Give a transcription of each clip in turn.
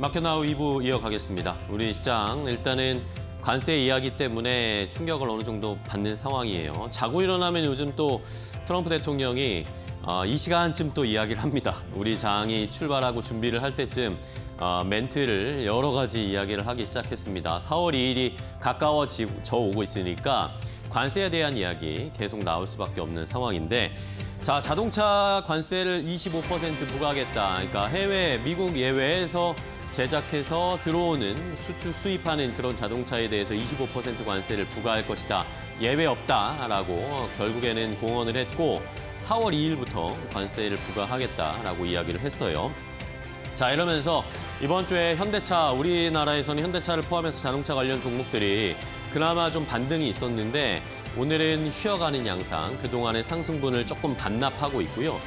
마켓나우 2부 이어가겠습니다. 우리 시장 일단은 관세 이야기 때문에 충격을 어느 정도 받는 상황이에요. 자고 일어나면 요즘 또 트럼프 대통령이 이 시간쯤 또 이야기를 합니다. 우리 장이 출발하고 준비를 할 때쯤 멘트를 여러 가지 이야기를 하기 시작했습니다. 4월 2일이 가까워져 오고 있으니까 관세에 대한 이야기 계속 나올 수밖에 없는 상황인데 자, 자동차 관세를 25% 부과하겠다. 그러니까 해외, 미국 예외에서 제작해서 들어오는 수입하는 그런 자동차에 대해서 25% 관세를 부과할 것이다. 예외 없다라고 결국에는 공언을 했고 4월 2일부터 관세를 부과하겠다라고 이야기를 했어요. 자, 이러면서 이번 주에 현대차, 우리나라에서는 현대차를 포함해서 자동차 관련 종목들이 그나마 좀 반등이 있었는데 오늘은 쉬어가는 양상, 그동안의 상승분을 조금 반납하고 있고요.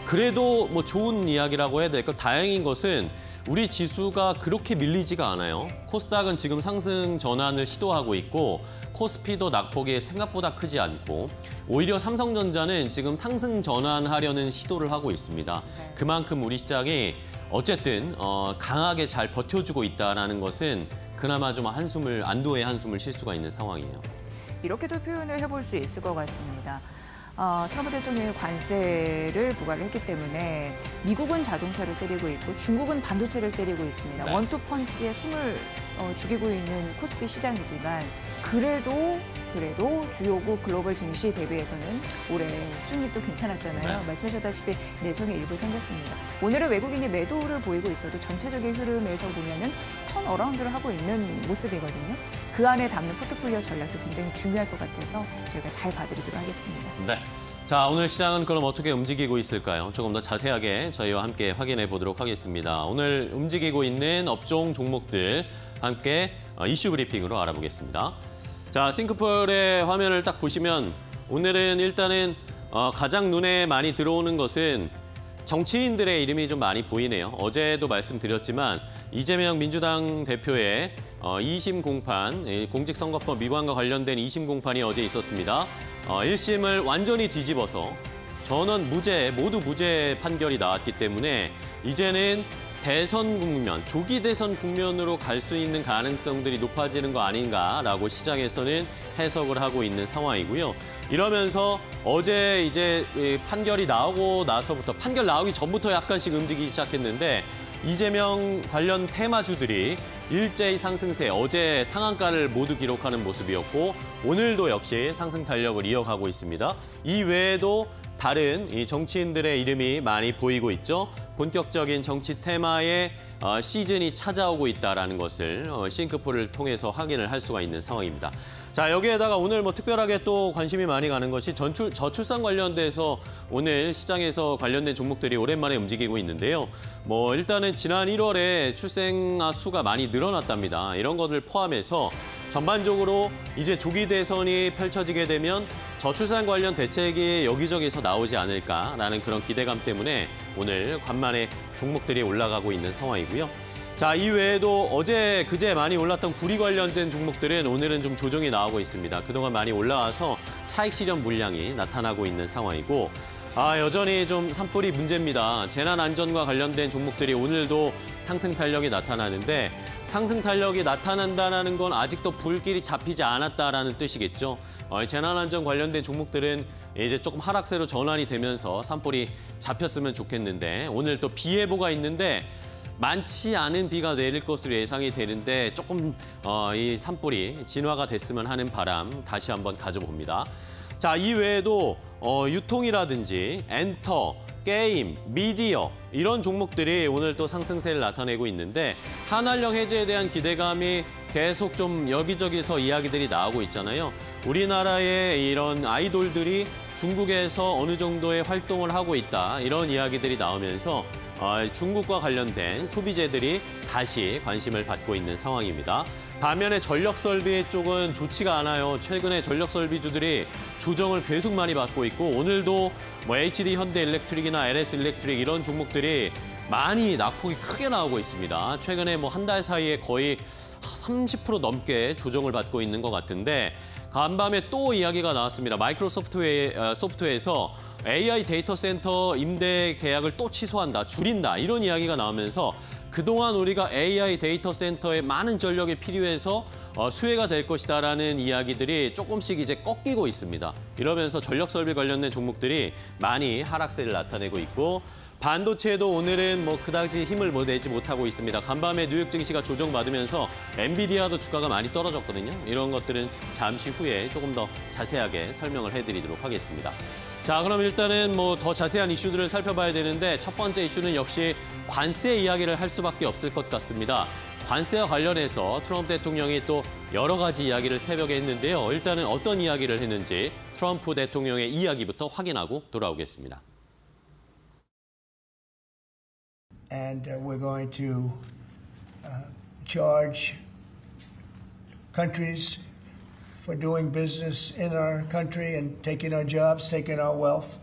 그래도 뭐 좋은 이야기라고 해야 될까? 다행인 것은 우리 지수가 그렇게 밀리지가 않아요. 코스닥은 지금 상승 전환을 시도하고 있고 코스피도 낙폭이 생각보다 크지 않고 오히려 삼성전자는 지금 상승 전환하려는 시도를 하고 있습니다. 그만큼 우리 시장이 어쨌든 강하게 잘 버텨주고 있다는 것은 그나마 좀 안도의 한숨을 쉴 수가 있는 상황이에요. 이렇게도 표현을 해볼 수 있을 것 같습니다. 트럼프 대통령이 관세를 부과를 했기 때문에 미국은 자동차를 때리고 있고 중국은 반도체를 때리고 있습니다. 네. 원투펀치에 숨을 죽이고 있는 코스피 시장이지만 그래도 주요국 글로벌 증시 대비해서는 올해 수익률도 괜찮았잖아요. 네. 말씀하셨다시피 내성이 일부 생겼습니다. 오늘은 외국인이 매도를 보이고 있어도 전체적인 흐름에서 보면은 턴 어라운드를 하고 있는 모습이거든요. 그 안에 담는 포트폴리오 전략도 굉장히 중요할 것 같아서 저희가 잘 봐드리도록 하겠습니다. 네. 자, 오늘 시장은 그럼 어떻게 움직이고 있을까요? 조금 더 자세하게 저희와 함께 확인해 보도록 하겠습니다. 오늘 움직이고 있는 업종 종목들 함께 이슈 브리핑으로 알아보겠습니다. 자, 싱크폴의 화면을 딱 보시면 오늘은 일단은 가장 눈에 많이 들어오는 것은 정치인들의 이름이 좀 많이 보이네요. 어제도 말씀드렸지만 이재명 민주당 대표의 2심 공판, 공직선거법 위반과 관련된 2심 공판이 어제 있었습니다. 1심을 완전히 뒤집어서 전원 무죄, 모두 무죄 판결이 나왔기 때문에 이제는 대선 국면, 조기 대선 국면으로 갈 수 있는 가능성들이 높아지는 거 아닌가라고 시장에서는 해석을 하고 있는 상황이고요. 이러면서 어제 이제 판결이 나오고 나서부터, 판결 나오기 전부터 약간씩 움직이기 시작했는데 이재명 관련 테마주들이 일제히 상승세, 어제 상한가를 모두 기록하는 모습이었고 오늘도 역시 상승 탄력을 이어가고 있습니다. 이 외에도 다른 이 정치인들의 이름이 많이 보이고 있죠. 본격적인 정치 테마의 시즌이 찾아오고 있다는 것을 싱크폴을 통해서 확인을 할 수가 있는 상황입니다. 자, 여기에다가 오늘 뭐 특별하게 또 관심이 많이 가는 것이 저출산 관련돼서 오늘 시장에서 관련된 종목들이 오랜만에 움직이고 있는데요. 뭐 일단은 지난 1월에 출생아 수가 많이 늘어났답니다. 이런 것을 포함해서 전반적으로 이제 조기 대선이 펼쳐지게 되면 저출산 관련 대책이 여기저기서 나오지 않을까라는 그런 기대감 때문에 오늘 간만에 종목들이 올라가고 있는 상황이고요. 자, 이외에도 어제, 그제 많이 올랐던 구리 관련된 종목들은 오늘은 좀 조정이 나오고 있습니다. 그동안 많이 올라와서 차익 실현 물량이 나타나고 있는 상황이고 여전히 좀 산불이 문제입니다. 재난 안전과 관련된 종목들이 오늘도 상승 탄력이 나타나는데 상승 탄력이 나타난다는 건 아직도 불길이 잡히지 않았다라는 뜻이겠죠. 재난 안전 관련된 종목들은 이제 조금 하락세로 전환이 되면서 산불이 잡혔으면 좋겠는데 오늘 또 비 예보가 있는데 많지 않은 비가 내릴 것으로 예상이 되는데 조금 이 산불이 진화가 됐으면 하는 바람 다시 한번 가져봅니다. 자, 이외에도 유통이라든지 엔터, 게임, 미디어 이런 종목들이 오늘 또 상승세를 나타내고 있는데 한한령 해제에 대한 기대감이 계속 좀 여기저기서 이야기들이 나오고 있잖아요. 우리나라의 이런 아이돌들이 중국에서 어느 정도의 활동을 하고 있다 이런 이야기들이 나오면서 중국과 관련된 소비재들이 다시 관심을 받고 있는 상황입니다. 반면에 전력설비 쪽은 좋지가 않아요. 최근에 전력설비주들이 조정을 계속 많이 받고 있고 오늘도 뭐 HD 현대일렉트릭이나 LS일렉트릭 이런 종목들이 많이 낙폭이 크게 나오고 있습니다. 최근에 뭐 한 달 사이에 거의 30% 넘게 조정을 받고 있는 것 같은데 간밤에 또 이야기가 나왔습니다. 마이크로소프트에서 AI 데이터 센터 임대 계약을 또 취소한다, 줄인다 이런 이야기가 나오면서 그동안 우리가 AI 데이터 센터에 많은 전력이 필요해서 수혜가 될 것이다라는 이야기들이 조금씩 이제 꺾이고 있습니다. 이러면서 전력 설비 관련된 종목들이 많이 하락세를 나타내고 있고 반도체도 오늘은 뭐 그다지 힘을 내지 못하고 있습니다. 간밤에 뉴욕 증시가 조정받으면서 엔비디아도 주가가 많이 떨어졌거든요. 이런 것들은 잠시 후에 조금 더 자세하게 설명을 해드리도록 하겠습니다. 자, 그럼 일단은 뭐 더 자세한 이슈들을 살펴봐야 되는데 첫 번째 이슈는 역시 관세 이야기를 할 수밖에 없을 것 같습니다. 관세와 관련해서 트럼프 대통령이 또 여러 가지 이야기를 새벽에 했는데요. 일단은 어떤 이야기를 했는지 트럼프 대통령의 이야기부터 확인하고 돌아오겠습니다. And we're going to charge countries for doing business in our country and taking our jobs, taking our wealth,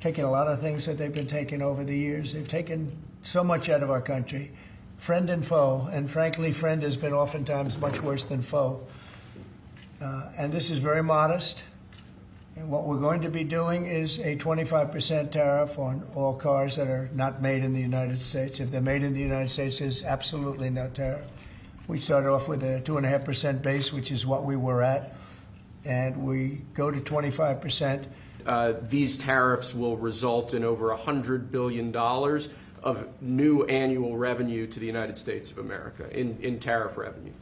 taking a lot of things that they've been taking over the years. They've taken so much out of our country, friend and foe, and frankly, friend has been oftentimes much worse than foe. And this is very modest. And what we're going to be doing is a 25% tariff on all cars that are not made in the United States. If they're made in the United States, there's absolutely no tariff. We start off with a 2.5% base, which is what we were at, and we go to 25%. These tariffs will result in over $100 billion of new annual revenue to the United States of America in tariff revenue.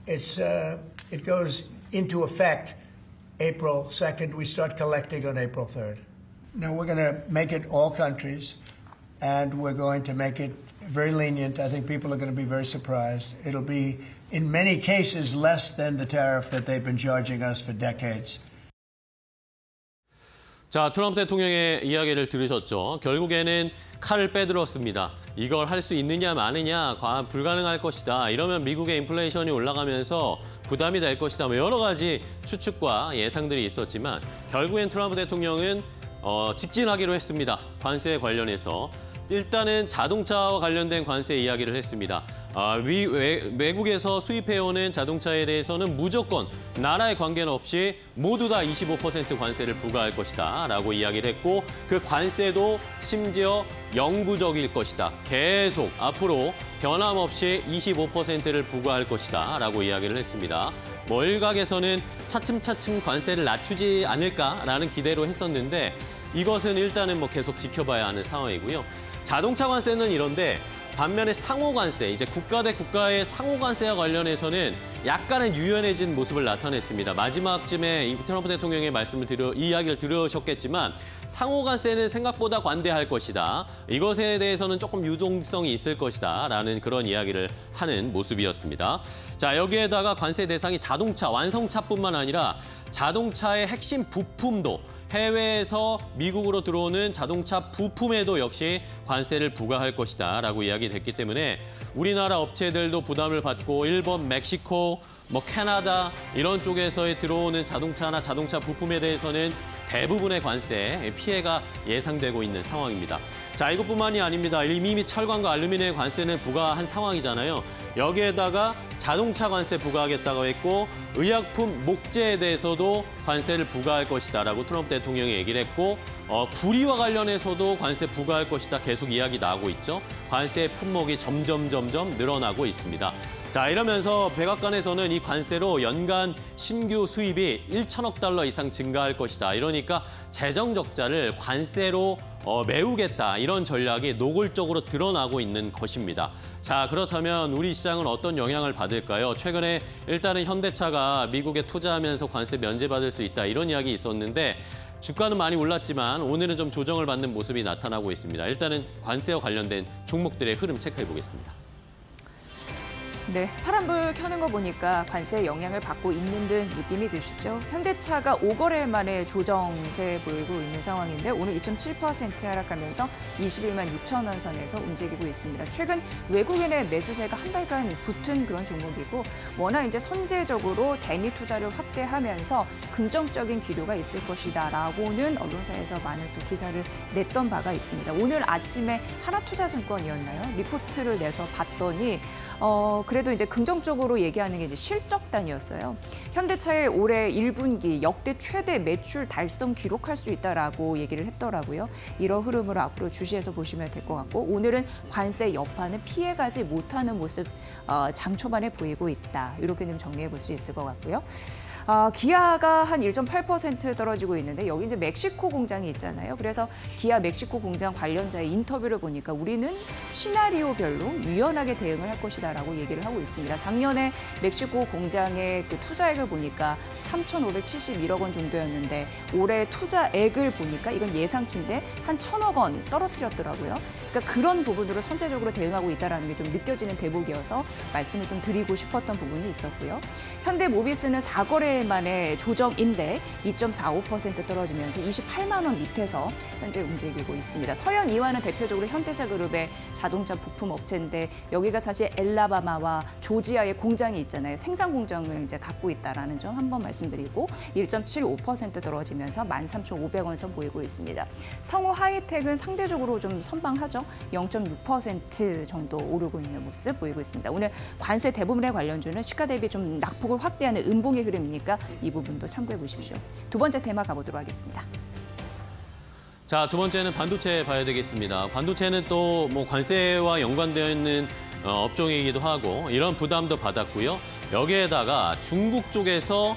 It goes into effect April 2nd. We start collecting on April 3rd. Now, we're going to make it all countries, and we're going to make it very lenient. I think people are going to be very surprised. It'll be, in many cases, less than the tariff that they've been charging us for decades. 자, 트럼프 대통령의 이야기를 들으셨죠. 결국에는 칼을 빼들었습니다. 이걸 할 수 있느냐 마느냐 불가능할 것이다. 이러면 미국의 인플레이션이 올라가면서 부담이 될 것이다. 뭐 여러 가지 추측과 예상들이 있었지만 결국엔 트럼프 대통령은 직진하기로 했습니다. 관세에 관련해서. 일단은 자동차와 관련된 관세 이야기를 했습니다. 외국에서 수입해오는 자동차에 대해서는 무조건 나라의 관계는 없이 모두 다 25% 관세를 부과할 것이다 라고 이야기를 했고 그 관세도 심지어 영구적일 것이다. 계속 앞으로 변함없이 25%를 부과할 것이다 라고 이야기를 했습니다. 뭐 일각에서는 차츰차츰 관세를 낮추지 않을까라는 기대로 했었는데 이것은 일단은 뭐 계속 지켜봐야 하는 상황이고요. 자동차 관세는 이런데 반면에 상호 관세, 이제 국가 대 국가의 상호 관세와 관련해서는 약간은 유연해진 모습을 나타냈습니다. 마지막쯤에 트럼프 대통령의 이야기를 들으셨겠지만 상호 관세는 생각보다 관대할 것이다. 이것에 대해서는 조금 유동성이 있을 것이다. 라는 그런 이야기를 하는 모습이었습니다. 자, 여기에다가 관세 대상이 자동차, 완성차뿐만 아니라 자동차의 핵심 부품도 해외에서 미국으로 들어오는 자동차 부품에도 역시 관세를 부과할 것이다 라고 이야기됐기 때문에 우리나라 업체들도 부담을 받고 일본, 멕시코, 뭐 캐나다 이런 쪽에서 들어오는 자동차나 자동차 부품에 대해서는 대부분의 관세 피해가 예상되고 있는 상황입니다. 자, 이것뿐만이 아닙니다. 이미 철강과 알루미늄 관세는 부과한 상황이잖아요. 여기에다가 자동차 관세 부과하겠다고 했고 의약품, 목재에 대해서도 관세를 부과할 것이다라고 트럼프 대통령이 얘기를 했고 구리와 관련해서도 관세 부과할 것이다 계속 이야기 나오고 있죠. 관세의 품목이 점점 늘어나고 있습니다. 자, 이러면서 백악관에서는 이 관세로 연간 신규 수입이 1천억 달러 이상 증가할 것이다. 이러니까 재정 적자를 관세로 메우겠다. 이런 전략이 노골적으로 드러나고 있는 것입니다. 자, 그렇다면 우리 시장은 어떤 영향을 받을까요? 최근에 일단은 현대차가 미국에 투자하면서 관세 면제받을 수 있다. 이런 이야기 있었는데 주가는 많이 올랐지만 오늘은 좀 조정을 받는 모습이 나타나고 있습니다. 일단은 관세와 관련된 종목들의 흐름 체크해 보겠습니다. 네, 파란불 켜는 거 보니까 관세에 영향을 받고 있는 듯 느낌이 드시죠? 현대차가 5거래 만에 조정세 보이고 있는 상황인데 오늘 2.7% 하락하면서 21만 6천 원 선에서 움직이고 있습니다. 최근 외국인의 매수세가 한 달간 붙은 그런 종목이고 워낙 이제 선제적으로 대미 투자를 확대하면서 긍정적인 기류가 있을 것이다라고는 언론사에서 많은 또 기사를 냈던 바가 있습니다. 오늘 아침에 하나투자증권이었나요? 리포트를 내서 봤더니 그래도 그래도 이제 긍정적으로 얘기하는 게 이제 실적 단위였어요. 현대차의 올해 1분기 역대 최대 매출 달성 기록할 수 있다라고 얘기를 했더라고요. 이런 흐름을 앞으로 주시해서 보시면 될 것 같고 오늘은 관세 여파는 피해가지 못하는 모습 장 초반에 보이고 있다. 이렇게 좀 정리해 볼 수 있을 것 같고요. 기아가 한 1.8% 떨어지고 있는데 여기 이제 멕시코 공장이 있잖아요. 그래서 기아 멕시코 공장 관련자의 인터뷰를 보니까 우리는 시나리오별로 유연하게 대응을 할 것이다라고 얘기를 하고 있습니다. 작년에 멕시코 공장의 그 투자액을 보니까 3,571억 원 정도였는데 올해 투자액을 보니까 이건 예상치인데 한 1,000억 원 떨어뜨렸더라고요. 그러니까 그런 부분으로 선제적으로 대응하고 있다는 게 좀 느껴지는 대목이어서 말씀을 좀 드리고 싶었던 부분이 있었고요. 현대모비스는 4거래 만에 조정인데 2.45% 떨어지면서 28만 원 밑에서 현재 움직이고 있습니다. 서현 이화는 대표적으로 현대차 그룹의 자동차 부품 업체인데 여기가 사실 엘라바마와 조지아의 공장이 있잖아요. 생산 공장을 이제 갖고 있다라는 점 한번 말씀드리고 1.75% 떨어지면서 13,500원 선 보이고 있습니다. 성우 하이텍은 상대적으로 좀 선방하죠. 0.6% 정도 오르고 있는 모습 보이고 있습니다. 오늘 관세 대부분의 관련주는 시가 대비 좀 낙폭을 확대하는 음봉의 흐름이니까 이 부분도 참고해 보십시오. 두 번째 테마 가보도록 하겠습니다. 자, 두 번째는 반도체 봐야 되겠습니다. 반도체는 또 뭐 관세와 연관되어 있는 업종이기도 하고 이런 부담도 받았고요. 여기에다가 중국 쪽에서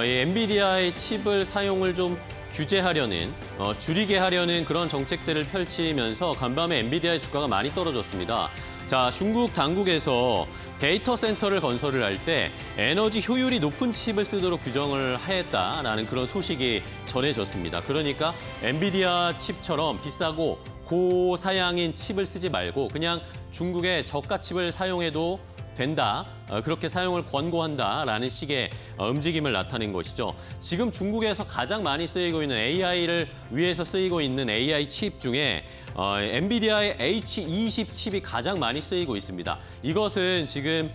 이 엔비디아의 칩을 사용을 좀 규제하려는, 줄이게 하려는 그런 정책들을 펼치면서 간밤에 엔비디아의 주가가 많이 떨어졌습니다. 자, 중국 당국에서 데이터 센터를 건설을 할 때 에너지 효율이 높은 칩을 쓰도록 규정을 하였다라는 그런 소식이 전해졌습니다. 그러니까 엔비디아 칩처럼 비싸고 고사양인 칩을 쓰지 말고 그냥 중국의 저가 칩을 사용해도 된다. 그렇게 사용을 권고한다라는 식의 움직임을 나타낸 것이죠. 지금 중국에서 가장 많이 쓰이고 있는 AI를 위해서 쓰이고 있는 AI 칩 중에 엔비디아의 H20 칩이 가장 많이 쓰이고 있습니다. 이것은 지금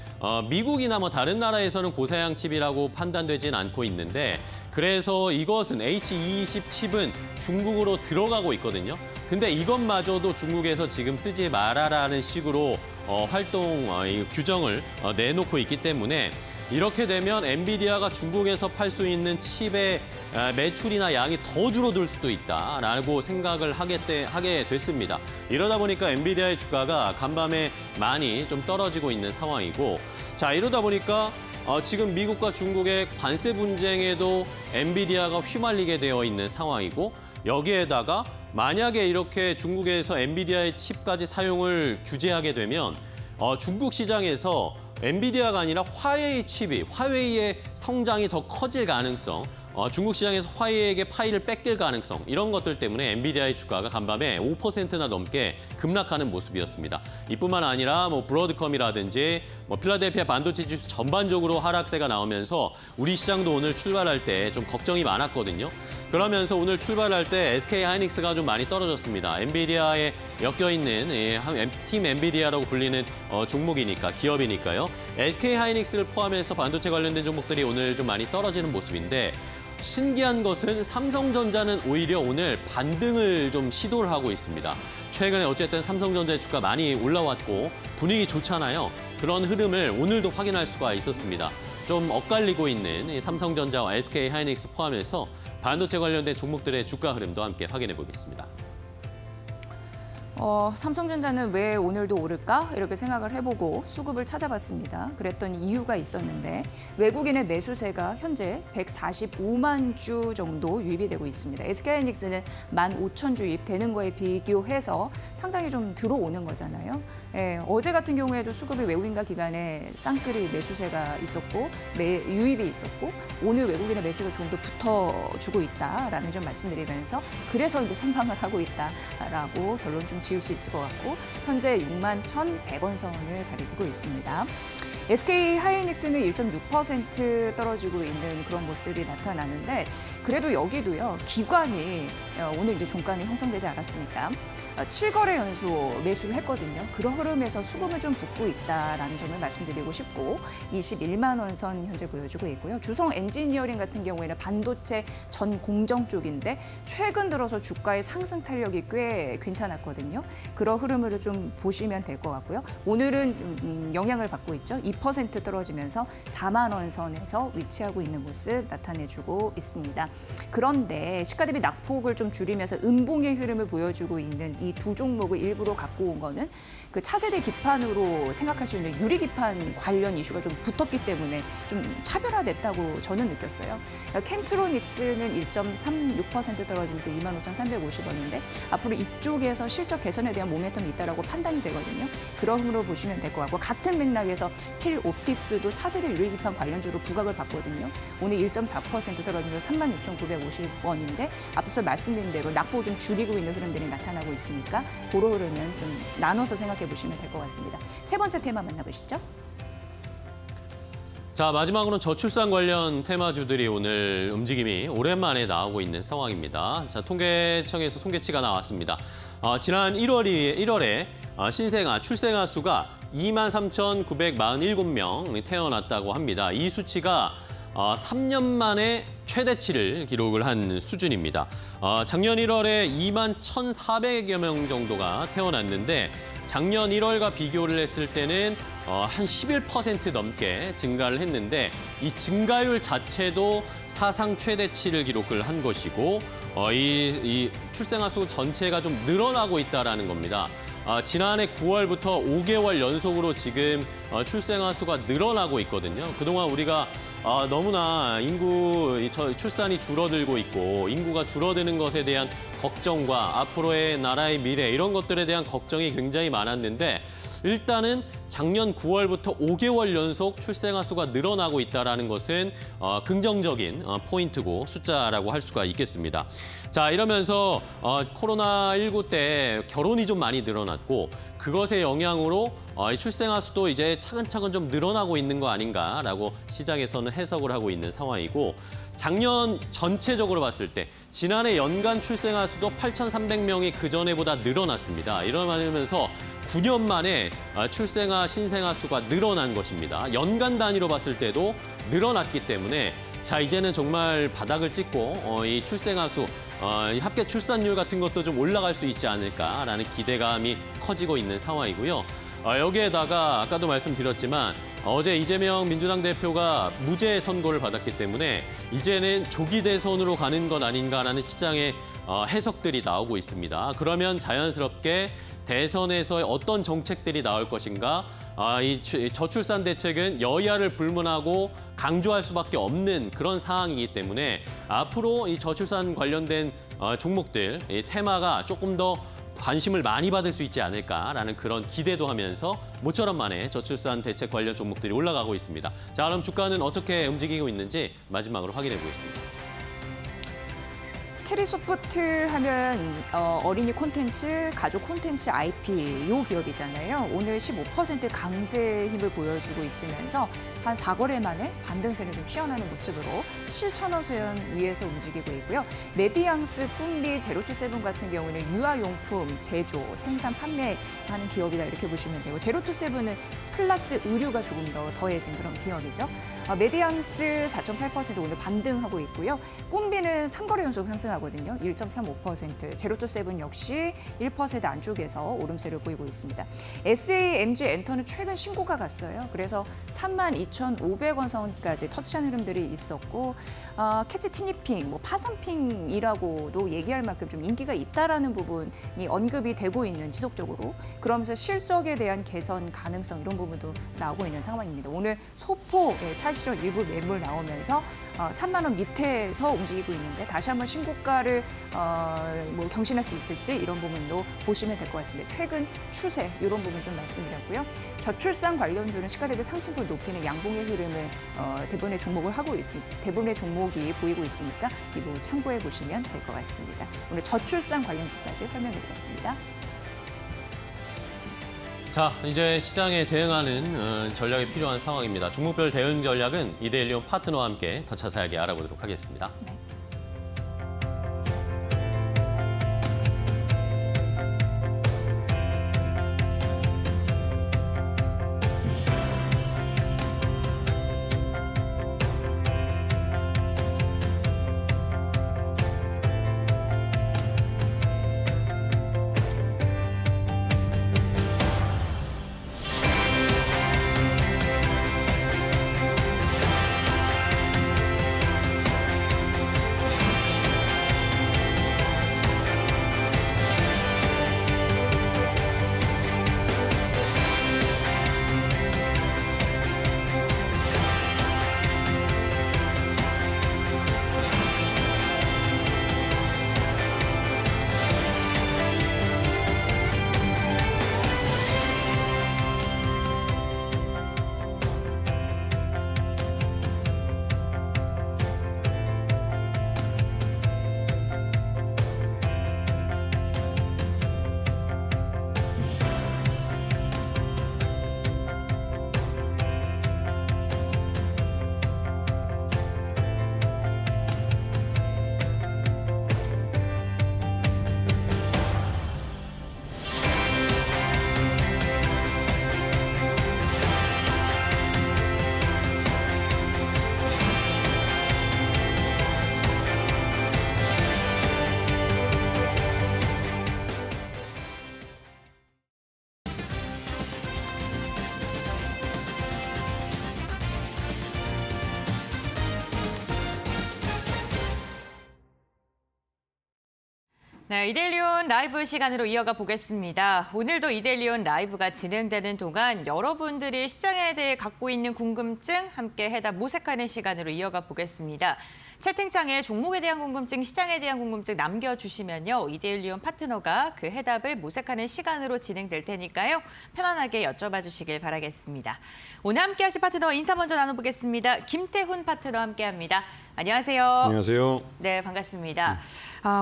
미국이나 뭐 다른 나라에서는 고사양 칩이라고 판단되진 않고 있는데 그래서 이것은 H20 칩은 중국으로 들어가고 있거든요. 근데 이것마저도 중국에서 지금 쓰지 말아라는 식으로 규정을 내놓고 있기 때문에 이렇게 되면 엔비디아가 중국에서 팔 수 있는 칩의 매출이나 양이 더 줄어들 수도 있다라고 생각을 하게 됐습니다. 이러다 보니까 엔비디아의 주가가 간밤에 많이 좀 떨어지고 있는 상황이고 자 이러다 보니까 지금 미국과 중국의 관세 분쟁에도 엔비디아가 휘말리게 되어 있는 상황이고 여기에다가 만약에 이렇게 중국에서 엔비디아의 칩까지 사용을 규제하게 되면 중국 시장에서 엔비디아가 아니라 화웨이의 성장이 더 커질 가능성, 중국 시장에서 화웨이에게 파일을 뺏길 가능성 이런 것들 때문에 엔비디아의 주가가 간밤에 5%나 넘게 급락하는 모습이었습니다. 이뿐만 아니라 뭐 브로드컴이라든지 뭐 필라델피아 반도체 지수 전반적으로 하락세가 나오면서 우리 시장도 오늘 출발할 때 좀 걱정이 많았거든요. 그러면서 오늘 출발할 때 SK 하이닉스가 좀 많이 떨어졌습니다. 엔비디아에 엮여 있는 팀 엔비디아라고 불리는 종목이니까 기업이니까요. SK 하이닉스를 포함해서 반도체 관련된 종목들이 오늘 좀 많이 떨어지는 모습인데 신기한 것은 삼성전자는 오히려 오늘 반등을 좀 시도를 하고 있습니다. 최근에 어쨌든 삼성전자의 주가 많이 올라왔고 분위기 좋잖아요. 그런 흐름을 오늘도 확인할 수가 있었습니다. 좀 엇갈리고 있는 이 삼성전자와 SK 하이닉스 포함해서 반도체 관련된 종목들의 주가 흐름도 함께 확인해 보겠습니다. 삼성전자는 왜 오늘도 오를까? 이렇게 생각을 해보고 수급을 찾아봤습니다. 그랬더니 이유가 있었는데 외국인의 매수세가 현재 145만 주 정도 유입이 되고 있습니다. SK하이닉스는 15,000주 유입되는 거에 비교해서 상당히 좀 들어오는 거잖아요. 어제 같은 경우에도 수급이 외국인과 기관의 쌍끌이 매수세가 있었고 유입이 있었고 오늘 외국인의 매수가 조금 더 붙어주고 있다라는 점 말씀드리면서 그래서 이제 선방을 하고 있다라고 결론 좀 지을 수 있을 것 같고 현재 61,100원 선을 가리키고 있습니다. SK 하이닉스는 1.6% 떨어지고 있는 그런 모습이 나타나는데 그래도 여기도요 기관이 오늘 이제 종가는 형성되지 않았으니까 7거래 연속 매수를 했거든요. 그런 흐름에서 수급을 좀 붓고 있다라는 점을 말씀드리고 싶고 21만 원 선 현재 보여주고 있고요. 주성 엔지니어링 같은 경우에는 반도체 전 공정 쪽인데 최근 들어서 주가의 상승 탄력이 꽤 괜찮았거든요. 그런 흐름을 좀 보시면 될 것 같고요. 오늘은 영향을 받고 있죠. 2% 떨어지면서 4만 원 선에서 위치하고 있는 모습 나타내주고 있습니다. 그런데 시가 대비 낙폭을 좀 줄이면서 음봉의 흐름을 보여주고 있는 이 두 종목을 일부러 갖고 온 거는 그 차세대 기판으로 생각할 수 있는 유리 기판 관련 이슈가 좀 붙었기 때문에 좀 차별화됐다고 저는 느꼈어요. 캠트로닉스는 1.36% 떨어지면서 25,350원인데 앞으로 이쪽에서 실적 개선에 대한 모멘텀이 있다라고 판단이 되거든요. 그러므로 보시면 될 것 같고 같은 맥락에서 필옵틱스도 차세대 유리 기판 관련주로 부각을 받거든요. 오늘 1.4% 떨어지면서 36,950원인데 앞서 말씀드린 대로 낙폭을 좀 줄이고 있는 흐름들이 나타나고 있으니까 그런 흐름은 좀 나눠서 생각해 보시면 될 것 같습니다. 세 번째 테마 만나보시죠. 자, 마지막으로는 저출산 관련 테마주들이 오늘 움직임이 오랜만에 나오고 있는 상황입니다. 자, 통계청에서 통계치가 나왔습니다. 지난 1월에 신생아, 출생아 수가 23,947명 태어났다고 합니다. 이 수치가 3년 만에 최대치를 기록을 한 수준입니다. 작년 1월에 21,400여 명 정도가 태어났는데 작년 1월과 비교를 했을 때는 한 11% 넘게 증가를 했는데 이 증가율 자체도 사상 최대치를 기록을 한 것이고 이 출생아 수 전체가 좀 늘어나고 있다는 겁니다. 지난해 9월부터 5개월 연속으로 지금 출생아 수가 늘어나고 있거든요. 그동안 우리가 너무나 출산이 줄어들고 있고 인구가 줄어드는 것에 대한 걱정과 앞으로의 나라의 미래 이런 것들에 대한 걱정이 굉장히 많았는데 일단은 작년 9월부터 5개월 연속 출생아 수가 늘어나고 있다는 것은 긍정적인 포인트고 숫자라고 할 수가 있겠습니다. 자, 이러면서 코로나19 때 결혼이 좀 많이 늘어났고 그것의 영향으로 출생아 수도 이제 차근차근 좀 늘어나고 있는 거 아닌가라고 시장에서는 해석을 하고 있는 상황이고 작년 전체적으로 봤을 때 지난해 연간 출생아 수도 8,300명이 그전에보다 늘어났습니다. 이러면서 9년 만에 출생아, 신생아 수가 늘어난 것입니다. 연간 단위로 봤을 때도 늘어났기 때문에 자, 이제는 정말 바닥을 찍고 이 출생아 수, 합계 출산율 같은 것도 좀 올라갈 수 있지 않을까라는 기대감이 커지고 있는 상황이고요. 여기에다가 아까도 말씀드렸지만 어제 이재명 민주당 대표가 무죄 선고를 받았기 때문에 이제는 조기 대선으로 가는 것 아닌가라는 시장의 해석들이 나오고 있습니다. 그러면 자연스럽게 대선에서 어떤 정책들이 나올 것인가, 이 저출산 대책은 여야를 불문하고 강조할 수밖에 없는 그런 상황이기 때문에 앞으로 이 저출산 관련된 종목들, 이 테마가 조금 더 관심을 많이 받을 수 있지 않을까라는 그런 기대도 하면서 모처럼 만에 저출산 대책 관련 종목들이 올라가고 있습니다. 자, 그럼 주가는 어떻게 움직이고 있는지 마지막으로 확인해 보겠습니다. 캐리소프트 하면 어린이 콘텐츠, 가족 콘텐츠 IP 요 기업이잖아요. 오늘 15% 강세 힘을 보여주고 있으면서 한 4거래 만에 반등세를 좀 시원하는 모습으로 7,000원 소연 위에서 움직이고 있고요. 메디앙스, 꿈비, 제로투세븐 같은 경우는 유아용품 제조, 생산, 판매하는 기업이다 이렇게 보시면 되고 제로투세븐은 플러스 의류가 조금 더 더해진 그런 기업이죠. 메디앙스 4.8% 오늘 반등하고 있고요. 꿈비는 3거래 연속 상승하고 거든요. 1.35%, 제로투세븐 역시 1% 안쪽에서 오름세를 보이고 있습니다. SAMG 엔터는 최근 신고가 갔어요. 그래서 32,500원 선까지 터치한 흐름들이 있었고 캐치 티니핑, 파산핑이라고도 얘기할 만큼 좀 인기가 있다라는 부분이 언급이 되고 있는 지속적으로 그러면서 실적에 대한 개선 가능성 이런 부분도 나오고 있는 상황입니다. 오늘 소포 차익실현 일부 매물 나오면서 3만 원 밑에서 움직이고 있는데 다시 한번 신고가를 경신할 수 있을지 이런 부분도 보시면 될 것 같습니다. 최근 추세 이런 부분 좀 말씀드렸고요. 저출산 관련주는 시가 대비 상승폭을 높이는 양봉의 흐름을 대부분의 종목이 보이고 있으니까 이 부분 참고해 보시면 될 것 같습니다. 오늘 저출산 관련주까지 설명해드렸습니다. 자, 이제 시장에 대응하는 전략이 필요한 상황입니다. 종목별 대응 전략은 이데일리온 파트너와 함께 더 자세하게 알아보도록 하겠습니다. 네. 네, 이데일리온 라이브 시간으로 이어가 보겠습니다. 오늘도 이데일리온 라이브가 진행되는 동안 여러분들이 시장에 대해 갖고 있는 궁금증 함께 해답 모색하는 시간으로 이어가 보겠습니다. 채팅창에 종목에 대한 궁금증, 시장에 대한 궁금증 남겨주시면요. 이데일리온 파트너가 그 해답을 모색하는 시간으로 진행될 테니까요. 편안하게 여쭤봐 주시길 바라겠습니다. 오늘 함께 하실 파트너 인사 먼저 나눠보겠습니다. 김태훈 파트너 함께합니다. 안녕하세요. 안녕하세요. 네, 반갑습니다.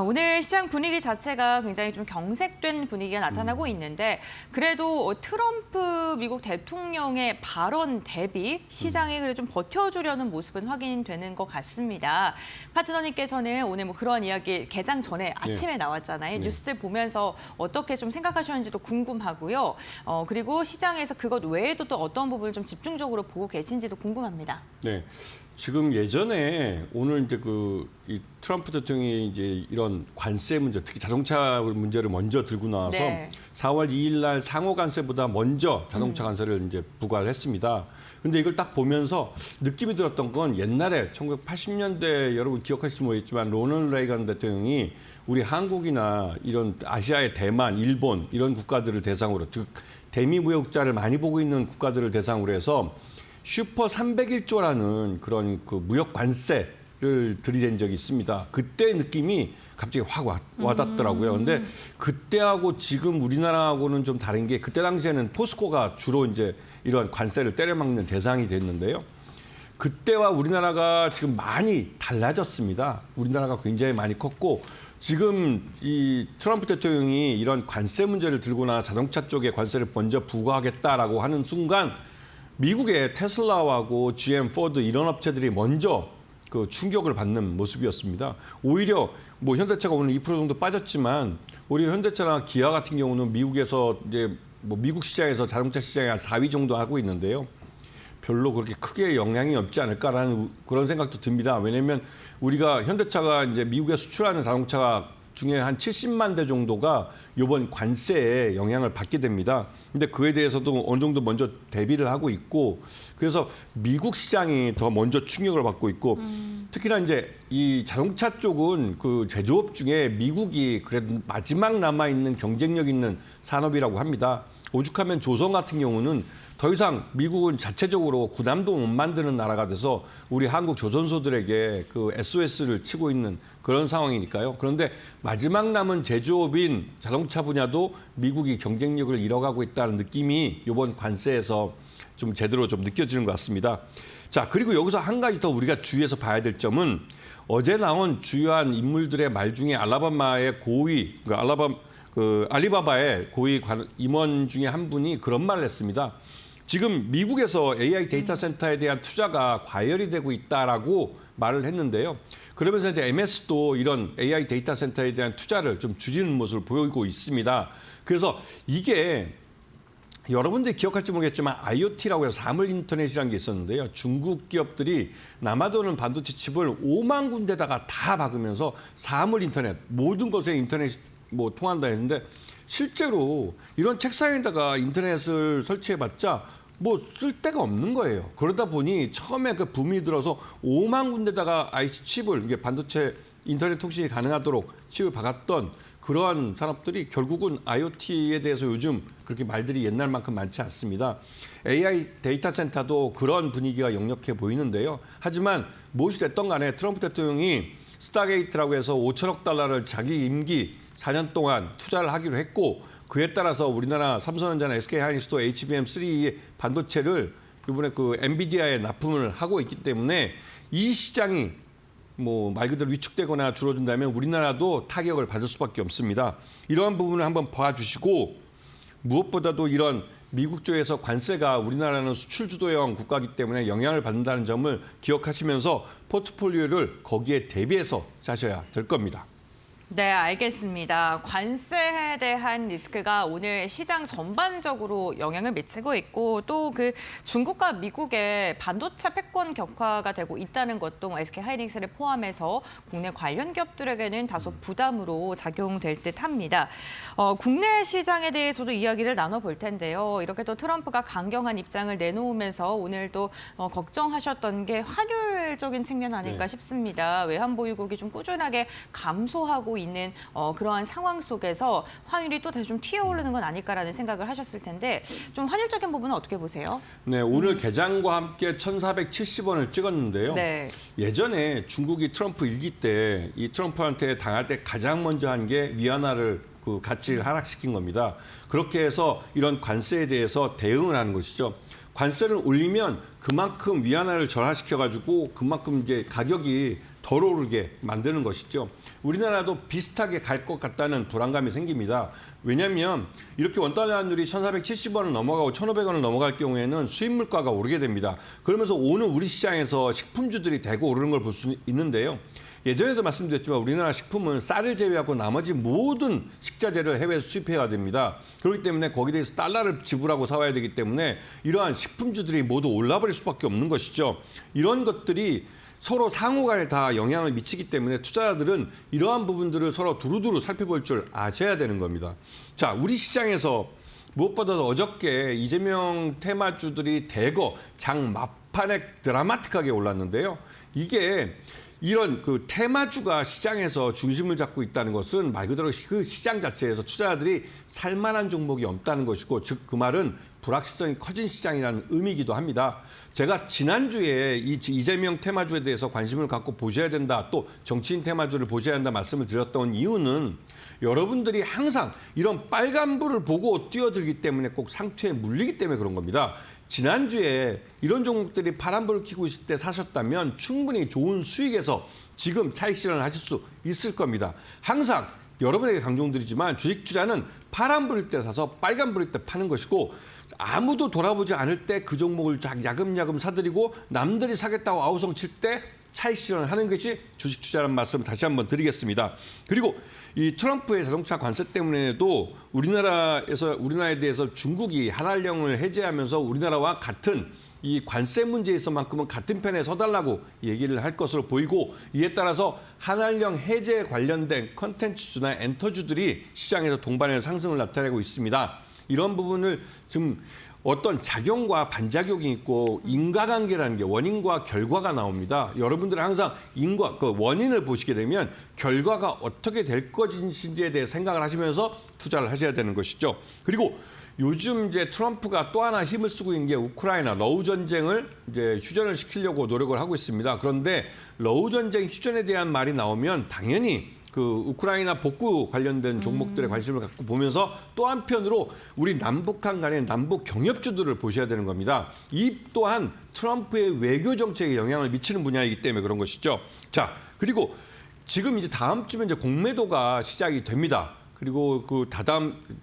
오늘 시장 분위기 자체가 굉장히 좀 경색된 분위기가 나타나고 있는데 그래도 트럼프 미국 대통령의 발언 대비 시장이 그래도 좀 버텨주려는 모습은 확인되는 것 같습니다. 파트너님께서는 오늘 뭐 그런 이야기 개장 전에 아침에 나왔잖아요. 뉴스들 보면서 어떻게 좀 생각하셨는지도 궁금하고요. 그리고 시장에서 그것 외에도 또 어떤 부분을 좀 집중적으로 보고 계신지도 궁금합니다. 네. 지금 예전에 오늘 이제 이 트럼프 대통령이 이제 이런 관세 문제, 특히 자동차 문제를 먼저 들고 나와서 네. 4월 2일 날 상호 관세보다 먼저 자동차 관세를 이제 부과를 했습니다. 근데 이걸 딱 보면서 느낌이 들었던 건 옛날에 1980년대 여러분 기억하실지 모르겠지만 로널드 레이건 대통령이 우리 한국이나 이런 아시아의 대만, 일본 이런 국가들을 대상으로 즉 대미 무역자를 많이 보고 있는 국가들을 대상으로 해서 슈퍼 301조라는 그런 그 무역 관세를 들이댄 적이 있습니다. 그때 느낌이 갑자기 확 와닿더라고요. 근데 그때하고 지금 우리나라하고는 좀 다른 게 그때 당시에는 포스코가 주로 이제 이런 관세를 때려막는 대상이 됐는데요. 그때와 우리나라가 지금 많이 달라졌습니다. 우리나라가 굉장히 많이 컸고 지금 이 트럼프 대통령이 이런 관세 문제를 들고나 자동차 쪽에 관세를 먼저 부과하겠다라고 하는 순간 미국의 테슬라하고 GM, 포드 이런 업체들이 먼저 그 충격을 받는 모습이었습니다. 오히려 뭐 현대차가 오늘 2% 정도 빠졌지만 오히려 현대차나 기아 같은 경우는 미국에서 이제 뭐 미국 시장에서 자동차 시장에 한 4위 정도 하고 있는데요. 별로 그렇게 크게 영향이 없지 않을까라는 그런 생각도 듭니다. 왜냐하면 우리가 현대차가 이제 미국에 수출하는 자동차 중에 한 70만 대 정도가 이번 관세에 영향을 받게 됩니다. 근데 그에 대해서도 어느 정도 먼저 대비를 하고 있고 그래서 미국 시장이 더 먼저 충격을 받고 있고 특히나 이제 이 자동차 쪽은 그 제조업 중에 미국이 그래도 마지막 남아있는 경쟁력 있는 산업이라고 합니다. 오죽하면 조선 같은 경우는 더 이상 미국은 자체적으로 구남도 못 만드는 나라가 돼서 우리 한국 조선소들에게 그 SOS를 치고 있는 그런 상황이니까요. 그런데 마지막 남은 제조업인 자동차 분야도 미국이 경쟁력을 잃어가고 있다는 느낌이 이번 관세에서 좀 제대로 좀 느껴지는 것 같습니다. 자, 그리고 여기서 한 가지 더 우리가 주의해서 봐야 될 점은 어제 나온 주요한 인물들의 말 중에 알라바마의 고위, 알리바바의 고위 임원 중에 한 분이 그런 말을 했습니다. 지금 미국에서 AI 데이터 센터에 대한 투자가 과열이 되고 있다라고 말을 했는데요. 그러면서 이제 MS도 이런 AI 데이터 센터에 대한 투자를 좀 줄이는 모습을 보이고 있습니다. 그래서 이게 여러분들이 기억할지 모르겠지만 IoT라고 해서 사물 인터넷이라는 게 있었는데요. 중국 기업들이 남아도는 반도체 칩을 5만 군데다가 다 박으면서 사물 인터넷, 모든 것에 인터넷이 뭐 통한다 했는데 실제로 이런 책상에다가 인터넷을 설치해봤자 뭐 쓸 데가 없는 거예요. 그러다 보니 처음에 그 붐이 들어서 5만 군데다가 IC 칩을 이게 반도체 인터넷 통신이 가능하도록 칩을 박았던 그러한 산업들이 결국은 IoT에 대해서 요즘 그렇게 말들이 옛날만큼 많지 않습니다. AI 데이터 센터도 그런 분위기가 역력해 보이는데요. 하지만 무엇이 됐던 간에 트럼프 대통령이 스타게이트라고 해서 5천억 달러를 자기 임기 4년 동안 투자를 하기로 했고 그에 따라서 우리나라 삼성전자나 SK하이닉스도 HBM3 반도체를 이번에 그 엔비디아에 납품을 하고 있기 때문에 이 시장이 뭐 말 그대로 위축되거나 줄어든다면 우리나라도 타격을 받을 수밖에 없습니다. 이러한 부분을 한번 봐주시고 무엇보다도 이런 미국 쪽에서 관세가 우리나라는 수출 주도형 국가이기 때문에 영향을 받는다는 점을 기억하시면서 포트폴리오를 거기에 대비해서 짜셔야 될 겁니다. 네, 알겠습니다. 관세에 대한 리스크가 오늘 시장 전반적으로 영향을 미치고 있고 또 그 중국과 미국의 반도체 패권 격화가 되고 있다는 것도 SK하이닉스를 포함해서 국내 관련 기업들에게는 다소 부담으로 작용될 듯합니다. 국내 시장에 대해서도 이야기를 나눠볼 텐데요. 이렇게 또 트럼프가 강경한 입장을 내놓으면서 오늘 또 걱정하셨던 게 환율 테크니컬적인 측면 아닐까 네. 싶습니다. 외환 보유국이 좀 꾸준하게 감소하고 있는 그러한 상황 속에서 환율이 또 다시 좀 튀어오르는 건 아닐까라는 생각을 하셨을 텐데 좀 환율적인 부분은 어떻게 보세요? 네, 오늘 개장과 함께 1,470원을 찍었는데요. 네. 예전에 중국이 트럼프 일기 때 이 트럼프한테 당할 때 가장 먼저 한 게 위안화를 그 가치를 하락시킨 겁니다. 그렇게 해서 이런 관세에 대해서 대응을 하는 것이죠. 관세를 올리면 그만큼 위안화를 절하시켜가지고 그만큼 이제 가격이 덜 오르게 만드는 것이죠. 우리나라도 비슷하게 갈 것 같다는 불안감이 생깁니다. 왜냐하면 이렇게 원달러 환율이 1,470원을 넘어가고 1,500원을 넘어갈 경우에는 수입 물가가 오르게 됩니다. 그러면서 오늘 우리 시장에서 식품주들이 대거 오르는 걸 볼 수 있는데요. 예전에도 말씀드렸지만 우리나라 식품은 쌀을 제외하고 나머지 모든 식자재를 해외에서 수입해야 됩니다. 그렇기 때문에 거기에 대해서 달러를 지불하고 사와야 되기 때문에 이러한 식품주들이 모두 올라버릴 수밖에 없는 것이죠. 이런 것들이 서로 상호 간에 다 영향을 미치기 때문에 투자자들은 이러한 부분들을 서로 두루두루 살펴볼 줄 아셔야 되는 겁니다. 자, 우리 시장에서 무엇보다도 어저께 이재명 테마주들이 대거 장 막판에 드라마틱하게 올랐는데요. 이게 이런 그 테마주가 시장에서 중심을 잡고 있다는 것은 말 그대로 그 시장 자체에서 투자자들이 살만한 종목이 없다는 것이고, 즉 그 말은 불확실성이 커진 시장이라는 의미이기도 합니다. 제가 지난주에 이 이재명 테마주에 대해서 관심을 갖고 보셔야 된다, 또 정치인 테마주를 보셔야 한다 말씀을 드렸던 이유는 여러분들이 항상 이런 빨간불을 보고 뛰어들기 때문에 꼭 상투에 물리기 때문에 그런 겁니다. 지난주에 이런 종목들이 파란불을 켜고 있을 때 사셨다면 충분히 좋은 수익에서 지금 차익 실현을 하실 수 있을 겁니다. 항상 여러분에게 강조드리지만 주식 투자는 파란불일 때 사서 빨간불일 때 파는 것이고, 아무도 돌아보지 않을 때 그 종목을 야금야금 사들이고 남들이 사겠다고 아우성 칠 때 차익 실현을 하는 것이 주식 투자라는 말씀을 다시 한번 드리겠습니다. 그리고 이 트럼프의 자동차 관세 때문에도 우리나라에 대해서 중국이 한한령을 해제하면서 우리나라와 같은 이 관세 문제에서만큼은 같은 편에 서달라고 얘기를 할 것으로 보이고, 이에 따라서 한한령 해제에 관련된 컨텐츠주나 엔터주들이 시장에서 동반해서 상승을 나타내고 있습니다. 이런 부분을 지금 어떤 작용과 반작용이 있고 인과관계라는 게 원인과 결과가 나옵니다. 여러분들은 항상 그 원인을 보시게 되면 결과가 어떻게 될 것인지에 대해 생각을 하시면서 투자를 하셔야 되는 것이죠. 그리고 요즘 이제 트럼프가 또 하나 힘을 쓰고 있는 게 우크라이나 러우 전쟁을 이제 휴전을 시키려고 노력을 하고 있습니다. 그런데 러우 전쟁 휴전에 대한 말이 나오면 당연히 그 우크라이나 복구 관련된 종목들에 관심을 갖고 보면서 또 한편으로 우리 남북한 간의 남북 경협주들을 보셔야 되는 겁니다. 이 또한 트럼프의 외교 정책에 영향을 미치는 분야이기 때문에 그런 것이죠. 자, 그리고 지금 이제 다음 주면 이제 공매도가 시작이 됩니다. 그리고 그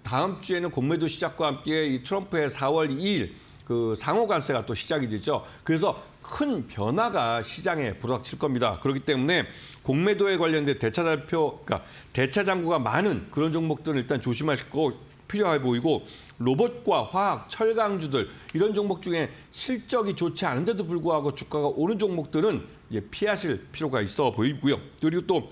다음 주에는 공매도 시작과 함께 이 트럼프의 4월 2일 그 상호 관세가 또 시작이 되죠. 그래서 큰 변화가 시장에 불어닥칠 겁니다. 그렇기 때문에 공매도에 관련된 그러니까 대차 잔고가 많은 그런 종목들은 일단 조심하실 거 필요해 보이고, 로봇과 화학, 철강주들 이런 종목 중에 실적이 좋지 않은데도 불구하고 주가가 오른 종목들은 이제 피하실 필요가 있어 보이고요. 그리고 또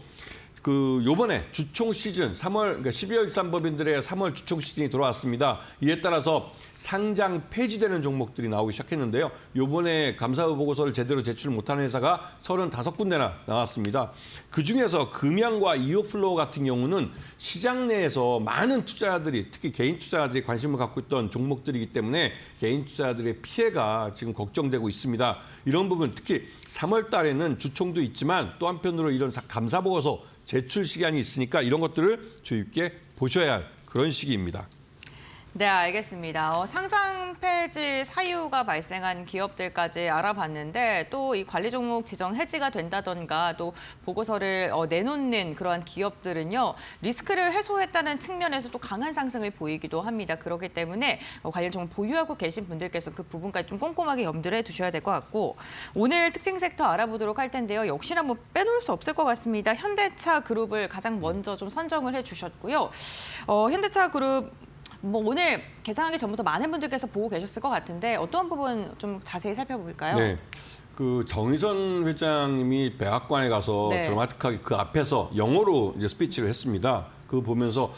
요번에 주총 시즌 12월 일산법인들의 3월 주총 시즌이 돌아왔습니다. 이에 따라서 상장 폐지되는 종목들이 나오기 시작했는데요. 요번에 감사후 보고서를 제대로 제출 못하는 회사가 35군데나 나왔습니다. 그중에서 금양과 이오플로우 같은 경우는 시장 내에서 많은 투자자들이, 특히 개인 투자자들이 관심을 갖고 있던 종목들이기 때문에 개인 투자자들의 피해가 지금 걱정되고 있습니다. 이런 부분, 특히 3월 달에는 주총도 있지만 또 한편으로 이런 감사 보고서 제출 시간이 있으니까 이런 것들을 주의 깊게 보셔야 할 그런 시기입니다. 네, 알겠습니다. 상장 폐지 사유가 발생한 기업들까지 알아봤는데 또 이 관리 종목 지정 해지가 된다던가 또 보고서를 내놓는 그러한 기업들은요, 리스크를 해소했다는 측면에서 또 강한 상승을 보이기도 합니다. 그렇기 때문에 관련 종목 보유하고 계신 분들께서 그 부분까지 좀 꼼꼼하게 염두를 해두셔야 될 것 같고, 오늘 특징 섹터 알아보도록 할 텐데요. 역시나 뭐 빼놓을 수 없을 것 같습니다. 현대차 그룹을 가장 먼저 좀 선정을 해주셨고요. 현대차 그룹 뭐 오늘 개장하기 전부터 많은 분들께서 보고 계셨을 것 같은데 어떤 부분 좀 자세히 살펴볼까요? 네. 그 정의선 회장님이 백악관에 가서 네. 드라마틱하게 그 앞에서 영어로 이제 스피치를 했습니다. 그거 보면서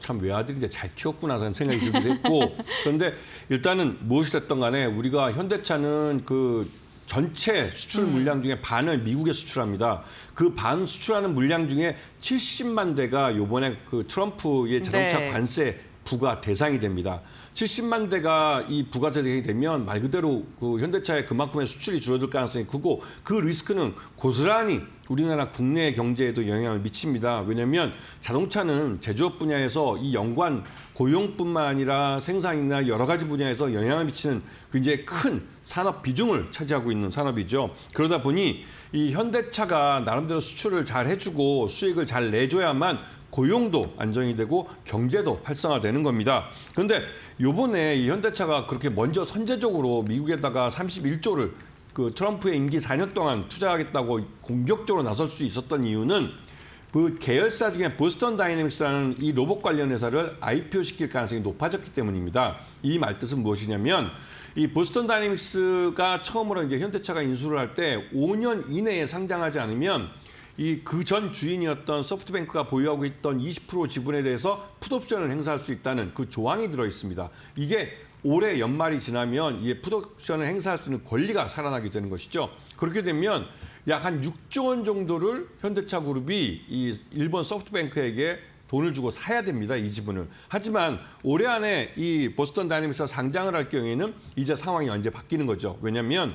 참 외아들이 잘 키웠구나 하는 생각이 들기도 했고, 그런데 일단은 무엇이 됐든 간에 우리가 현대차는 그 전체 수출 물량 중에 반을 미국에 수출합니다. 그 반 수출하는 물량 중에 70만 대가 요번에 그 트럼프의 자동차 네. 관세 부과 대상이 됩니다. 70만 대가 이 부과 대상이 되면 말 그대로 그 현대차의 그만큼의 수출이 줄어들 가능성이 크고 그 리스크는 고스란히 우리나라 국내 경제에도 영향을 미칩니다. 왜냐하면 자동차는 제조업 분야에서 이 연관 고용뿐만 아니라 생산이나 여러 가지 분야에서 영향을 미치는 굉장히 큰 산업 비중을 차지하고 있는 산업이죠. 그러다 보니 이 현대차가 나름대로 수출을 잘 해주고 수익을 잘 내줘야만 고용도 안정이 되고 경제도 활성화되는 겁니다. 그런데 요번에 이 현대차가 그렇게 먼저 선제적으로 미국에다가 31조를 그 트럼프의 임기 4년 동안 투자하겠다고 공격적으로 나설 수 있었던 이유는 그 계열사 중에 보스턴 다이내믹스라는 이 로봇 관련 회사를 IPO 시킬 가능성이 높아졌기 때문입니다. 이 말뜻은 무엇이냐면 이 보스턴 다이내믹스가 처음으로 이제 현대차가 인수를 할 때 5년 이내에 상장하지 않으면 이 그 전 주인이었던 소프트뱅크가 보유하고 있던 20% 지분에 대해서 풋옵션을 행사할 수 있다는 그 조항이 들어 있습니다. 이게 올해 연말이 지나면 이 풋옵션을 행사할 수 있는 권리가 살아나게 되는 것이죠. 그렇게 되면 약 한 6조 원 정도를 현대차 그룹이 이 일본 소프트뱅크에게 돈을 주고 사야 됩니다. 이 지분을. 하지만 올해 안에 이 보스턴 다이내믹스가 상장을 할 경우에는 이제 상황이 완전히 바뀌는 거죠. 왜냐하면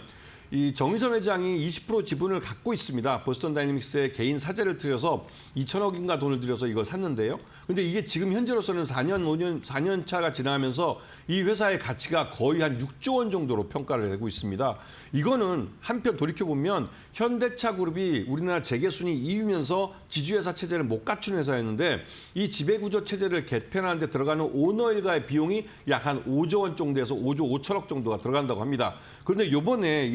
이 정의선 회장이 20% 지분을 갖고 있습니다. 보스턴 다이내믹스의 개인 사재를 들여서 2천억인가 돈을 들여서 이걸 샀는데요. 근데 이게 지금 현재로서는 4년 차가 지나면서 이 회사의 가치가 거의 한 6조 원 정도로 평가를 하고 있습니다. 이거는 한편 돌이켜보면 현대차 그룹이 우리나라 재계순위 2위면서 지주회사 체제를 못 갖춘 회사였는데 이 지배구조 체제를 개편하는 데 들어가는 오너 일가의 비용이 약 한 5조 원 정도에서 5조 5천억 정도가 들어간다고 합니다. 그런데 요번에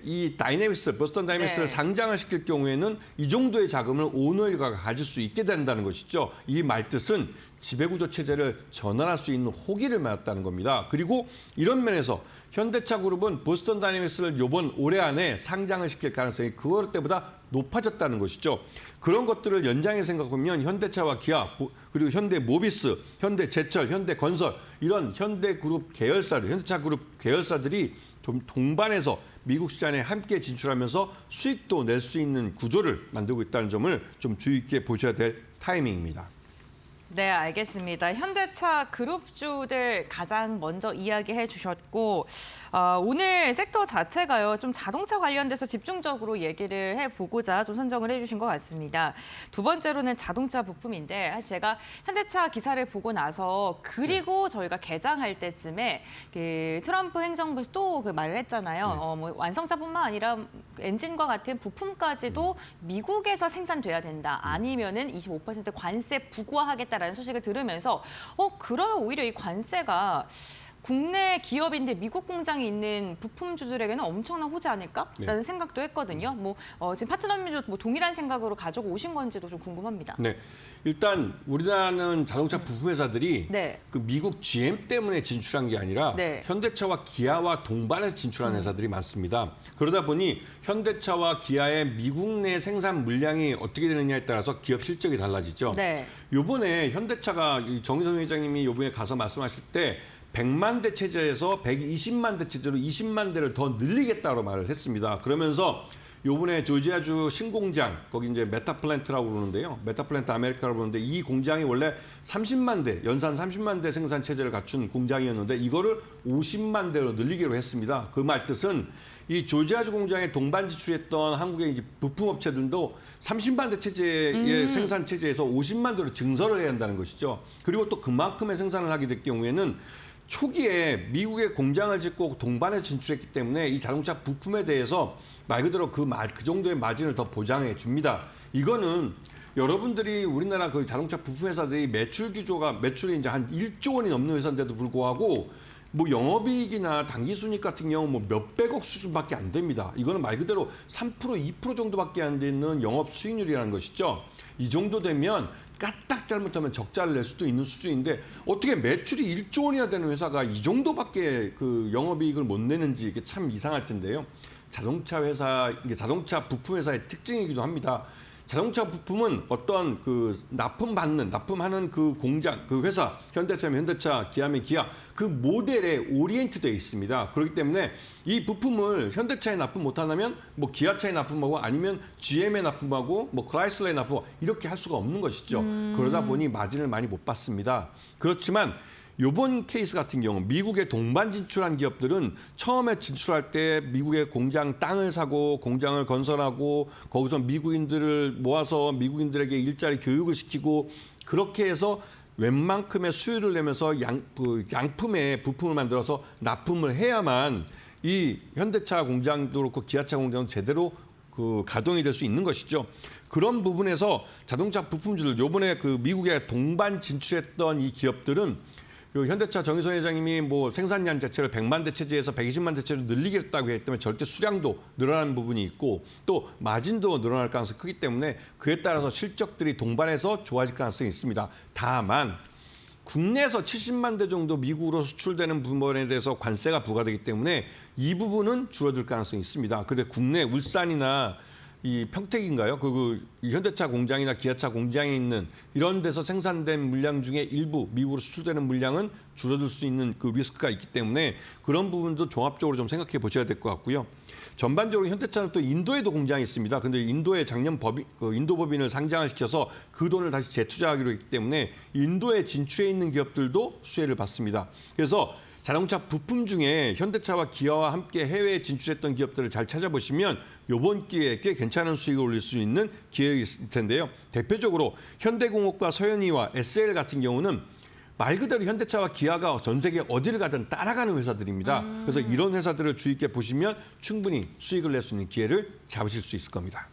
이 다이내믹스, 보스턴 다이내믹스를 네. 상장을 시킬 경우에는 이 정도의 자금을 오너 일가가 가질 수 있게 된다는 것이죠. 이 말뜻은 지배구조 체제를 전환할 수 있는 호기를 맞았다는 겁니다. 그리고 이런 면에서 현대차 그룹은 보스턴 다이내믹스를 이번 올해 안에 상장을 시킬 가능성이 그거 때보다 높아졌다는 것이죠. 그런 것들을 연장해 생각하면 현대차와 기아, 그리고 현대모비스, 현대제철, 현대건설 이런 현대그룹 계열사들, 현대차 그룹 계열사들이 좀 동반해서 미국 시장에 함께 진출하면서 수익도 낼 수 있는 구조를 만들고 있다는 점을 좀 주의 깊게 보셔야 될 타이밍입니다. 네, 알겠습니다. 현대차 그룹주들 가장 먼저 이야기해 주셨고 오늘 섹터 자체가요. 좀 자동차 관련돼서 집중적으로 얘기를 해보고자 좀 선정을 해주신 것 같습니다. 두 번째로는 자동차 부품인데 사실 제가 현대차 기사를 보고 나서 그리고 저희가 개장할 때쯤에 그 트럼프 행정부에서 또 그 말을 했잖아요. 뭐 완성차뿐만 아니라 엔진과 같은 부품까지도 미국에서 생산돼야 된다. 아니면은 25% 관세 부과하겠다라는 소식을 들으면서 그러면 오히려 이 관세가 국내 기업인데 미국 공장이 있는 부품주들에게는 엄청난 호재 아닐까라는 생각도 했거든요. 지금 파트너님도 뭐 동일한 생각으로 가지고 오신 건지도 좀 궁금합니다. 네, 일단 우리나라는 자동차 부품 회사들이 네. 그 미국 GM 때문에 진출한 게 아니라 네. 현대차와 기아와 동반해서 진출한 회사들이 많습니다. 그러다 보니 현대차와 기아의 미국 내 생산 물량이 어떻게 되느냐에 따라서 기업 실적이 달라지죠. 네. 요번에 현대차가 정의선 회장님이 요번에 가서 말씀하실 때 100만 대 체제에서 120만 대 체제로 20만 대를 더 늘리겠다고 말을 했습니다. 그러면서 요번에 조지아주 신공장, 거기 이제 메타플랜트라고 그러는데요. 메타플랜트 아메리카라고 그러는데 이 공장이 원래 30만 대, 연산 30만 대 생산 체제를 갖춘 공장이었는데 이거를 50만 대로 늘리기로 했습니다. 그 말 뜻은 이 조지아주 공장에 동반 지출했던 한국의 이제 부품업체들도 30만 대 체제의 생산 체제에서 50만 대로 증설을 해야 한다는 것이죠. 그리고 또 그만큼의 생산을 하게 될 경우에는 초기에 미국에 공장을 짓고 동반에 진출했기 때문에 이 자동차 부품에 대해서 말 그대로 그 정도의 마진을 더 보장해 줍니다. 이거는 여러분들이 우리나라 그 자동차 부품 회사들이 매출이 이제 한 1조 원이 넘는 회사인데도 불구하고 뭐 영업이익이나 당기순이익 같은 경우 뭐 몇백억 수준밖에 안 됩니다. 이거는 말 그대로 3%, 2% 정도밖에 안 되는 영업 수익률이라는 것이죠. 이 정도 되면 까딱 잘못하면 적자를 낼 수도 있는 수준인데 어떻게 매출이 1조 원이나 되는 회사가 이 정도밖에 그 영업이익을 못 내는지 이게 참 이상할 텐데요. 자동차 회사, 이게 자동차 부품 회사의 특징이기도 합니다. 자동차 부품은 어떤 그 납품하는 그 공장, 그 회사, 현대차면 현대차, 기아면 기아, 그 모델에 오리엔트되어 있습니다. 그렇기 때문에 이 부품을 현대차에 납품 못하면 뭐 기아차에 납품하고 아니면 GM에 납품하고 뭐 크라이슬러에 납품하고 이렇게 할 수가 없는 것이죠. 그러다 보니 마진을 많이 못 받습니다. 그렇지만 이번 케이스 같은 경우 미국에 동반 진출한 기업들은 처음에 진출할 때 미국의 공장 땅을 사고 공장을 건설하고 거기서 미국인들을 모아서 미국인들에게 일자리 교육을 시키고 그렇게 해서 웬만큼의 수율을 내면서 양품의 부품을 만들어서 납품을 해야만 이 현대차 공장도 그렇고 기아차 공장은 제대로 그 가동이 될 수 있는 것이죠. 그런 부분에서 자동차 부품주들 요번에 그 미국에 동반 진출했던 이 기업들은 그 현대차 정의선 회장님이 뭐 생산량 자체를 100만 대 체제에서 120만 대 체제로 늘리겠다고 했기 때문에 절대 수량도 늘어나는 부분이 있고 또 마진도 늘어날 가능성이 크기 때문에 그에 따라서 실적들이 동반해서 좋아질 가능성이 있습니다. 다만 국내에서 70만 대 정도 미국으로 수출되는 부분에 대해서 관세가 부과되기 때문에 이 부분은 줄어들 가능성이 있습니다. 근데 국내 울산이나 이 평택인가요? 이 현대차 공장이나 기아차 공장에 있는 이런 데서 생산된 물량 중에 일부 미국으로 수출되는 물량은 줄어들 수 있는 그 리스크가 있기 때문에 그런 부분도 종합적으로 좀 생각해 보셔야 될 것 같고요. 전반적으로 현대차는 또 인도에도 공장이 있습니다. 근데 인도에 작년 인도 법인을 상장을 시켜서 그 돈을 다시 재투자하기로 했기 때문에 인도에 진출해 있는 기업들도 수혜를 받습니다. 그래서 자동차 부품 중에 현대차와 기아와 함께 해외에 진출했던 기업들을 잘 찾아보시면 이번 기회에 꽤 괜찮은 수익을 올릴 수 있는 기회가 있을 텐데요. 대표적으로 현대공업과 서현이와 SL 같은 경우는 말 그대로 현대차와 기아가 전 세계 어디를 가든 따라가는 회사들입니다. 그래서 이런 회사들을 주의 있게 보시면 충분히 수익을 낼 수 있는 기회를 잡으실 수 있을 겁니다.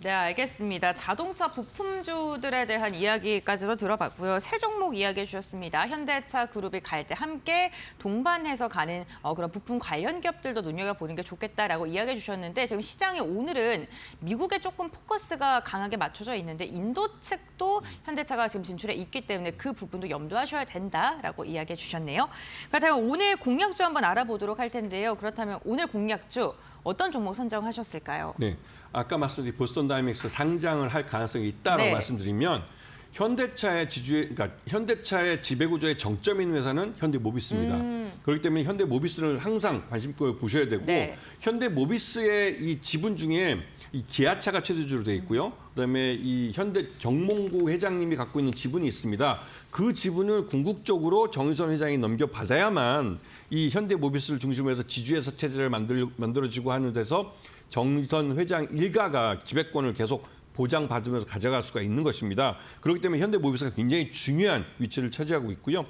네, 알겠습니다. 자동차 부품주들에 대한 이야기까지도 들어봤고요. 세 종목 이야기해 주셨습니다. 현대차 그룹이 갈 때 함께 동반해서 가는 그런 부품 관련 기업들도 눈여겨보는 게 좋겠다라고 이야기해 주셨는데 지금 시장이 오늘은 미국에 조금 포커스가 강하게 맞춰져 있는데 인도 측도 현대차가 지금 진출해 있기 때문에 그 부분도 염두하셔야 된다라고 이야기해 주셨네요. 그렇다면 오늘 공략주 한번 알아보도록 할 텐데요. 그렇다면 오늘 공략주 어떤 종목 선정하셨을까요? 네, 아까 말씀드린 보스턴 다이내믹스 상장을 할 가능성이 있다라고 네. 말씀드리면 현대차의 그러니까 현대차의 지배구조의 정점이 있는 회사는 현대모비스입니다. 그렇기 때문에 현대모비스를 항상 관심 있게 보셔야 되고 네. 현대모비스의 이 지분 중에 이 기아차가 최대주로 되어 있고요. 그다음에 이 현대 정몽구 회장님이 갖고 있는 지분이 있습니다. 그 지분을 궁극적으로 정의선 회장이 넘겨받아야만 이 현대모비스를 중심으로 해서 지주회사 체제를 만들어지고 하는 데서 정의선 회장 일가가 지배권을 계속 보장받으면서 가져갈 수가 있는 것입니다. 그렇기 때문에 현대모비스가 굉장히 중요한 위치를 차지하고 있고요.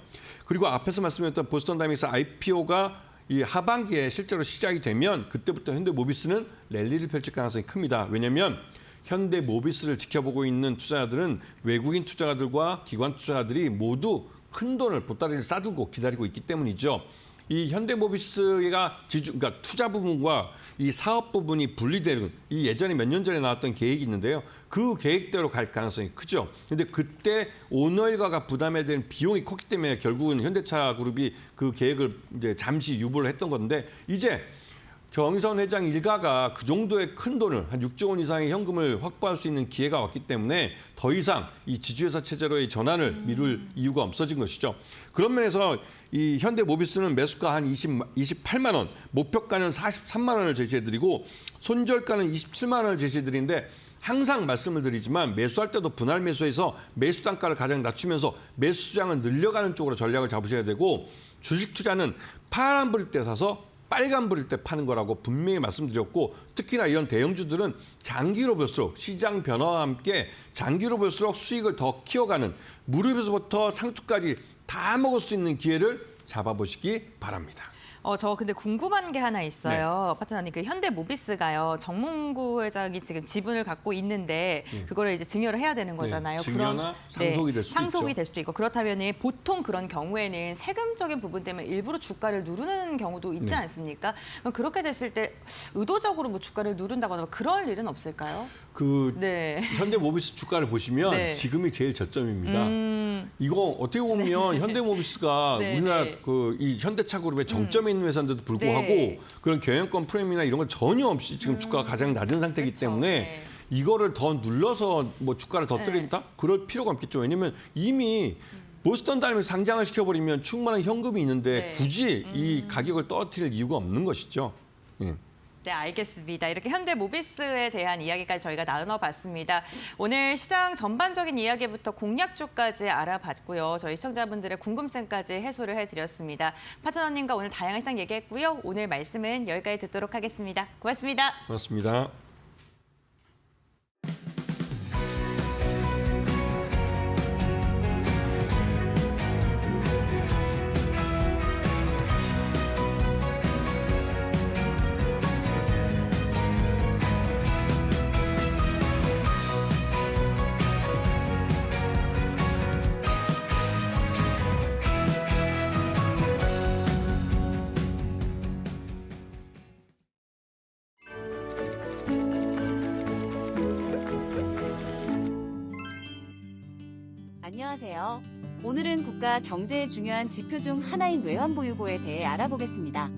그리고 앞에서 말씀드렸던 보스턴 다이내믹스 IPO가 이 하반기에 실제로 시작이 되면 그때부터 현대모비스는 랠리를 펼칠 가능성이 큽니다. 왜냐하면 현대모비스를 지켜보고 있는 투자자들은 외국인 투자자들과 기관 투자자들이 모두 큰 돈을 보따리를 싸들고 기다리고 있기 때문이죠. 이 현대모비스가 그러니까 투자 부분과 이 사업 부분이 분리되는 이 예전에 몇 년 전에 나왔던 계획이 있는데요. 그 계획대로 갈 가능성이 크죠. 근데 그때 오너 일가가 부담해야 되는 비용이 컸기 때문에 결국은 현대차 그룹이 그 계획을 이제 잠시 유보를 했던 건데 이제 정의선 회장 일가가 그 정도의 큰 돈을 한 6조 원 이상의 현금을 확보할 수 있는 기회가 왔기 때문에 더 이상 이 지주회사 체제로의 전환을 미룰 이유가 없어진 것이죠. 그런 면에서 이 현대모비스는 매수가 한 28만 원, 목표가는 43만 원을 제시해드리고 손절가는 27만 원을 제시해드리는데 항상 말씀을 드리지만 매수할 때도 분할 매수해서 매수 단가를 가장 낮추면서 매수 수량을 늘려가는 쪽으로 전략을 잡으셔야 되고 주식 투자는 파란불일 때 사서 빨간불일 때 파는 거라고 분명히 말씀드렸고 특히나 이런 대형주들은 장기로 볼수록 시장 변화와 함께 장기로 볼수록 수익을 더 키워가는 무릎에서부터 상투까지 다 먹을 수 있는 기회를 잡아보시기 바랍니다. 저 근데 궁금한 게 하나 있어요. 파트너님, 그 현대모비스가요. 정몽구 회장이 지금 지분을 갖고 있는데 그거를 이제 증여를 해야 되는 거잖아요. 증여나 상속이 될 수도 상속이 있죠. 될 수도 있고 그렇다면 보통 그런 경우에는 세금적인 부분 때문에 일부러 주가를 누르는 경우도 있지 않습니까? 그럼 그렇게 됐을 때 의도적으로 뭐 주가를 누른다거나 뭐 그럴 일은 없을까요? 네. 현대모비스 주가를 보시면 네. 지금이 제일 저점입니다. 이거 어떻게 보면 현대모비스가 네, 우리나라 네. 이 현대차 그룹의 정점에 있는 회사인데도 불구하고 네. 그런 경영권 프리미엄이나 이런 건 전혀 없이 지금 주가가 가장 낮은 상태이기 그렇죠. 때문에 네. 이거를 더 눌러서 뭐 주가를 더 때린다? 그럴 필요가 없겠죠. 왜냐면 이미 보스턴 다이내믹스 상장을 시켜버리면 충분한 현금이 있는데 네. 굳이 이 가격을 떨어뜨릴 이유가 없는 것이죠. 예. 네, 알겠습니다. 이렇게 현대모비스에 대한 이야기까지 저희가 나눠봤습니다. 오늘 시장 전반적인 이야기부터 공략주까지 알아봤고요. 저희 시청자분들의 궁금증까지 해소를 해드렸습니다. 파트너님과 오늘 다양한 시장 얘기했고요. 오늘 말씀은 여기까지 듣도록 하겠습니다. 고맙습니다. 고맙습니다. 안녕하세요. 오늘은 국가 경제의 중요한 지표 중 하나인 외환보유고에 대해 알아보겠습니다.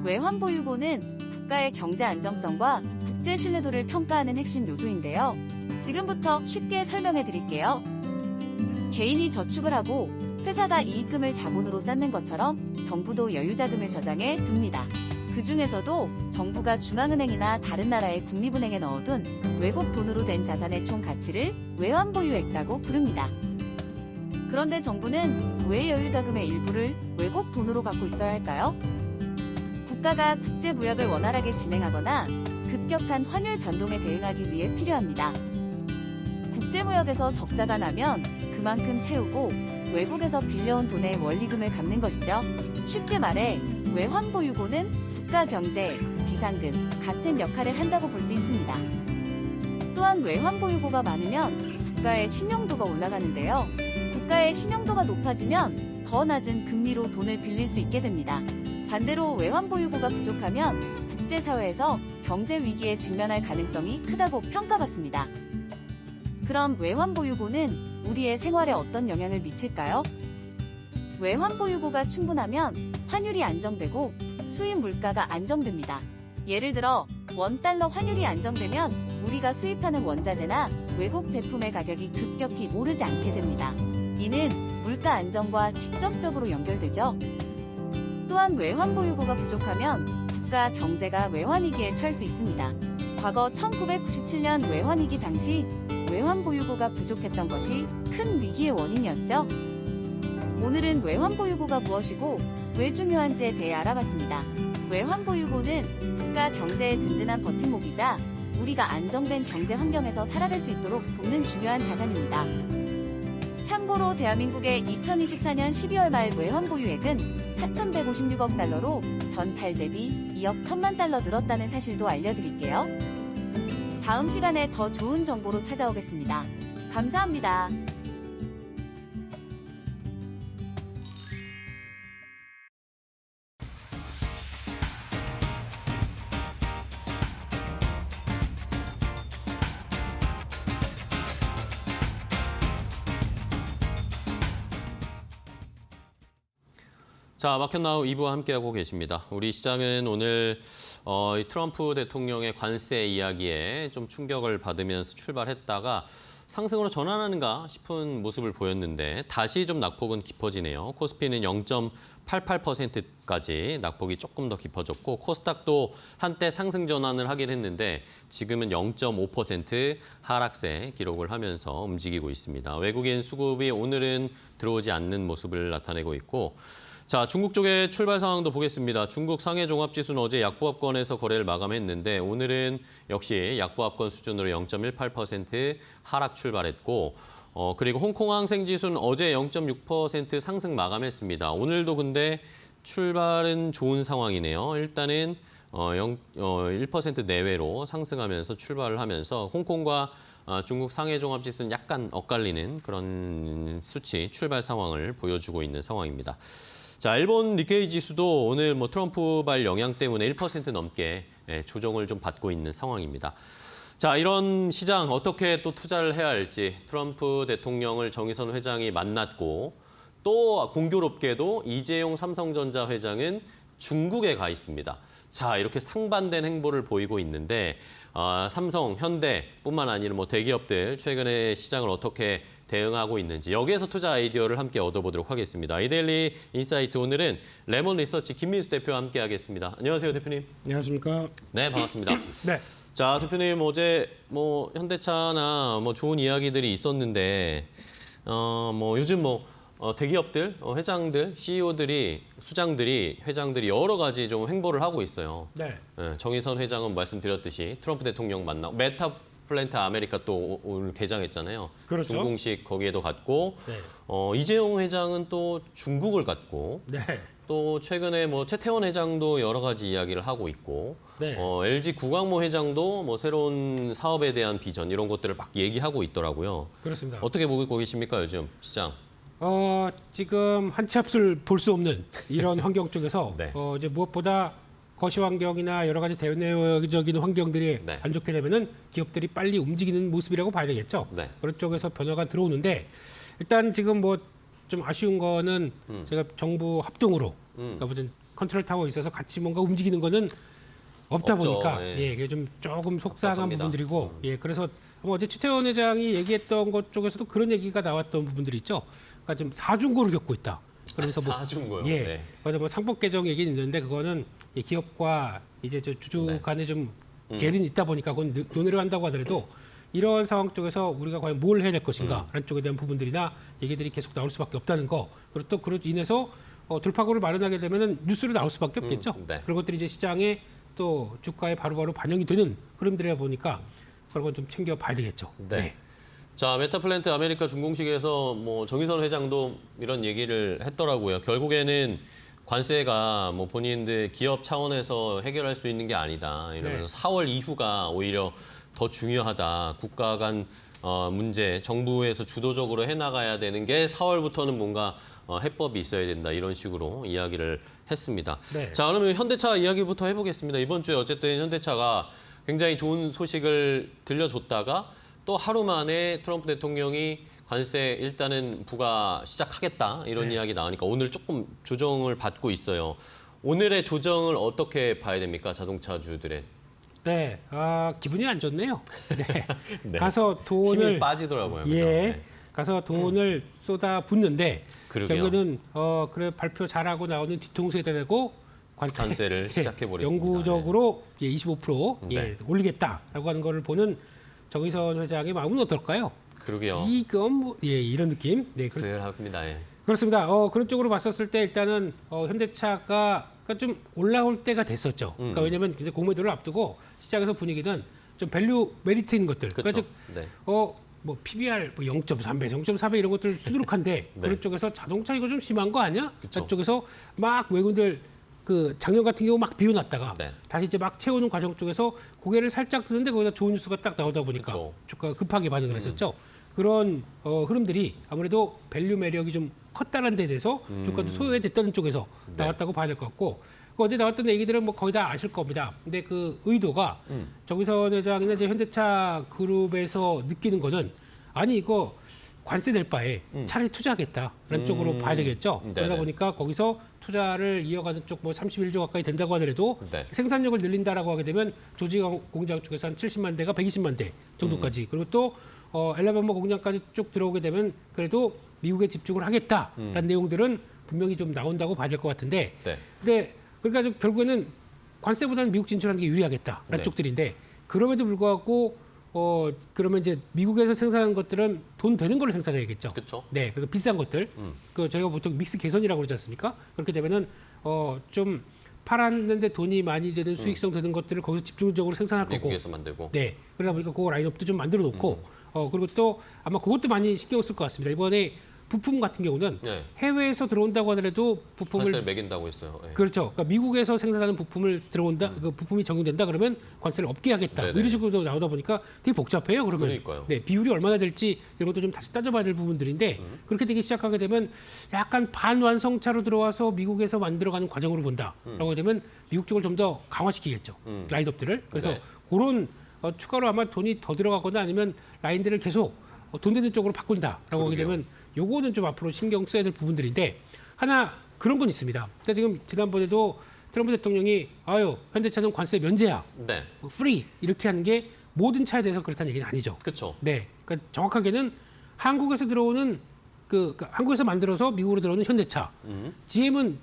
외환보유고는 국가의 경제 안정성과 국제 신뢰도를 평가하는 핵심 요소인데요. 지금부터 쉽게 설명해 드릴게요. 개인이 저축을 하고 회사가 이익금을 자본으로 쌓는 것처럼 정부도 여유자금을 저장해 둡니다. 그 중에서도 정부가 중앙은행이나 다른 나라의 국립은행에 넣어둔 외국 돈으로 된 자산의 총 가치를 외환보유액이라고 부릅니다. 그런데 정부는 왜 여유자금의 일부를 외국 돈으로 갖고 있어야 할까요? 국가가 국제무역을 원활하게 진행하거나 급격한 환율 변동에 대응하기 위해 필요합니다. 국제무역에서 적자가 나면 그만큼 채우고 외국에서 빌려온 돈의 원리금을 갚는 것이죠. 쉽게 말해 외환보유고는 국가 경제, 비상금 같은 역할을 한다고 볼 수 있습니다. 또한 외환보유고가 많으면 국가의 신용도가 올라가는데요. 국가의 신용도가 높아지면 더 낮은 금리로 돈을 빌릴 수 있게 됩니다. 반대로 외환보유고가 부족하면 국제사회에서 경제 위기에 직면할 가능성이 크다고 평가받습니다. 그럼 외환보유고는 우리의 생활에 어떤 영향을 미칠까요? 외환보유고가 충분하면 환율이 안정되고 수입 물가가 안정됩니다. 예를 들어 원달러 환율이 안정되면 우리가 수입하는 원자재나 외국 제품의 가격이 급격히 오르지 않게 됩니다. 이는 물가 안정과 직접적으로 연결되죠. 또한 외환보유고가 부족하면 국가 경제가 외환위기에 처할 수 있습니다. 과거 1997년 외환위기 당시 외환보유고가 부족했던 것이 큰 위기의 원인이었죠. 오늘은 외환보유고가 무엇이고 왜 중요한지에 대해 알아봤습니다. 외환보유고는 국가 경제의 든든한 버팀목이자 우리가 안정된 경제 환경에서 살아갈 수 있도록 돕는 중요한 자산입니다. 참고로 대한민국의 2024년 12월 말 외환보유액은 4,156억 달러로 전달 대비 2억 1천만 달러 늘었다는 사실도 알려드릴게요. 다음 시간에 더 좋은 정보로 찾아오겠습니다. 감사합니다. 자, 마켓나우 2부와 함께하고 계십니다. 우리 시장은 오늘 이 트럼프 대통령의 관세 이야기에 좀 충격을 받으면서 출발했다가 상승으로 전환하는가 싶은 모습을 보였는데 다시 좀 낙폭은 깊어지네요. 코스피는 0.88%까지 낙폭이 조금 더 깊어졌고 코스닥도 한때 상승 전환을 하긴 했는데 지금은 0.5% 하락세 기록을 하면서 움직이고 있습니다. 외국인 수급이 오늘은 들어오지 않는 모습을 나타내고 있고 자, 중국 쪽의 출발 상황도 보겠습니다. 중국 상해 종합지수는 어제 약보합권에서 거래를 마감했는데 오늘은 역시 약보합권 수준으로 0.18% 하락 출발했고 그리고 홍콩 항생지수는 어제 0.6% 상승 마감했습니다. 오늘도 근데 출발은 좋은 상황이네요. 일단은 1% 내외로 상승하면서 출발을 하면서 홍콩과 중국 상해 종합지수는 약간 엇갈리는 그런 수치 출발 상황을 보여주고 있는 상황입니다. 자, 일본 니케이 지수도 오늘 트럼프발 영향 때문에 1% 넘게 조정을 좀 받고 있는 상황입니다. 자, 이런 시장 어떻게 또 투자를 해야 할지 트럼프 대통령을 정의선 회장이 만났고 또 공교롭게도 이재용 삼성전자 회장은 중국에 가 있습니다. 자, 이렇게 상반된 행보를 보이고 있는데 삼성, 현대뿐만 아니라 뭐 대기업들 최근에 시장을 어떻게 대응하고 있는지 여기에서 투자 아이디어를 함께 얻어보도록 하겠습니다. 이데일리 인사이트 오늘은 레몬 리서치 김민수 대표와 함께 하겠습니다. 안녕하세요, 대표님. 안녕하십니까. 네, 반갑습니다. 네. 자, 대표님 어제 뭐 현대차나 뭐 좋은 이야기들이 있었는데 뭐 요즘 뭐 대기업들 회장들, CEO들이 수장들이 회장들이 여러 가지 좀 행보를 하고 있어요. 네. 정의선 회장은 말씀드렸듯이 트럼프 대통령 만나고 메타 플랜트 아메리카 또 오늘 개장했잖아요. 그렇죠. 중공식 거기에도 갔고 네. 이재용 회장은 또 중국을 갔고 네. 또 최근에 뭐 최태원 회장도 여러 가지 이야기를 하고 있고 네. LG 구광모 회장도 뭐 새로운 사업에 대한 비전 이런 것들을 막 얘기하고 있더라고요. 그렇습니다. 어떻게 보고 계십니까 요즘 시장? 지금 한 치 앞을 볼 수 없는 이런 환경 쪽에서 네. 이제 무엇보다 거시 환경이나 여러 가지 대내적인 환경들이 네. 안 좋게 되면은 기업들이 빨리 움직이는 모습이라고 봐야 되겠죠. 네. 그런 쪽에서 변화가 들어오는데 일단 지금 뭐 좀 아쉬운 거는 제가 정부 합동으로 그러니까 무슨 컨트롤 타워 있어서 같이 뭔가 움직이는 거는 없다 없죠. 보니까 예. 예, 이게 좀 조금 속상한 답답합니다. 부분들이고 예, 그래서 어제 최태원 회장이 얘기했던 것 쪽에서도 그런 얘기가 나왔던 부분들이 있죠. 그러니까 좀 사중고를 겪고 있다. 그러면서 뭐 사중고요. 예, 네. 그래서 뭐 상법 개정 얘기는 있는데 그거는 이 기업과 이제 저 주주 네. 간에 좀 계린이 있다 보니까 그건 논의를 한다고 하더라도 이런 상황 쪽에서 우리가 과연 뭘 해야 될 것인가라는 쪽에 대한 부분들이나 얘기들이 계속 나올 수밖에 없다는 거. 그리고 또 그로 인해서 돌파구를 마련하게 되면은 뉴스로 나올 수밖에 없겠죠. 네. 그런 것들이 이제 시장에 또 주가에 바로바로 반영이 되는 흐름들이다 보니까 그런 건 좀 챙겨봐야 되겠죠. 네. 자, 메타플랜트 아메리카 중공식에서 뭐 정의선 회장도 이런 얘기를 했더라고요. 결국에는 관세가 뭐 본인들 기업 차원에서 해결할 수 있는 게 아니다. 이러면서 4월 이후가 오히려 더 중요하다. 국가 간 문제, 정부에서 주도적으로 해나가야 되는 게 4월부터는 뭔가 해법이 있어야 된다. 이런 식으로 이야기를 했습니다. 네. 자, 그러면 현대차 이야기부터 해보겠습니다. 이번 주에 어쨌든 현대차가 굉장히 좋은 소식을 들려줬다가 또 하루 만에 트럼프 대통령이 관세 일단은 부과 시작하겠다 이런 이야기 나오니까 오늘 조금 조정을 받고 있어요. 오늘의 조정을 어떻게 봐야 됩니까? 자동차주들의. 네, 기분이 안 좋네요. 네. 네. 가서 돈을 힘이 빠지더라고요. 그죠? 예, 네. 가서 돈을 쏟아 붓는데 그러게요. 결국은 그래 발표 잘하고 나오는 뒤통수에다 대고 관세를 예, 시작해버렸습니다. 영구적으로 25% 네. 올리겠다라고 하는 거를 보는 정의선 회장의 마음은 어떨까요? 그러게요. 이건 뭐, 이런 느낌. 네, 씁쓸합니다. 예. 그렇습니다. 그런 쪽으로 봤었을 때 일단은 현대차가 그러니까 좀 올라올 때가 됐었죠. 그러니까 왜냐하면 이제 공매도를 앞두고 시장에서 분위기는 좀 밸류 메리트 있는 것들. 그렇죠. 그러니까 네. 뭐 PBR 뭐 0.3배, 0.4배 이런 것들 수두룩한데 네. 그런 쪽에서 자동차 이거 좀 심한 거 아니야? 그쵸. 그쪽에서 막 외국인들 그 작년 같은 경우 막 비워놨다가 네. 다시 이제 막 채우는 과정 쪽에서 고개를 살짝 드는데 거기다 좋은 뉴스가 딱 나오다 보니까 그쵸. 주가가 급하게 반응을 했었죠. 그런 흐름들이 아무래도 밸류 매력이 좀 컸다는 데 대해서 주가도 소외됐다는 쪽에서 네. 나왔다고 봐야 될 것 같고 그 어제 나왔던 얘기들은 뭐 거의 다 아실 겁니다. 근데 그 의도가 정의선 회장이나 이제 현대차 그룹에서 느끼는 거는 아니 이거 관세 낼 바에 차라리 투자하겠다라는 쪽으로 봐야 되겠죠. 네네. 그러다 보니까 거기서 투자를 이어가는 쪽 뭐 31조 가까이 된다고 하더라도 네. 생산력을 늘린다라고 하게 되면 조지 공장 쪽에서 한 70만 대가 120만 대 정도까지 그리고 또 엘라바마 공장까지 쭉 들어오게 되면 그래도 미국에 집중을 하겠다라는 내용들은 분명히 좀 나온다고 봐야 될 것 같은데 네. 근데 그러니까 결국에는 관세보다는 미국 진출하는 게 유리하겠다라는 네. 쪽들인데 그럼에도 불구하고 그러면 이제 미국에서 생산하는 것들은 돈 되는 걸로 생산해야겠죠. 그렇죠. 네, 그리고 비싼 것들. 그 저희가 보통 믹스 개선이라고 그러지 않습니까? 그렇게 되면은 좀 팔았는데 돈이 많이 되는 수익성 되는 것들을 거기서 집중적으로 생산할 거고. 미국에서 만들고. 네, 그러다 보니까 그 라인업도 좀 만들어 놓고 그리고 또 아마 그것도 많이 신경 쓸 것 같습니다. 이번에 부품 같은 경우는 네. 해외에서 들어온다고 하더라도 부품을 관세를 매긴다고 했어요. 예. 그렇죠. 그러니까 미국에서 생산하는 부품을 들어온다, 그 부품이 적용된다 그러면 관세를 없게 하겠다. 네네. 뭐 이런 식으로 나오다 보니까 되게 복잡해요. 그러면 그러니까요. 네, 비율이 얼마나 될지 이런 것도 좀 다시 따져봐야 될 부분들인데 그렇게 되기 시작하게 되면 약간 반완성차로 들어와서 미국에서 만들어가는 과정으로 본다라고 되면 미국 쪽을 좀 더 강화시키겠죠. 라인업들을. 그래서 네. 그런 추가로 아마 돈이 더 들어가거나 아니면 라인들을 계속 돈 되는 쪽으로 바꾼다라고 하게 그러게요. 되면 요거는 좀 앞으로 신경 써야 될 부분들인데 하나 그런 건 있습니다. 그러니까 지금 지난번에도 트럼프 대통령이 아유 현대차는 관세 면제야, 네. 프리 이렇게 하는 게 모든 차에 대해서 그렇다는 얘기는 아니죠. 그렇죠. 네, 그러니까 정확하게는 한국에서 들어오는 한국에서 만들어서 미국으로 들어오는 현대차, GM은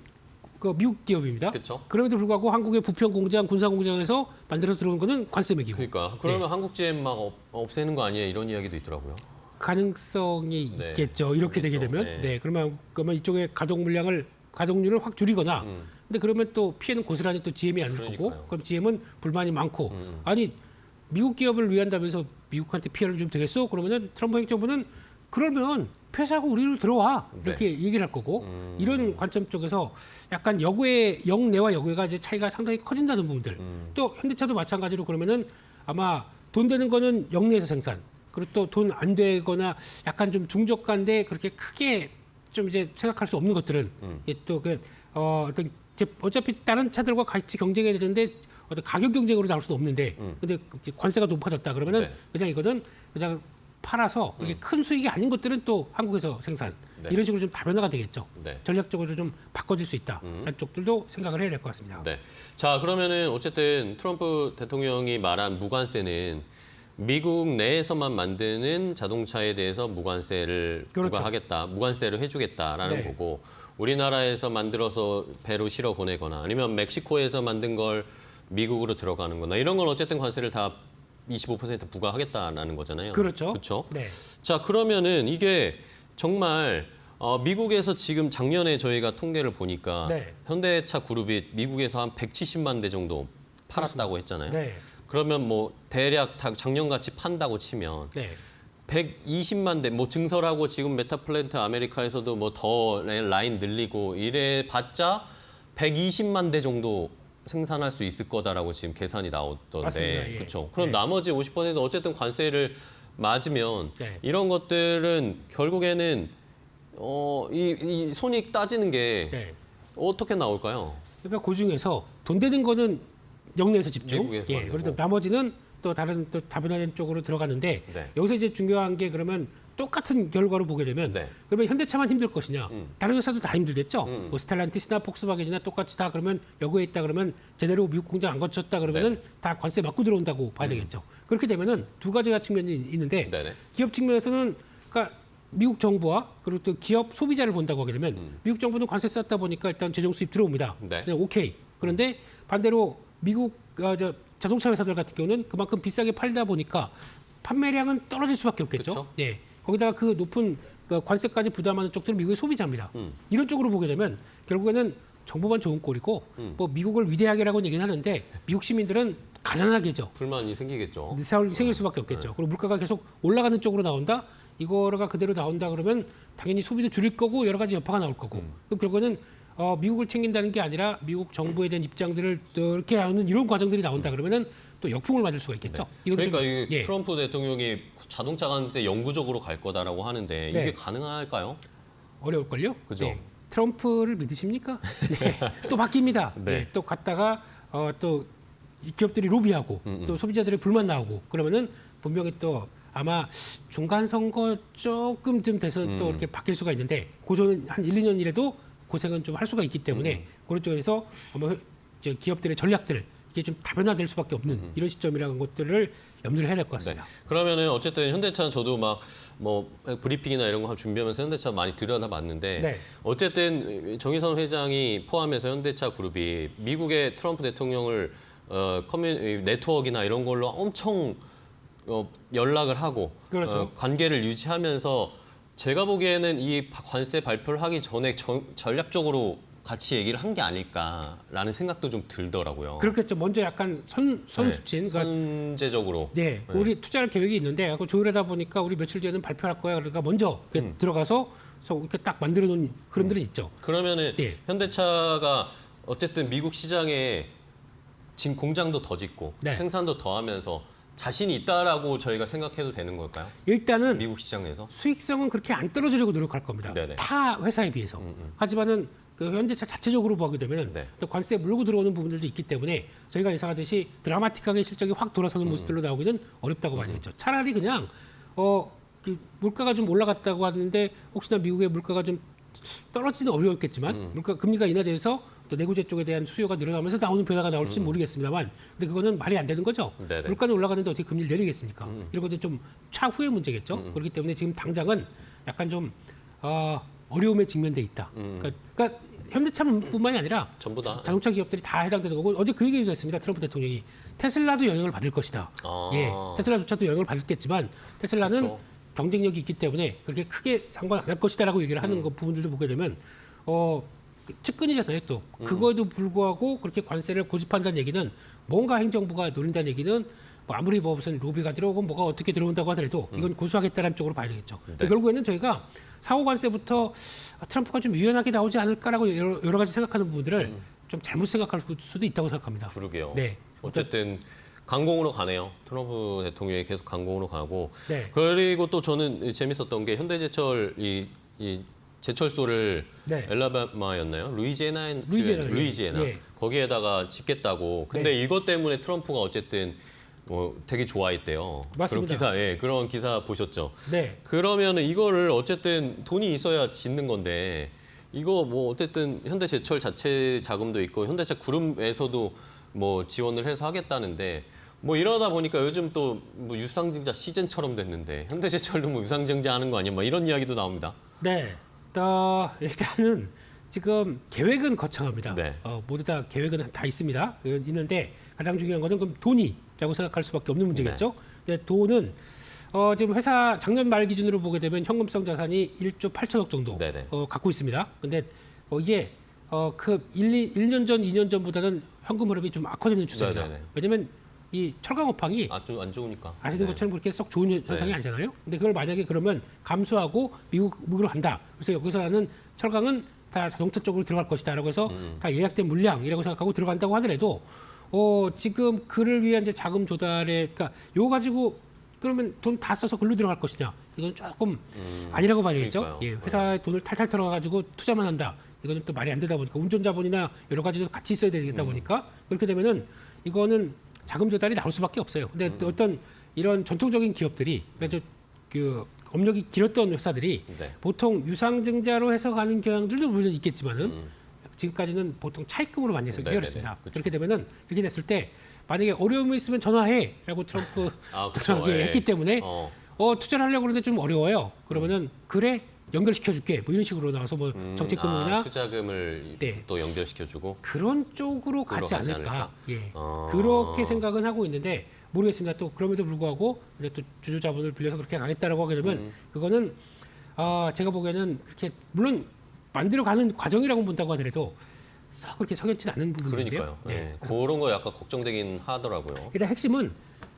그 미국 기업입니다. 그쵸. 그럼에도 불구하고 한국의 부평 공장, 군사 공장에서 만들어서 들어온 거는 관세 매기고. 그러니까 그러면 한국 GM 막 없애는 거 아니에요? 이런 이야기도 있더라고요. 가능성이 네. 있겠죠. 이렇게 되게 있겠죠. 되면. 네. 네. 그러면 이쪽에 가동률을 확 줄이거나. 근데 그러면 또 피해는 고스란히 또 GM이 아닐 거고. 그러니까요. 그럼 GM은 불만이 많고. 아니 미국 기업을 위한다면서 미국한테 피해를 좀 되겠어? 그러면은 트럼프 행정부는 그러면 폐사하고 우리로 들어와 이렇게 얘기를 할 거고 이런 관점 쪽에서 약간 영내와 역외가 이제 차이가 상당히 커진다는 부분들. 또 현대차도 마찬가지로 그러면은 아마 돈 되는 거는 영내에서 생산. 그리고 또 돈 안 되거나 약간 좀 중저가인데 그렇게 크게 좀 이제 생각할 수 없는 것들은 어차피 다른 차들과 같이 경쟁해야 되는데 어떤 가격 경쟁으로 나올 수도 없는데 근데 관세가 높아졌다 그러면은 네. 그냥 이거는 그냥 팔아서 그렇게 큰 수익이 아닌 것들은 또 한국에서 생산 네. 이런 식으로 좀 다변화가 되겠죠. 네. 전략적으로 좀 바꿔질 수 있다. 이런 쪽들도 생각을 해야 될 것 같습니다. 네. 자, 그러면은 어쨌든 트럼프 대통령이 말한 무관세는 미국 내에서만 만드는 자동차에 대해서 무관세를 그렇죠. 부과하겠다, 무관세를 해주겠다라는 네. 거고, 우리나라에서 만들어서 배로 실어 보내거나 아니면 멕시코에서 만든 걸 미국으로 들어가는 거나 이런 건 어쨌든 관세를 다 25% 부과하겠다라는 거잖아요. 그렇죠. 그렇죠. 네. 자, 그러면은 이게 정말 미국에서 지금 작년에 저희가 통계를 보니까 네. 현대차 그룹이 미국에서 한 170만 대 정도 팔았다고 했잖아요. 네. 그러면 뭐 대략 작년같이 판다고 치면 네. 120만 대, 뭐 증설하고 지금 메타플랜트 아메리카에서도 뭐 더 라인 늘리고 이래 봤자 120만 대 정도 생산할 수 있을 거다라고 지금 계산이 나오던데, 맞습니다. 예. 그렇죠. 그럼 네. 나머지 50%는 어쨌든 관세를 맞으면 네. 이런 것들은 결국에는 이 손익 따지는 게 네. 어떻게 나올까요? 그러니까 그 중에서 돈 되는 거는 영내에서 집중. 미국에서 예. 만들고. 그래서 나머지는 또 다른 또 다변화된 쪽으로 들어가는데 네. 여기서 이제 중요한 게 그러면 똑같은 결과로 보게 되면 네. 그러면 현대차만 힘들 것이냐? 다른 회사도 다 힘들겠죠. 음. 뭐 스텔란티스나 폭스바겐이나 똑같이 다 그러면 여고에 있다 그러면 제대로 미국 공장 안 거쳤다 그러면은 네. 다 관세 맞고 들어온다고 봐야 되겠죠. 그렇게 되면은 두 가지가 측면이 있는데 네네. 기업 측면에서는 그러니까 미국 정부와 그리고 또 기업 소비자를 본다고 하게 되면 미국 정부는 관세 쌌다 보니까 일단 재정 수입 들어옵니다. 네. 그냥 오케이. 그런데 반대로 미국 자동차 회사들 같은 경우는 그만큼 비싸게 팔다 보니까 판매량은 떨어질 수밖에 없겠죠. 그쵸. 네. 거기다가 그 높은 관세까지 부담하는 쪽들은 미국의 소비자입니다. 이런 쪽으로 보게 되면 결국에는 정부만 좋은 꼴이고 뭐 미국을 위대하게라고는 얘기는 하는데 미국 시민들은 가난하게죠. 불만이 생기겠죠. 생길 수밖에 없겠죠. 그리고 물가가 계속 올라가는 쪽으로 나온다. 이거가 그대로 나온다 그러면 당연히 소비도 줄일 거고 여러 가지 여파가 나올 거고. 그럼 결국에는 미국을 챙긴다는 게 아니라 미국 정부에 대한 입장들을 또 이렇게 나오는 이런 과정들이 나온다 그러면은 또 역풍을 맞을 수가 있겠죠. 이것도 그러니까 좀, 이 예, 트럼프 대통령이 자동차 관세 영구적으로 갈 거다라고 하는데 이게 네. 가능할까요? 어려울걸요. 그죠. 네. 트럼프를 믿으십니까? 네. 또 바뀝니다. 네. 네. 또 갔다가 또 기업들이 로비하고 또 소비자들의 불만 나오고 그러면은 분명히 또 아마 중간 선거 조금쯤 돼서 또 이렇게 바뀔 수가 있는데 고전은 한 1, 2년이라도 고생은 좀 할 수가 있기 때문에 그런 쪽에서 아마 기업들의 전략들 이게 좀 다변화될 수밖에 없는 이런 시점이라는 것들을 염두를 해야 될 것 네. 같습니다. 그러면은 어쨌든 현대차는 저도 막 뭐 브리핑이나 이런 거 준비하면서 현대차 많이 들여다봤는데 네. 어쨌든 정의선 회장이 포함해서 현대차 그룹이 미국의 트럼프 대통령을 네트워크나 이런 걸로 엄청 연락을 하고 그렇죠. 관계를 유지하면서 제가 보기에는 이 관세 발표를 하기 전에 전략적으로 같이 얘기를 한 게 아닐까라는 생각도 좀 들더라고요. 그렇겠죠. 먼저 약간 선수친 네, 그러니까 선제적으로. 네, 우리 투자할 계획이 있는데 그거 조율하다 보니까 우리 며칠 뒤에는 발표할 거야. 그러니까 먼저 들어가서 이렇게 딱 만들어 놓은 흐름들은 있죠. 그러면은 네. 현대차가 어쨌든 미국 시장에 지금 공장도 더 짓고 네. 생산도 더 하면서 자신이 있다라고 저희가 생각해도 되는 걸까요? 일단은 미국 시장 내에서? 수익성은 그렇게 안 떨어지려고 노력할 겁니다. 네네. 타 회사에 비해서. 하지만은 그 현대차 자체적으로 보게 되면은 네. 또 관세에 물고 들어오는 부분들도 있기 때문에 저희가 예상하듯이 드라마틱하게 실적이 확 돌아서는 모습들로 나오기는 어렵다고 많이 했죠. 차라리 그냥 그 물가가 좀 올라갔다고 하는데 혹시나 미국의 물가가 좀 떨어지는 어려웠겠지만 물가 금리가 인하돼서 또 내구재 쪽에 대한 수요가 늘어나면서 나오는 변화가 나올지 모르겠습니다만, 근데 그거는 말이 안 되는 거죠. 네네. 물가는 올라가는데 어떻게 금리를 내리겠습니까? 이런 것도 좀 차후의 문제겠죠. 그렇기 때문에 지금 당장은 약간 좀 어려움에 직면돼 있다. 그러니까 현대차뿐만이 아니라 전부 다. 자동차 기업들이 다 해당되는 거고, 어제 그 얘기도 했습니다. 트럼프 대통령이 테슬라도 영향을 받을 것이다. 아. 예, 테슬라조차도 영향을 받겠지만 테슬라는 그쵸. 경쟁력이 있기 때문에 그렇게 크게 상관 안 할 것이다라고 얘기를 하는 그 부분들도 보게 되면 측근이잖아요. 또 그거에도 불구하고 그렇게 관세를 고집한다는 얘기는 뭔가 행정부가 노린다는 얘기는 뭐 아무리 뭐 무슨 로비가 들어오고 뭐가 어떻게 들어온다고 하더라도 이건 고수하겠다는 쪽으로 봐야 되겠죠. 네. 결국에는 저희가 사후 관세부터 트럼프가 좀 유연하게 나오지 않을까라고 여러 가지 생각하는 부분들을 좀 잘못 생각할 수도 있다고 생각합니다. 그러게요. 네. 어쨌든 강공으로 가네요. 트럼프 대통령이 계속 강공으로 가고. 네. 그리고 또 저는 재밌었던 게 현대제철 이 제철소를 네. 엘라바마였나요? 루이지애나. 루이지애나. 예. 거기에다가 짓겠다고. 근데 네. 이것 때문에 트럼프가 어쨌든 되게 좋아했대요. 맞습니다. 그런 기사 보셨죠? 네. 그러면은 이거를 어쨌든 돈이 있어야 짓는 건데 이거 뭐 어쨌든 현대제철 자체 자금도 있고 현대차 그룹에서도 뭐 지원을 해서 하겠다는데 뭐 이러다 보니까 요즘 또 뭐 유상증자 시즌처럼 됐는데 현대제철도 뭐 유상증자 하는 거 아니야? 뭐 이런 이야기도 나옵니다. 네. 일단은 지금 계획은 거창합니다. 네. 모두 다 계획은 다 있습니다. 있는데 가장 중요한 거는 그럼 돈이라고 생각할 수밖에 없는 문제겠죠. 근데 돈은 지금 회사 작년 말 기준으로 보게 되면 현금성 자산이 1조 8천억 정도 네네. 갖고 있습니다. 근데 이게 그 1년 전, 2년 전보다는 현금 흐름이 좀 악화되는 추세입니다. 네네네. 왜냐면 이 철강 업황이 안 좋으니까. 아시는 것처럼 그렇게 썩 좋은 현상이 아니잖아요. 근데 그걸 만약에 그러면 감수하고 미국으로 간다. 그래서 여기서 나는 철강은 다 자동차 쪽으로 들어갈 것이다라고 해서 다 예약된 물량이라고 생각하고 들어간다고 하더라도 지금 그를 위한 이제 자금 조달에 그러니까 요거 가지고 그러면 돈 다 써서 글로 들어갈 것이냐? 이건 조금 아니라고 봐야겠죠. 그러니까요. 예, 회사에 돈을 탈탈 털어가지고 투자만 한다. 이거는 또 말이 안 되다 보니까 운전 자본이나 여러 가지도 같이 있어야 되겠다 보니까 그렇게 되면은 이거는 자금 조달이 나올 수밖에 없어요. 근데 또 어떤 이런 전통적인 기업들이 그러니까 그 업력이 길었던 회사들이 네. 보통 유상증자로 해서 가는 경향들도 물론 있겠지만은 지금까지는 보통 차입금으로 많이 해서 네네네. 해결했습니다. 그쵸. 그렇게 되면은 이렇게 됐을 때 만약에 어려움이 있으면 전화해라고 트럼프 그쵸. 대통령이 예. 했기 때문에 투자를 하려고 그러는데 좀 어려워요. 그러면은 그래 연결시켜줄게 뭐 이런 식으로 나와서 뭐 정책금이나 투자금을 네. 또 연결시켜주고. 그런 쪽으로 가지 가지 않을까. 않을까? 예. 아. 그렇게 생각은 하고 있는데 모르겠습니다. 또 그럼에도 불구하고 이제 또 주주 자본을 빌려서 그렇게 가겠다라고 하게 되면 그거는 제가 보기에는 그렇게 물론 만들어가는 과정이라고 본다고 하더라도 썩 그렇게 석연치 않은 부분인데요. 그러니까요. 네. 그런 거 약간 걱정되긴 하더라고요. 일단 핵심은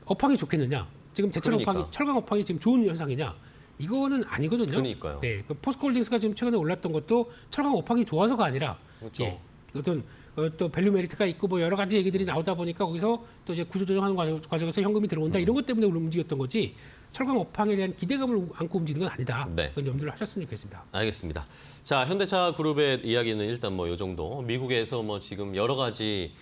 업황이 좋겠느냐. 지금 제철 그러니까. 업황이 철강 업황이 지금 좋은 현상이냐. 이거는 아니거든요. 그러니까요. 네, 그 포스코홀딩스가 지금 최근에 올랐던 것도 철강 업황이 좋아서가 아니라 그렇죠. 예, 어떤 또 밸류 메리트가 있고 뭐 여러 가지 얘기들이 나오다 보니까 거기서 또 이제 구조 조정하는 과정에서 현금이 들어온다 이런 것 때문에 움직였던 거지 철강 업황에 대한 기대감을 안고 움직이는 건 아니다. 네. 그건 염두를 하셨으면 좋겠습니다. 알겠습니다. 자, 현대차 그룹의 이야기는 일단 뭐 이 정도. 미국에서 뭐 지금 여러 가지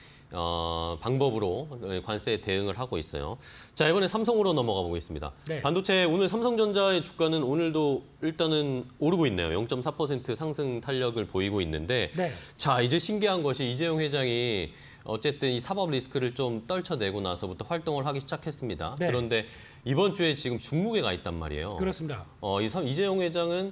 방법으로 관세에 대응을 하고 있어요. 자, 이번에 삼성으로 넘어가 보겠습니다. 네. 반도체 오늘 삼성전자의 주가는 오늘도 일단은 오르고 있네요. 0.4% 상승 탄력을 보이고 있는데 네. 자, 이제 신기한 것이 이재용 회장이 어쨌든 이 사법 리스크를 좀 떨쳐내고 나서부터 활동을 하기 시작했습니다. 네. 그런데 이번 주에 지금 중국에 가 있단 말이에요. 그렇습니다. 이재용 회장은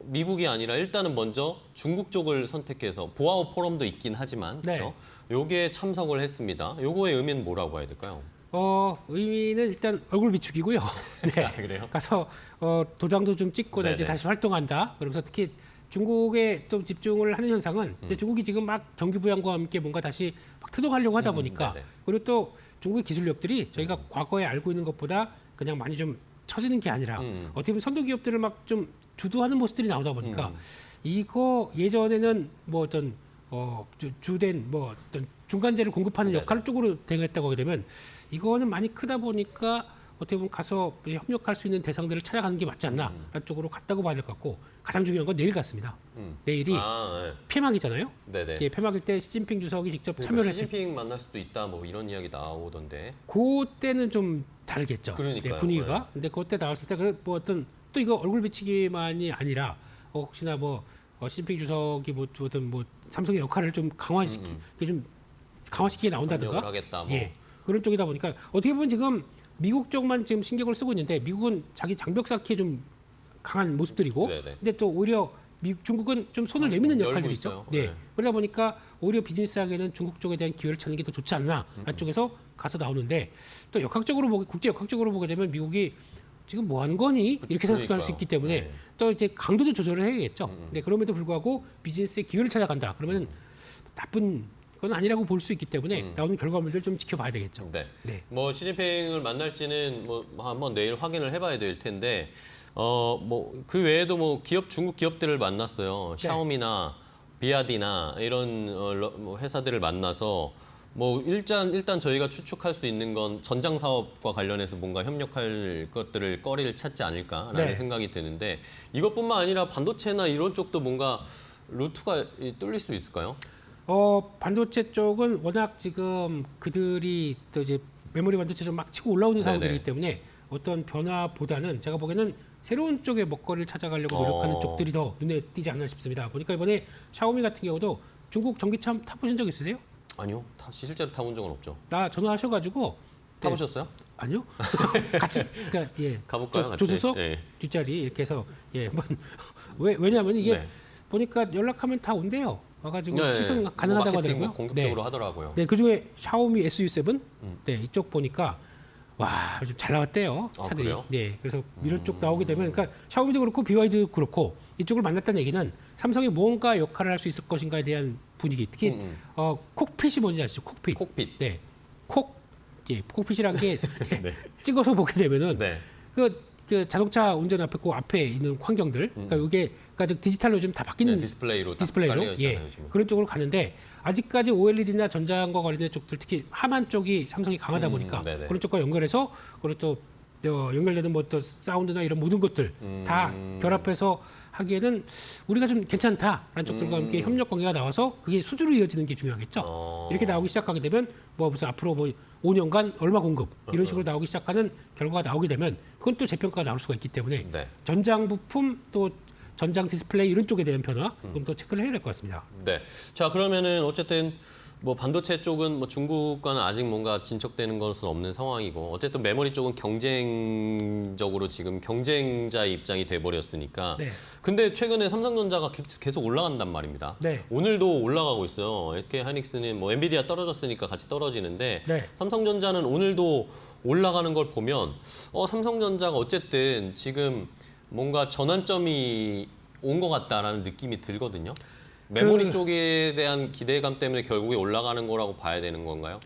미국이 아니라 일단은 먼저 중국 쪽을 선택해서 보아오 포럼도 있긴 하지만 네. 그렇죠? 요게 참석을 했습니다. 요거의 의미는 뭐라고 해야 될까요? 의미는 일단 얼굴 비축이고요. 네. 아, 그래요? 가서 도장도 좀 찍고 이제 네네. 다시 활동한다. 그러면서 특히 중국에 좀 집중을 하는 현상은 근데 중국이 지금 막 경기 부양과 함께 뭔가 다시 막 트동하려고 하다 보니까 네네. 그리고 또 중국의 기술력들이 저희가 과거에 알고 있는 것보다 그냥 많이 좀 처지는 게 아니라 어떻게 보면 선도 기업들을 막 좀 주도하는 모습들이 나오다 보니까 이거 예전에는 뭐 어떤 주된 뭐 어떤 중간재를 공급하는 네네. 역할 쪽으로 대응했다고 하게 되면 이거는 많이 크다 보니까 어떻게 보면 가서 협력할 수 있는 대상들을 찾아가는 게 맞지 않나 라는 쪽으로 갔다고 봐야 될 것 같고 가장 중요한 건 내일 같습니다. 내일이 네. 폐막이잖아요. 네네. 예, 폐막일 때 시진핑 주석이 직접 그러니까 참여를 했을 시진핑 만날 수도 있다 뭐 이런 이야기 나오던데. 그때는 좀 다르겠죠. 그러니까요. 네, 분위기가. 근데 그때 나왔을 때 뭐 어떤 또 이거 얼굴 비치기만이 아니라 혹시나 뭐 시진핑 주석이 뭐 삼성의 역할을 좀 강화시키게 나온다든가 협력을 하겠다, 뭐. 예, 그런 쪽이다 보니까 어떻게 보면 지금 미국 쪽만 지금 신경을 쓰고 있는데 미국은 자기 장벽 쌓기에 좀 강한 모습들이고 네네. 근데 또 오히려 중국은 좀 손을 내미는 열고 역할들이 있어요. 있죠. 네. 네. 그러다 보니까 오히려 비즈니스하게는 중국 쪽에 대한 기회를 찾는 게 더 좋지 않나 안쪽에서 가서 나오는데 또 국제 역학적으로 보게 되면 미국이 지금 뭐 하는 거니? 이렇게 생각도 할 수 있기 때문에 네. 또 이제 강도도 조절을 해야겠죠. 네, 그럼에도 불구하고 비즈니스의 기회를 찾아간다. 그러면 나쁜 건 아니라고 볼 수 있기 때문에 나오는 결과물들 좀 지켜봐야 되겠죠. 네. 네. 뭐 시진핑을 만날지는 뭐 한번 내일 확인을 해봐야 될 텐데 뭐 그 외에도 뭐 중국 기업들을 만났어요. 네. 샤오미나 비아디나 이런 뭐 회사들을 만나서 뭐 일단 저희가 추측할 수 있는 건 전장 사업과 관련해서 뭔가 협력할 것들을 거리를 찾지 않을까라는 네. 생각이 드는데 이것뿐만 아니라 반도체나 이런 쪽도 뭔가 루트가 뚫릴 수 있을까요? 반도체 쪽은 워낙 지금 그들이 또 이제 메모리 반도체를 막 치고 올라오는 상황들이기 때문에 어떤 변화보다는 제가 보기에는 새로운 쪽의 먹거리를 찾아가려고 노력하는 쪽들이 더 눈에 띄지 않나 싶습니다. 보니까 이번에 샤오미 같은 경우도 중국 전기차 타보신 적 있으세요? 아니요, 실제로 타본 적은 없죠. 나 전화하셔가지고 타보셨어요? 아니요. 같이 그러니까 예. 가볼까요, 같이? 조수석 예. 뒷자리 이렇게 해서 예 한번 왜냐하면 이게 네. 보니까 연락하면 다 온대요. 와가지고 네, 시승 뭐 가능하다고 마케팅 하더라고요. 공격적으로 하더라고요. 네, 그 중에 샤오미 SU7 네 이쪽 보니까 와 좀 잘 나왔대요 아, 차들이. 그래요? 네, 그래서 이런 쪽 나오게 되면 그러니까 샤오미도 그렇고 BYD도 그렇고 이쪽을 만났다는 얘기는 삼성이 뭔가 역할을 할 수 있을 것인가에 대한 분위기. 특히 콕핏이 뭔지 아시죠? 콕핏. 콕핏. 네, 콕핏이란 게 네. 찍어서 보게 되면은 네. 그 자동차 운전 앞에 그 앞에 있는 환경들, 그러니까 이게 그러니까 디지털로 좀 다 바뀌는 네, 디스플레이로 디스플레이로 깔려 있잖아요, 그런 쪽으로 가는데 아직까지 OLED나 전장과 관련된 쪽들 특히 하만 쪽이 삼성이 강하다 보니까 네네. 그런 쪽과 연결해서 그리고 또 연결되는 뭐 또 사운드나 이런 모든 것들 다 결합해서 하기에는 우리가 좀 괜찮다라는 쪽들과 함께 협력 관계가 나와서 그게 수주로 이어지는 게 중요하겠죠. 이렇게 나오기 시작하게 되면 뭐 무슨 앞으로 뭐 5년간 얼마 공급 이런 식으로 나오기 시작하는 결과가 나오게 되면 그건 또 재평가가 나올 수가 있기 때문에 네. 전장 부품 또 전장 디스플레이 이런 쪽에 대한 변화 그건 또 체크를 해야 될 것 같습니다. 네. 자, 그러면은 어쨌든 뭐 반도체 쪽은 뭐 중국과는 아직 뭔가 진척되는 것은 없는 상황이고 어쨌든 메모리 쪽은 경쟁적으로 지금 경쟁자의 입장이 돼 버렸으니까. 네. 근데 최근에 삼성전자가 계속 올라간단 말입니다. 네. 오늘도 올라가고 있어요. SK 하이닉스는 뭐 엔비디아 떨어졌으니까 같이 떨어지는데 네. 삼성전자는 오늘도 올라가는 걸 보면 삼성전자가 어쨌든 지금 뭔가 전환점이 온 것 같다라는 느낌이 들거든요. 메모리 쪽에 대한 기대감 때문에 결국에 올라가는 거라고 봐야 되는 건가요?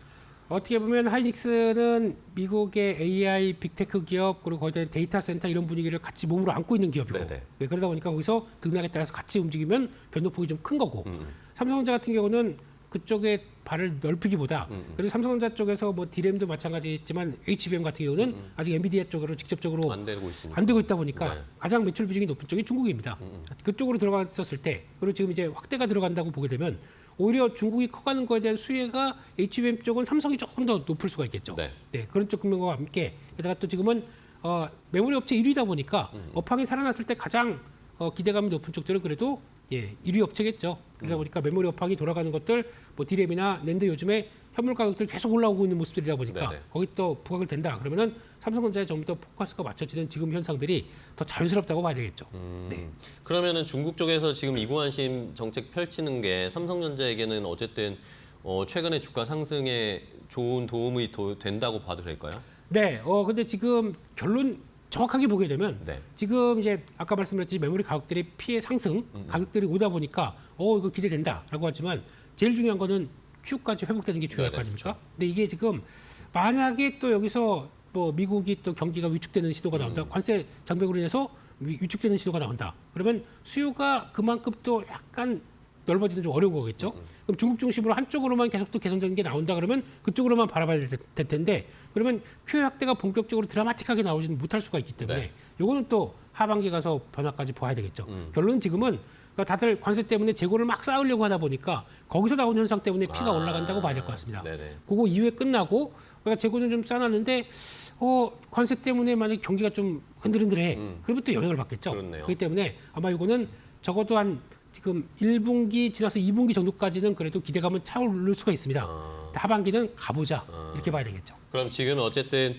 어떻게 보면 하이닉스는 미국의 AI 빅테크 기업 그리고 거기다 데이터 센터 이런 분위기를 같이 몸으로 안고 있는 기업이고 네네. 네, 그러다 보니까 거기서 등락에 따라서 같이 움직이면 변동폭이 좀 큰 거고 삼성전자 같은 경우는 그쪽에 발을 넓히기보다 그래서 삼성전자 쪽에서 뭐 D램도 마찬가지지만 HBM 같은 경우는 아직 엔비디아 쪽으로 직접적으로 안 되고 있으니까. 안 되고 있다 보니까 네. 가장 매출 비중이 높은 쪽이 중국입니다. 그쪽으로 들어갔었을 때 그리고 지금 이제 확대가 들어간다고 보게 되면 오히려 중국이 커가는 거에 대한 수혜가 HBM 쪽은 삼성이 조금 더 높을 수가 있겠죠. 네. 네, 그런 쪽 측면과 함께 게다가 또 지금은 메모리 업체 1위다 보니까 업황이 살아났을 때 가장 기대감이 높은 쪽들은 그래도 1위 업체겠죠. 그러다 보니까 메모리 업황이 돌아가는 것들, 뭐 D램이나 낸드 요즘에 현물 가격들 계속 올라오고 있는 모습들이다 보니까 네네. 거기 또 부각을 된다. 그러면은 삼성전자에 좀 더 포커스가 맞춰지는 지금 현상들이 더 자연스럽다고 봐야 되겠죠. 네. 그러면은 중국 쪽에서 지금 이구환심 정책 펼치는 게 삼성전자에게는 어쨌든 최근에 주가 상승에 좋은 도움이 된다고 봐도 될까요? 네. 근데 지금 결론 정확하게 보게 되면 네. 지금 이제 아까 말씀드렸듯이 메모리 가격들이 피해 상승 가격들이 오다 보니까 이거 기대된다라고 하지만 제일 중요한 거는 Q까지 회복되는 게 중요할 거 네네, 아닙니까? 근데 이게 지금 만약에 또 여기서 뭐 미국이 또 경기가 위축되는 시도가 나온다. 관세 장벽으로 인해서 위축되는 시도가 나온다. 그러면 수요가 그만큼 또 약간 넓어지는 좀 어려운 거겠죠. 그럼 중국 중심으로 한쪽으로만 계속 또 개선적인 게 나온다 그러면 그쪽으로만 바라봐야 될 텐데 그러면 Q 확대가 본격적으로 드라마틱하게 나오지는 못할 수가 있기 때문에 네. 요거는 또 하반기 가서 변화까지 봐야 되겠죠. 결론은 지금은 다들 관세 때문에 재고를 막 쌓으려고 하다 보니까 거기서 나온 현상 때문에 피가 올라간다고 봐야 될 것 같습니다. 네네. 그거 이후에 끝나고 그러니까 재고는 좀 쌓아놨는데 관세 때문에 만약 경기가 좀 흔들흔들해 그러면 또 영향을 받겠죠. 그렇네요. 그렇기 때문에 아마 이거는 적어도 한 지금 1분기 지나서 2분기 정도까지는 그래도 기대감은 차오를 수가 있습니다. 하반기는 가보자 이렇게 봐야 되겠죠. 그럼 지금 어쨌든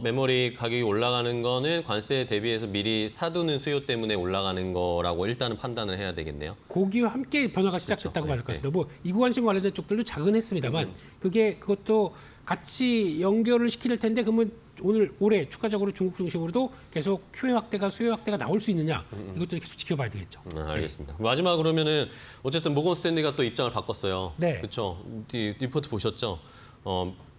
메모리 가격이 올라가는 거는 관세에 대비해서 미리 사두는 수요 때문에 올라가는 거라고 일단은 판단을 해야 되겠네요. 고기와 함께 변화가 시작됐다고 말할 것 같습니다. 뭐 이구간신 관련된 쪽들도 작은 했습니다만 그것도 같이 연결을 시킬 텐데 그러면 올해 추가적으로 중국 중심으로도 계속 QE 확대가 수요 확대가 나올 수 있느냐 이것도 계속 지켜봐야 되겠죠. 알겠습니다. 마지막 그러면은 어쨌든 모건 스탠리가 또 입장을 바꿨어요. 네. 그렇죠. 리포트 보셨죠?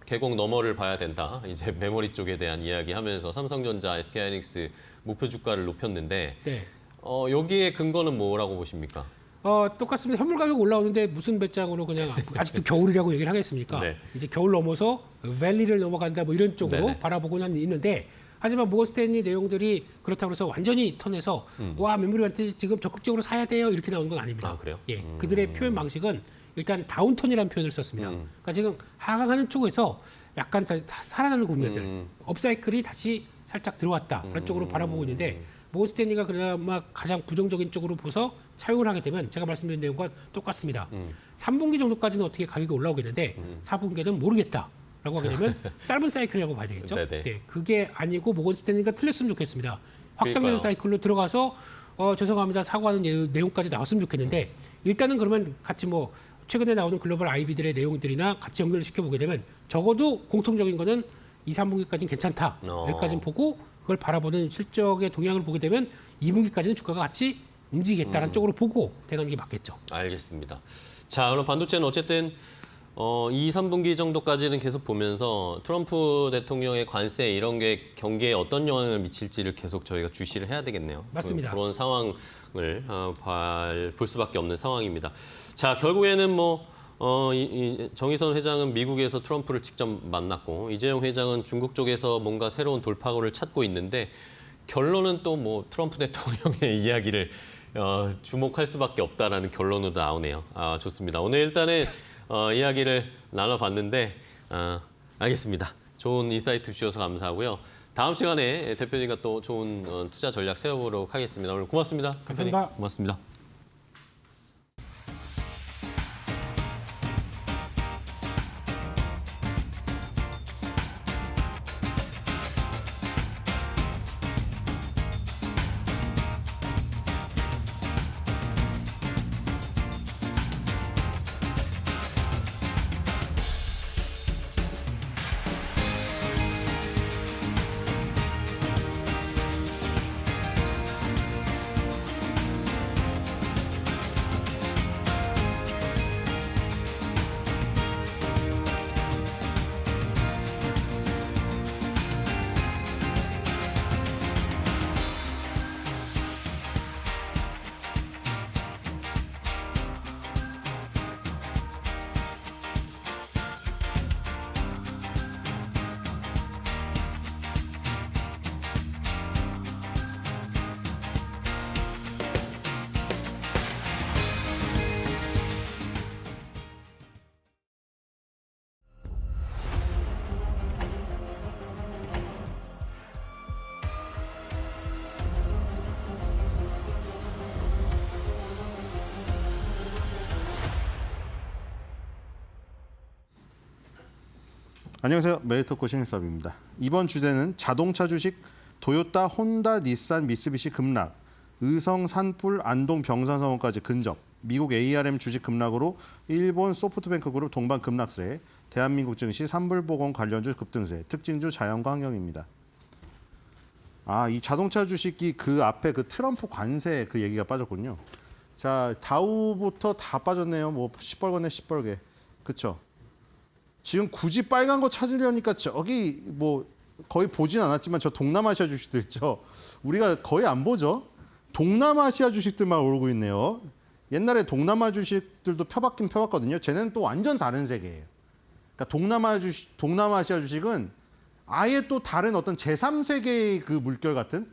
개공 너머를 봐야 된다. 이제 메모리 쪽에 대한 이야기하면서 삼성전자, SK하이닉스 목표 주가를 높였는데 네. 여기에 근거는 뭐라고 보십니까? 똑같습니다. 현물 가격 올라오는데 무슨 배짱으로 그냥 아직도 겨울이라고 얘기를 하겠습니까? 네. 이제 겨울 넘어서 밸리를 넘어간다 뭐 이런 쪽으로 네네. 바라보고는 있는데 하지만 모건 스탠리 내용들이 그렇다고 해서 완전히 턴해서 와 메모리한테 지금 적극적으로 사야 돼요 이렇게 나오는 건 아닙니다. 아, 그래요? 예, 그들의 표현 방식은 일단 다운턴이라는 표현을 썼습니다. 그러니까 지금 하강하는 쪽에서 약간 살아나는 국면들, 업사이클이 다시 살짝 들어왔다 그런 쪽으로 바라보고 있는데 모건 스탠리가 그나마 가장 부정적인 쪽으로 보서 차용을 하게 되면 제가 말씀드린 내용과 똑같습니다. 3분기 정도까지는 어떻게 가격이 올라오겠는데 4분기에는 모르겠다라고 하게 되면 짧은 사이클이라고 봐야 되겠죠. 네네. 네, 그게 아니고 모건 스탠리가 틀렸으면 좋겠습니다. 확장되는 그러니까요. 사이클로 들어가서 죄송합니다 사과하는 내용까지 나왔으면 좋겠는데 일단은 그러면 같이 뭐 최근에 나오는 글로벌 IB들의 내용들이나 같이 연결을 시켜보게 되면 적어도 공통적인 거는 2, 3분기까지는 괜찮다. 여기까지는 보고 그걸 바라보는 실적의 동향을 보게 되면 2분기까지는 주가가 같이 움직이겠다는 쪽으로 보고 대가는 게 맞겠죠. 알겠습니다. 자, 그럼 반도체는 어쨌든 2, 3분기 정도까지는 계속 보면서 트럼프 대통령의 관세 이런 게 경기에 어떤 영향을 미칠지를 계속 저희가 주시를 해야 되겠네요. 맞습니다. 그런 상황을 볼 수밖에 없는 상황입니다. 자, 결국에는 뭐 정의선 회장은 미국에서 트럼프를 직접 만났고 이재용 회장은 중국 쪽에서 뭔가 새로운 돌파구를 찾고 있는데 결론은 또 뭐 트럼프 대통령의 이야기를 주목할 수밖에 없다라는 결론으로 나오네요. 좋습니다. 오늘 일단은 이야기를 나눠봤는데 알겠습니다. 좋은 인사이트 주셔서 감사하고요. 다음 시간에 대표님과 또 좋은 투자 전략 세워보도록 하겠습니다. 오늘 고맙습니다. 대표님. 감사합니다. 고맙습니다. 안녕하세요. 메리토코 신입사업입니다. 이번 주제는 자동차 주식 도요타, 혼다, 닛산, 미쓰비시 급락, 의성, 산불, 안동, 병산성원까지 근접, 미국 ARM 주식 급락으로 일본 소프트뱅크 그룹 동반 급락세, 대한민국 증시 산불보건 관련주 급등세, 특징주 자연과 환경입니다. 이 자동차 주식이 그 앞에 그 트럼프 관세 그 얘기가 빠졌군요. 자, 다우부터 다 빠졌네요. 뭐 시뻘겋네 시뻘게. 그렇죠? 지금 굳이 빨간 거 찾으려니까 저기 뭐 거의 보진 않았지만 저 동남아시아 주식들 있죠. 우리가 거의 안 보죠. 동남아시아 주식들만 오르고 있네요. 옛날에 동남아 주식들도 펴봤긴 펴봤거든요. 쟤는 또 완전 다른 세계예요. 그러니까 동남아시아 주식은 아예 또 다른 어떤 제3세계의 그 물결 같은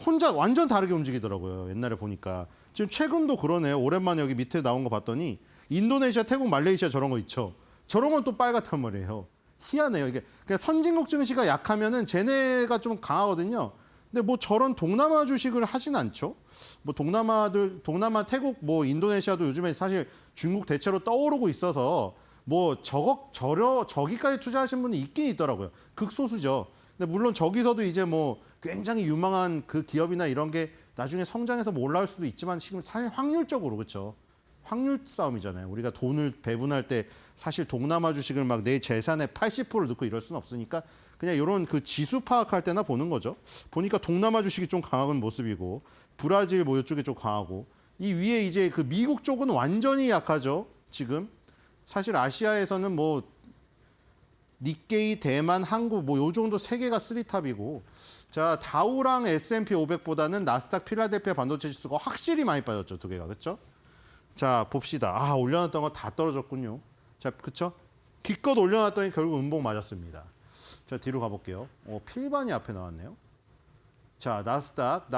혼자 완전 다르게 움직이더라고요. 옛날에 보니까. 지금 최근도 그러네요. 오랜만에 여기 밑에 나온 거 봤더니 인도네시아, 태국, 말레이시아 저런 거 있죠. 저런 건 또 빨갛단 말이에요. 희한해요. 이게 그러니까 선진국 증시가 약하면은 쟤네가 좀 강하거든요. 근데 뭐 저런 동남아 주식을 하진 않죠. 뭐 동남아, 태국, 뭐 인도네시아도 요즘에 사실 중국 대체로 떠오르고 있어서 뭐 저기까지 투자하신 분이 있긴 있더라고요. 극소수죠. 근데 물론 저기서도 이제 뭐 굉장히 유망한 그 기업이나 이런 게 나중에 성장해서 뭐 올라올 수도 있지만 지금 사실 확률적으로 그렇죠. 확률 싸움이잖아요. 우리가 돈을 배분할 때 사실 동남아 주식을 막 내 재산의 80%를 넣고 이럴 수는 없으니까 그냥 이런 그 지수 파악할 때나 보는 거죠. 보니까 동남아 주식이 좀 강한 모습이고 브라질 뭐 이쪽에 좀 강하고 이 위에 이제 그 미국 쪽은 완전히 약하죠. 지금 사실 아시아에서는 뭐 니케이, 대만, 한국 뭐 요 정도 세 개가 3탑이고 자 다우랑 S&P 500보다는 나스닥 필라델피아 반도체 지수가 확실히 많이 빠졌죠. 두 개가 그렇죠? 자 봅시다. 아 올려놨던 거 다 떨어졌군요. 자 그렇죠? 기껏 올려놨더니 결국 음봉 맞았습니다. 자 뒤로 가볼게요. 필반이 앞에 나왔네요. 자 나스닥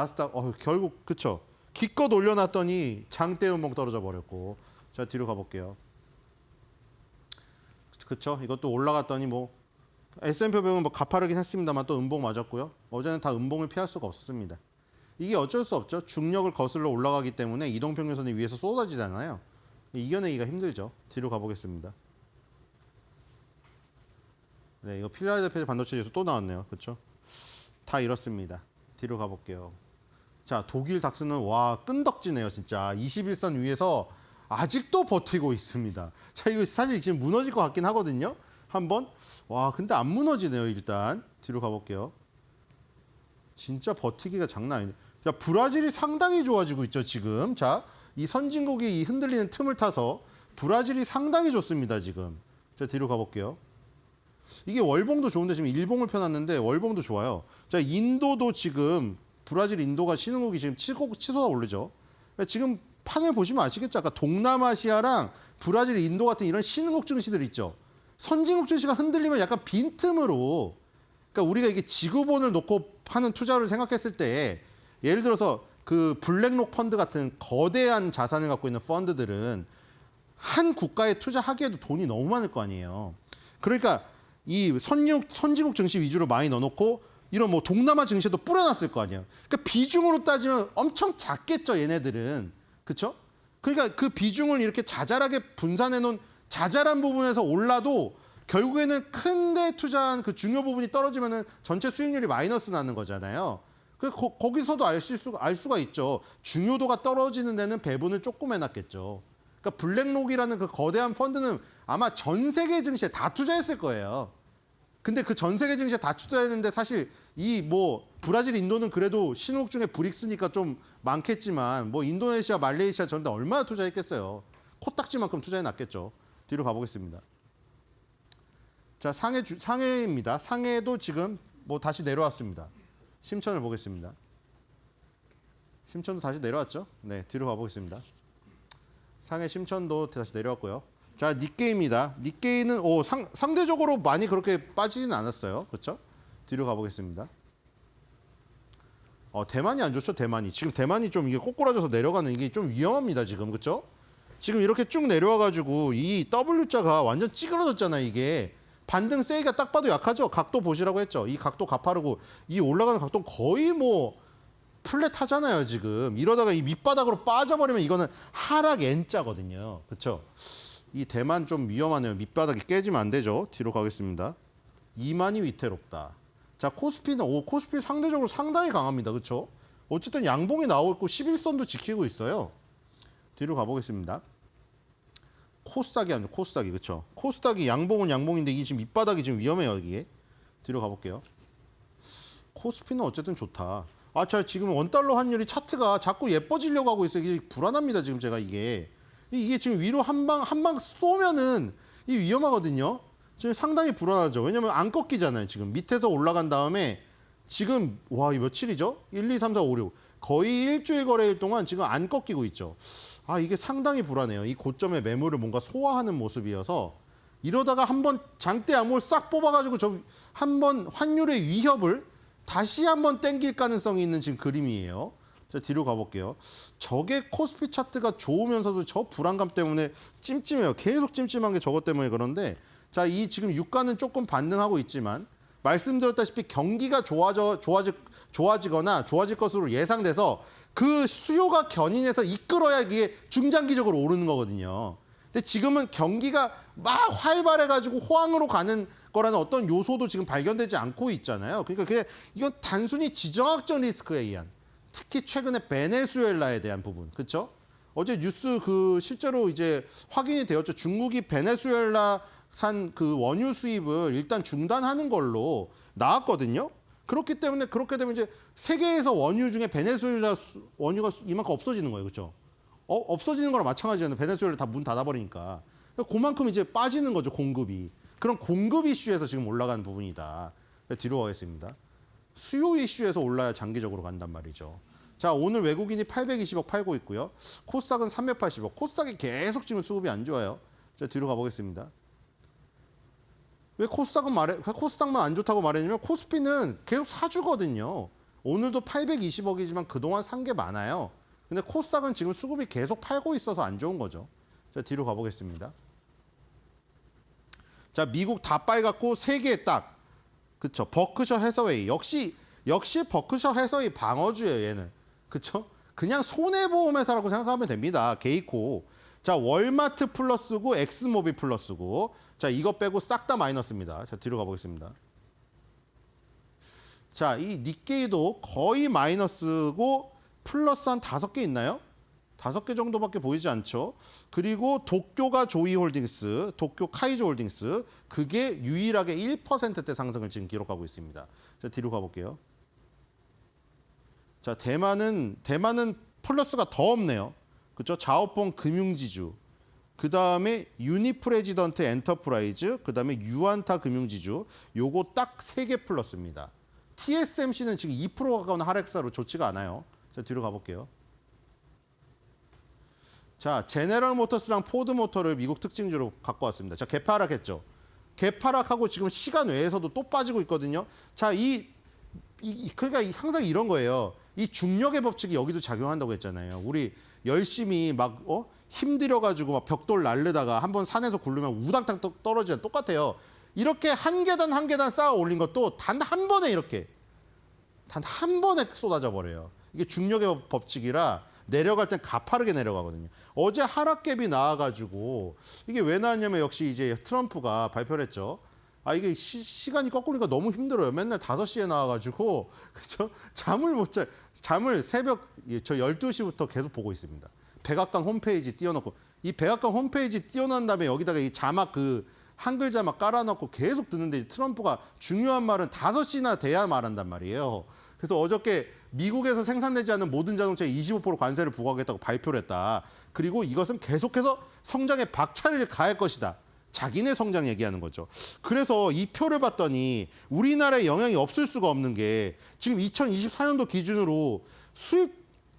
결국 그렇죠? 기껏 올려놨더니 장대 음봉 떨어져 버렸고 자 뒤로 가볼게요. 그렇죠? 이것도 올라갔더니 뭐 S&P 500은 뭐 가파르긴 했습니다만 또 음봉 맞았고요. 어제는 다 음봉을 피할 수가 없었습니다. 이게 어쩔 수 없죠. 중력을 거슬러 올라가기 때문에 이동평균선이 위에서 쏟아지잖아요. 이겨내기가 힘들죠. 뒤로 가보겠습니다. 네, 이거 필라델피아 반도체 지수 또 나왔네요. 그렇죠? 다 이렇습니다. 뒤로 가볼게요. 자, 독일 닥스는 와 끈덕지네요. 진짜 21선 위에서 아직도 버티고 있습니다. 자, 이거 사실 지금 무너질 것 같긴 하거든요. 한번 와 근데 안 무너지네요. 일단 뒤로 가볼게요. 진짜 버티기가 장난 아니네. 야, 브라질이 상당히 좋아지고 있죠, 지금. 자, 이 선진국이 이 흔들리는 틈을 타서 브라질이 상당히 좋습니다, 지금. 자, 뒤로 가볼게요. 이게 월봉도 좋은데 지금 일봉을 펴놨는데 월봉도 좋아요. 자, 인도도 지금 브라질, 인도가 신흥국이 지금 치솟아 오르죠. 지금 판을 보시면 아시겠죠? 아까 동남아시아랑 브라질, 인도 같은 이런 신흥국 증시들 있죠. 선진국 증시가 흔들리면 약간 빈틈으로 그러니까 우리가 이게 지구본을 놓고 하는 투자를 생각했을 때 예를 들어서 그 블랙록 펀드 같은 거대한 자산을 갖고 있는 펀드들은 한 국가에 투자하기에도 돈이 너무 많을 거 아니에요. 그러니까 이 선진국 증시 위주로 많이 넣어놓고 이런 뭐 동남아 증시도 뿌려놨을 거 아니에요. 그러니까 비중으로 따지면 엄청 작겠죠, 얘네들은. 그렇죠? 그러니까 그 비중을 이렇게 자잘하게 분산해놓은 자잘한 부분에서 올라도 결국에는 큰데 투자한 그 중요 부분이 떨어지면은 전체 수익률이 마이너스 나는 거잖아요. 거기서도 알 수가 있죠. 중요도가 떨어지는 데는 배분을 조금 해놨겠죠. 그러니까 블랙록이라는 그 거대한 펀드는 아마 전 세계 증시에 다 투자했을 거예요. 근데 그 전 세계 증시에 다 투자했는데 사실 이 뭐 브라질, 인도는 그래도 신흥국 중에 브릭스니까 좀 많겠지만 뭐 인도네시아, 말레이시아 저런 데 얼마나 투자했겠어요. 코딱지만큼 투자해놨겠죠. 뒤로 가보겠습니다. 자, 상해입니다. 상해도 지금 뭐 다시 내려왔습니다. 심천을 보겠습니다. 심천도 다시 내려왔죠? 네, 뒤로 가보겠습니다. 상해 심천도 다시 내려왔고요. 자, 닉게이입니다. 닉게이는 상대적으로 많이 그렇게 빠지진 않았어요. 그렇죠? 뒤로 가보겠습니다. 대만이 안 좋죠, 대만이. 지금 대만이 좀 이게 꼬꾸라져서 내려가는 이게 좀 위험합니다, 지금. 그렇죠? 지금 이렇게 쭉 내려와가지고 이 W자가 완전 찌그러졌잖아요, 이게. 반등 세기가 딱 봐도 약하죠. 각도 보시라고 했죠. 이 각도 가파르고 이 올라가는 각도 거의 뭐 플랫하잖아요, 지금. 이러다가 이 밑바닥으로 빠져버리면 이거는 하락 N자거든요. 그렇죠? 이 대만 좀 위험하네요. 밑바닥이 깨지면 안 되죠. 뒤로 가겠습니다. 이만이 위태롭다. 자, 코스피는 코스피 상대적으로 상당히 강합니다. 그렇죠? 어쨌든 양봉이 나오고 있고 11선도 지키고 있어요. 뒤로 가보겠습니다. 코스닥이 아니죠. 코스닥이. 그렇죠? 코스닥이 양봉은 양봉인데 이게 지금 밑바닥이 지금 위험해요. 여기에. 뒤로 가볼게요. 코스피는 어쨌든 좋다. 자, 지금 원달러 환율이 차트가 자꾸 예뻐지려고 하고 있어요. 이게 불안합니다. 지금 제가 이게 지금 위로 한 방 쏘면은 이 위험하거든요. 지금 상당히 불안하죠. 왜냐면 안 꺾이잖아요. 지금 밑에서 올라간 다음에 지금 이 며칠이죠? 1, 2, 3, 4, 5, 6 거의 일주일 거래일 동안 지금 안 꺾이고 있죠. 이게 상당히 불안해요. 이 고점의 매물을 뭔가 소화하는 모습이어서 이러다가 한번 장대 암호를 싹 뽑아가지고 저 한번 환율의 위협을 다시 한번 땡길 가능성이 있는 지금 그림이에요. 자, 뒤로 가볼게요. 저게 코스피 차트가 좋으면서도 저 불안감 때문에 찜찜해요. 계속 찜찜한 게 저것 때문에 그런데 자, 이 지금 유가는 조금 반등하고 있지만 말씀드렸다시피 경기가 좋아지거나 좋아질 것으로 예상돼서 그 수요가 견인해서 이끌어야 이게 중장기적으로 오르는 거거든요. 근데 지금은 경기가 막 활발해가지고 호황으로 가는 거라는 어떤 요소도 지금 발견되지 않고 있잖아요. 그러니까 이건 단순히 지정학적 리스크에 의한, 특히 최근에 베네수엘라에 대한 부분, 그렇죠? 어제 뉴스 실제로 이제 확인이 되었죠. 중국이 베네수엘라산 그 원유 수입을 일단 중단하는 걸로 나왔거든요. 그렇게 되면 이제 세계에서 원유 중에 베네수엘라 원유가 이만큼 없어지는 거예요, 그렇죠? 없어지는 거랑 마찬가지잖아요. 베네수엘라 다 문 닫아버리니까. 그만큼 이제 빠지는 거죠, 공급이. 그런 공급 이슈에서 지금 올라가는 부분이다. 뒤로 가겠습니다. 수요 이슈에서 올라야 장기적으로 간단 말이죠. 자, 오늘 외국인이 820억 팔고 있고요. 코스닥은 380억. 코스닥이 계속 지금 수급이 안 좋아요. 자, 뒤로 가보겠습니다. 왜 코스닥만 안 좋다고 말했냐면 코스피는 계속 사주거든요. 오늘도 820억이지만 그동안 산 게 많아요. 근데 코스닥은 지금 수급이 계속 팔고 있어서 안 좋은 거죠. 자, 뒤로 가보겠습니다. 자, 미국 다 빨갛고 세계 딱. 그쵸. 버크셔 해서웨이. 역시 버크셔 해서웨이 방어주예요, 얘는. 그쵸? 그냥 손해보험회사라고 생각하면 됩니다. 게이코. 자, 월마트 플러스고 엑스모빌 플러스고. 자, 이거 빼고 싹 다 마이너스입니다. 자, 뒤로 가보겠습니다. 자, 이 니케이도 거의 마이너스고 플러스 한 5개 있나요? 5개 정도밖에 보이지 않죠. 그리고 도쿄가 조이홀딩스, 도쿄 카이조 홀딩스, 그게 유일하게 1%대 상승을 지금 기록하고 있습니다. 자, 뒤로 가볼게요. 자, 대만은 플러스가 더 없네요. 그렇죠? 자오펑 금융지주, 그 다음에 유니프레지던트 엔터프라이즈, 그 다음에 유안타 금융지주, 요거 딱 3개 플러스입니다. TSMC는 지금 2% 가까운 하락세로 좋지가 않아요. 자, 뒤로 가볼게요. 자, 제네럴 모터스랑 포드 모터를 미국 특징주로 갖고 왔습니다. 자, 개파락했죠. 개파락하고 지금 시간 외에서도 또 빠지고 있거든요. 자, 그러니까 항상 이런 거예요. 이 중력의 법칙이 여기도 작용한다고 했잖아요. 우리 열심히 막 힘들여가지고 막 벽돌 날르다가 한번 산에서 굴르면 우당탕 떨어지는 똑같아요. 이렇게 한 계단 한 계단 쌓아 올린 것도 단 한 번에 쏟아져 버려요. 이게 중력의 법칙이라 내려갈 땐 가파르게 내려가거든요. 어제 하락갭이 나와가지고 이게 왜 나왔냐면 역시 이제 트럼프가 발표를 했죠. 이게 시간이 거꾸니까 너무 힘들어요. 맨날 5시에 나와가지고 그죠? 잠을 새벽 저 12시부터 계속 보고 있습니다. 백악관 홈페이지 띄워놓고 이 백악관 홈페이지 띄워놓은 다음에 여기다가 이 자막 한글 자막 깔아놓고 계속 듣는데 트럼프가 중요한 말은 5시나 돼야 말한단 말이에요. 그래서 어저께 미국에서 생산되지 않는 모든 자동차에 25% 관세를 부과하겠다고 발표를 했다. 그리고 이것은 계속해서 성장에 박차를 가할 것이다. 자기네 성장 얘기하는 거죠. 그래서 이 표를 봤더니 우리나라에 영향이 없을 수가 없는 게 지금 2024년도 기준으로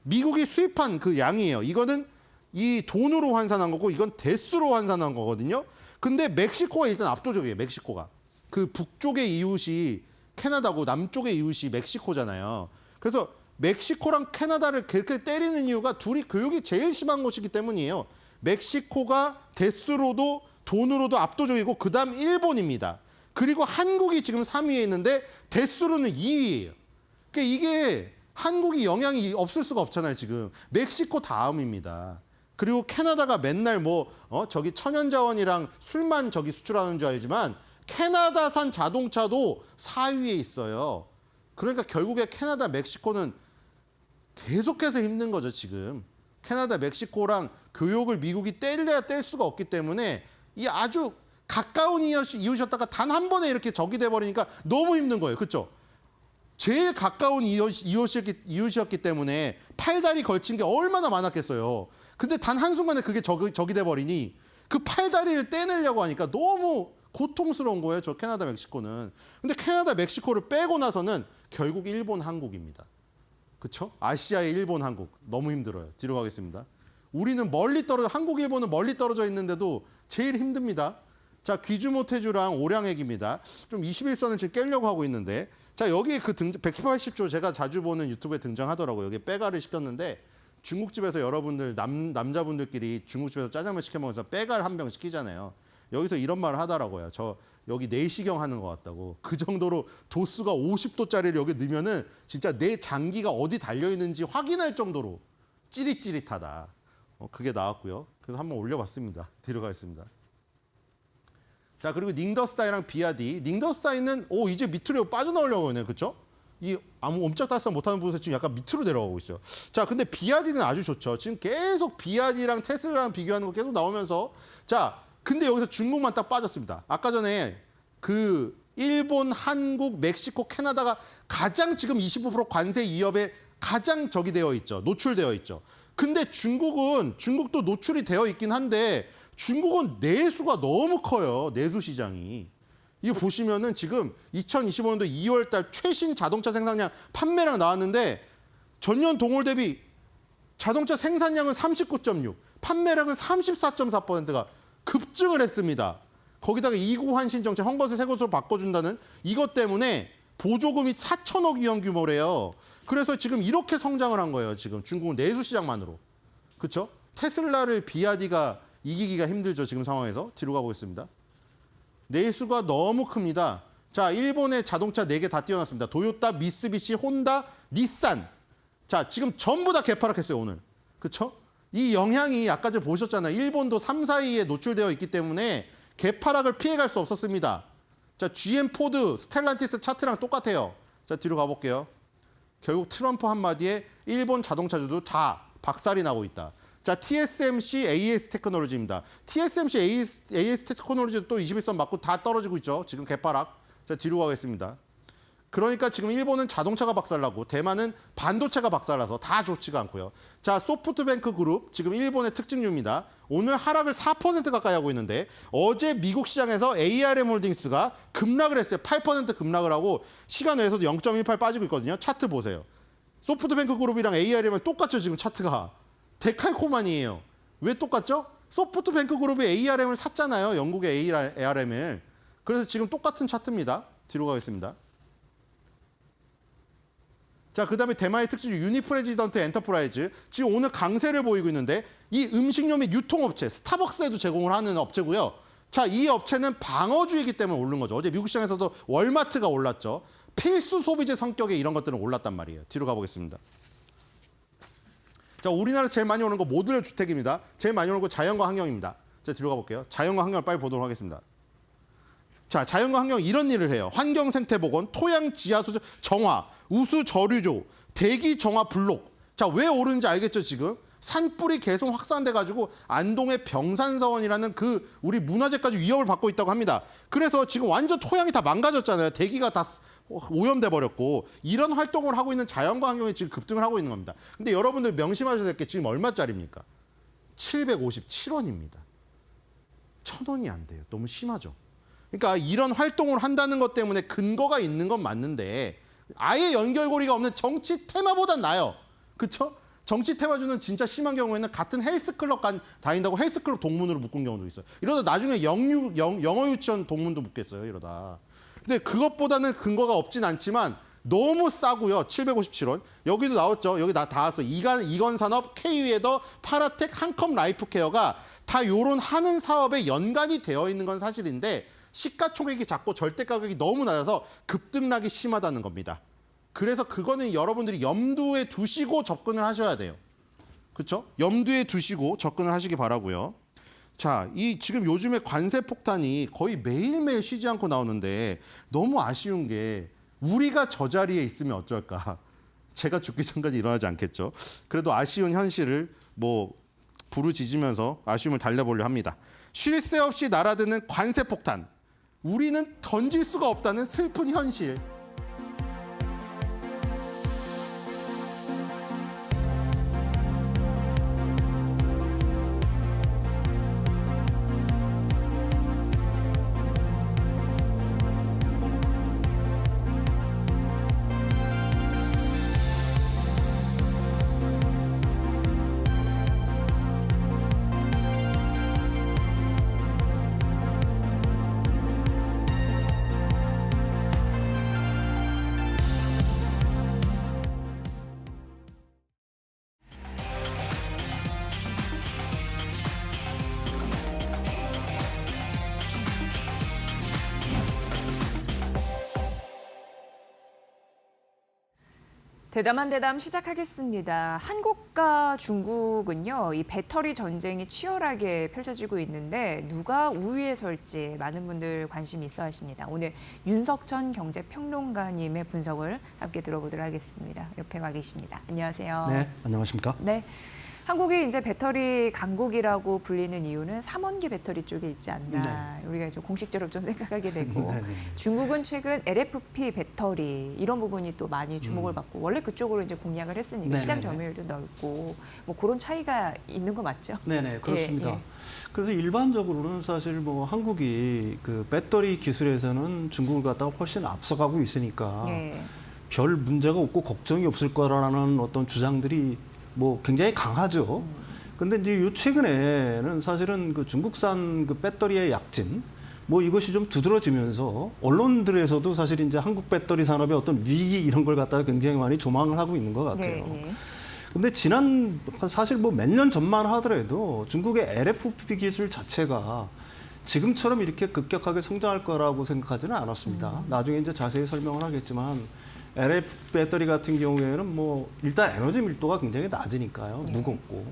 미국이 수입한 그 양이에요. 이거는 이 돈으로 환산한 거고 이건 대수로 환산한 거거든요. 근데 멕시코가 일단 압도적이에요. 멕시코가. 그 북쪽의 이웃이 캐나다고 남쪽의 이웃이 멕시코잖아요. 그래서 멕시코랑 캐나다를 그렇게 때리는 이유가 둘이 교육이 제일 심한 곳이기 때문이에요. 멕시코가 대수로도 돈으로도 압도적이고 그다음 일본입니다. 그리고 한국이 지금 3위에 있는데 대수로는 2위예요. 그러니까 이게 한국이 영향이 없을 수가 없잖아요. 지금 멕시코 다음입니다. 그리고 캐나다가 맨날 저기 천연자원이랑 술만 저기 수출하는 줄 알지만 캐나다산 자동차도 4위에 있어요. 그러니까 결국에 캐나다, 멕시코는 계속해서 힘든 거죠, 지금. 캐나다, 멕시코랑 교역을 미국이 뗄래야 뗄 수가 없기 때문에 이 아주 가까운 이웃이었다가 단 한 번에 이렇게 적이 돼버리니까 너무 힘든 거예요. 그렇죠? 제일 가까운 이웃이었기 때문에 팔다리 걸친 게 얼마나 많았겠어요. 근데 단 한순간에 그게 적이 돼버리니 그 팔다리를 떼내려고 하니까 너무 고통스러운 거예요. 저 캐나다, 멕시코는. 근데 캐나다, 멕시코를 빼고 나서는 결국 일본, 한국입니다. 그렇죠? 아시아의 일본, 한국. 너무 힘들어요. 뒤로 가겠습니다. 우리는 한국, 일본은 멀리 떨어져 있는데도 제일 힘듭니다. 자, 귀주모테주랑 오량액입니다. 좀 21선을 지금 깨려고 하고 있는데 자, 여기에 180조 제가 자주 보는 유튜브에 등장하더라고요. 여기 빼갈을 시켰는데 중국집에서 여러분들 남자분들끼리 중국집에서 짜장면 시켜 먹으면서 빼갈 한 병 시키잖아요. 여기서 이런 말을 하더라고요. 여기 내시경 하는 것 같다고. 그 정도로 도수가 50도짜리를 여기 넣으면은 진짜 내 장기가 어디 달려 있는지 확인할 정도로 찌릿찌릿하다. 그게 나왔고요. 그래서 한번 올려봤습니다. 뒤로 가겠습니다. 자, 그리고 닝더스타이랑 비아디. 닝더스타이는 이제 밑으로 빠져나오려고 하네요. 그렇죠? 이 아무 옴짝달싹 못하는 부분에서 지금 약간 밑으로 내려가고 있어요. 자, 근데 비아디는 아주 좋죠. 지금 계속 비아디랑 테슬라랑 비교하는 거 계속 나오면서, 자, 근데 여기서 중국만 딱 빠졌습니다. 아까 전에 그 일본, 한국, 멕시코, 캐나다가 가장 지금 25% 관세 위협에 가장 적이 되어 있죠. 노출되어 있죠. 근데 중국도 노출이 되어 있긴 한데 중국은 내수가 너무 커요. 내수 시장이. 이거 보시면은 지금 2025년도 2월 달 최신 자동차 생산량 판매량 나왔는데 전년 동월 대비 자동차 생산량은 39.6, 판매량은 34.4%가 급증을 했습니다. 거기다가 2구 환신 정책, 헝것을 새 것으로 바꿔준다는 이것 때문에 보조금이 4천억 위안 규모래요. 그래서 지금 이렇게 성장을 한 거예요. 지금 중국은 내수 시장만으로. 그렇죠? 테슬라를 비아디가 이기기가 힘들죠. 지금 상황에서. 뒤로 가보겠습니다. 내수가 너무 큽니다. 자, 일본의 자동차 4개 다 띄워놨습니다. 도요타, 미쓰비시, 혼다, 닛산. 자, 지금 전부 다 개파락했어요, 오늘. 그렇죠? 이 영향이 아까 전에 보셨잖아요. 일본도 3, 4위에 노출되어 있기 때문에 개파락을 피해갈 수 없었습니다. 자, GM, 포드, 스텔란티스 차트랑 똑같아요. 자, 뒤로 가볼게요. 결국 트럼프 한마디에 일본 자동차주도 다 박살이 나고 있다. 자, TSMC, AS 테크놀로지입니다. TSMC, AS 테크놀로지도 또 21선 맞고 다 떨어지고 있죠. 지금 개파락. 자, 뒤로 가겠습니다. 그러니까 지금 일본은 자동차가 박살나고 대만은 반도체가 박살나서 다 좋지가 않고요. 자, 소프트뱅크 그룹, 지금 일본의 특징주입니다. 오늘 하락을 4% 가까이 하고 있는데 어제 미국 시장에서 ARM 홀딩스가 급락을 했어요. 8% 급락을 하고 시간 외에서도 0.18 빠지고 있거든요. 차트 보세요. 소프트뱅크 그룹이랑 ARM은 똑같죠, 지금 차트가. 데칼코마니에요. 왜 똑같죠? 소프트뱅크 그룹이 ARM을 샀잖아요. 영국의 ARM을. 그래서 지금 똑같은 차트입니다. 뒤로 가겠습니다. 자, 그 다음에 대만의 특징주 유니프레지던트 엔터프라이즈. 지금 오늘 강세를 보이고 있는데 이 음식료 및 유통업체, 스타벅스에도 제공을 하는 업체고요. 자, 이 업체는 방어주이기 때문에 오른 거죠. 어제 미국 시장에서도 월마트가 올랐죠. 필수 소비재 성격의 이런 것들은 올랐단 말이에요. 뒤로 가보겠습니다. 자, 우리나라에서 제일 많이 오는 거 모듈 주택입니다. 제일 많이 오는 거 자연과 환경입니다. 자, 뒤로 가볼게요. 자연과 환경을 빨리 보도록 하겠습니다. 자, 자연과 환경 이런 일을 해요. 환경 생태 복원, 토양 지하수 정화, 우수 저류조, 대기 정화 블록. 자, 왜 오르는지 알겠죠, 지금? 산불이 계속 확산돼 가지고 안동의 병산서원이라는 그 우리 문화재까지 위협을 받고 있다고 합니다. 그래서 지금 완전 토양이 다 망가졌잖아요. 대기가 다 오염돼 버렸고 이런 활동을 하고 있는 자연과 환경이 지금 급등을 하셔야 됩니다. 근데 여러분들 명심하셔야 될 게 지금 얼마짜리입니까? 757원입니다. 1,000원이 안 돼요. 너무 심하죠. 그러니까 이런 활동을 한다는 것 때문에 근거가 있는 건 맞는데 아예 연결고리가 없는 정치 테마보단 나아요. 그렇죠? 정치 테마주는 진짜 심한 경우에는 같은 헬스클럽 다닌다고 헬스클럽 동문으로 묶은 경우도 있어요. 이러다 나중에 영어 유치원 동문도 묶겠어요. 이러다. 근데 그것보다는 근거가 없진 않지만 너무 싸고요. 757원. 여기도 나왔죠. 여기 다 왔어. 이건산업, K웨더, 파라텍, 한컴 라이프케어가 다 요런 하는 사업에 연관이 되어 있는 건 사실인데 시가총액이 작고 절대 가격이 너무 낮아서 급등락이 심하다는 겁니다. 그래서 그거는 여러분들이 염두에 두시고 접근을 하셔야 돼요. 그렇죠? 염두에 두시고 접근을 하시기 바라고요. 자, 이 지금 요즘에 관세 폭탄이 거의 매일매일 쉬지 않고 나오는데 너무 아쉬운 게 우리가 저 자리에 있으면 어쩔까? 제가 죽기 전까지 일어나지 않겠죠. 그래도 아쉬운 현실을 부르짖으면서 아쉬움을 달래보려 합니다. 쉴 새 없이 날아드는 관세 폭탄. 우리는 던질 수가 없다는 슬픈 현실. 대담한 대담 시작하겠습니다. 한국과 중국은요, 이 배터리 전쟁이 치열하게 펼쳐지고 있는데 누가 우위에 설지 많은 분들 관심이 있어 하십니다. 오늘 윤석천 경제평론가님의 분석을 함께 들어보도록 하겠습니다. 옆에 와 계십니다. 안녕하세요. 네, 안녕하십니까? 네. 한국이 이제 배터리 강국이라고 불리는 이유는 3원기 배터리 쪽에 있지 않나 우리가 이제 공식적으로 좀 생각하게 되고 중국은 최근 LFP 배터리 이런 부분이 또 많이 주목을 받고 원래 그쪽으로 이제 공략을 했으니까 시장 점유율도 넓고 뭐 그런 차이가 있는 거 맞죠? 네네, 그렇습니다. 예. 그래서 일반적으로는 사실 뭐 한국이 그 배터리 기술에서는 중국을 갖다가 훨씬 앞서가고 있으니까 예. 별 문제가 없고 걱정이 없을 거라는 어떤 주장들이 뭐 굉장히 강하죠. 근데 이제 요 최근에는 사실은 그 중국산 그 배터리의 약진 뭐 이것이 좀 두드러지면서 언론들에서도 사실 이제 한국 배터리 산업의 어떤 위기 이런 걸 갖다가 굉장히 많이 조망을 하고 있는 것 같아요. 네. 근데 지난 사실 뭐 몇 년 전만 하더라도 중국의 LFP 기술 자체가 지금처럼 이렇게 급격하게 성장할 거라고 생각하지는 않았습니다. 나중에 이제 자세히 설명을 하겠지만 LFP 배터리 같은 경우에는 뭐 일단 에너지 밀도가 굉장히 낮으니까요. 무겁고.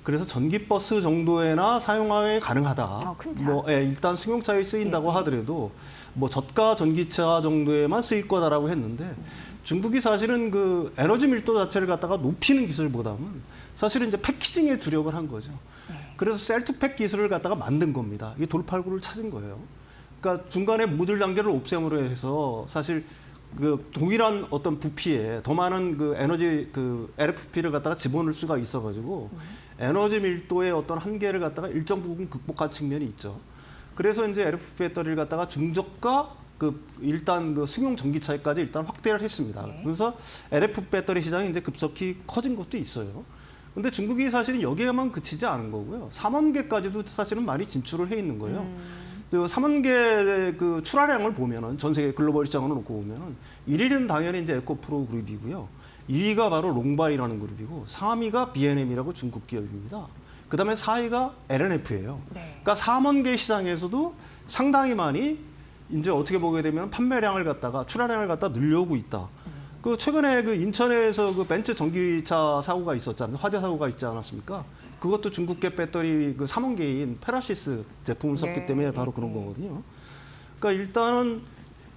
그래서 전기 버스 정도에나 사용하기 가능하다. 큰 차. 뭐 일단 승용차에 쓰인다고 하더라도 뭐 저가 전기차 정도에만 쓰일 거다라고 했는데 중국이 사실은 그 에너지 밀도 자체를 갖다가 높이는 기술보다는 사실은 이제 패키징에 주력을 한 거죠. 그래서 셀투팩 기술을 갖다가 만든 겁니다. 이게 돌팔구를 찾은 거예요. 그러니까 중간에 묻을 단계를 옵셈으로 해서 사실 그 동일한 어떤 부피에 더 많은 그 에너지 그 LFP를 갖다가 집어넣을 수가 있어가지고 에너지 밀도의 어떤 한계를 갖다가 일정 부분 극복한 측면이 있죠. 그래서 이제 LFP 배터리를 갖다가 중저가 그 일단 그 승용 전기차에까지 일단 확대를 했습니다. 그래서 LFP 배터리 시장이 이제 급속히 커진 것도 있어요. 근데 중국이 사실은 여기에만 그치지 않은 거고요. 3원계까지도 사실은 많이 진출을 해 있는 거예요. 그 3원계 그 출하량을 보면은 전 세계 글로벌 시장으로 놓고 보면은 1위는 당연히 이제 에코프로 그룹이고요. 2위가 바로 롱바이라는 그룹이고 3위가 B&M이라고 중국 기업입니다. 그다음에 4위가 LNF예요. 그러니까 3원계 시장에서도 상당히 많이 이제 어떻게 보게 되면 판매량을 갖다가 출하량을 갖다 늘려오고 있다. 그 최근에 그 인천에서 그 벤츠 전기차 사고가 있었잖아요. 화재 사고가 있지 않았습니까? 그것도 중국계 배터리 그 3원계인 페라시스 제품을 썼기 때문에 바로 그런 거거든요. 그러니까 일단은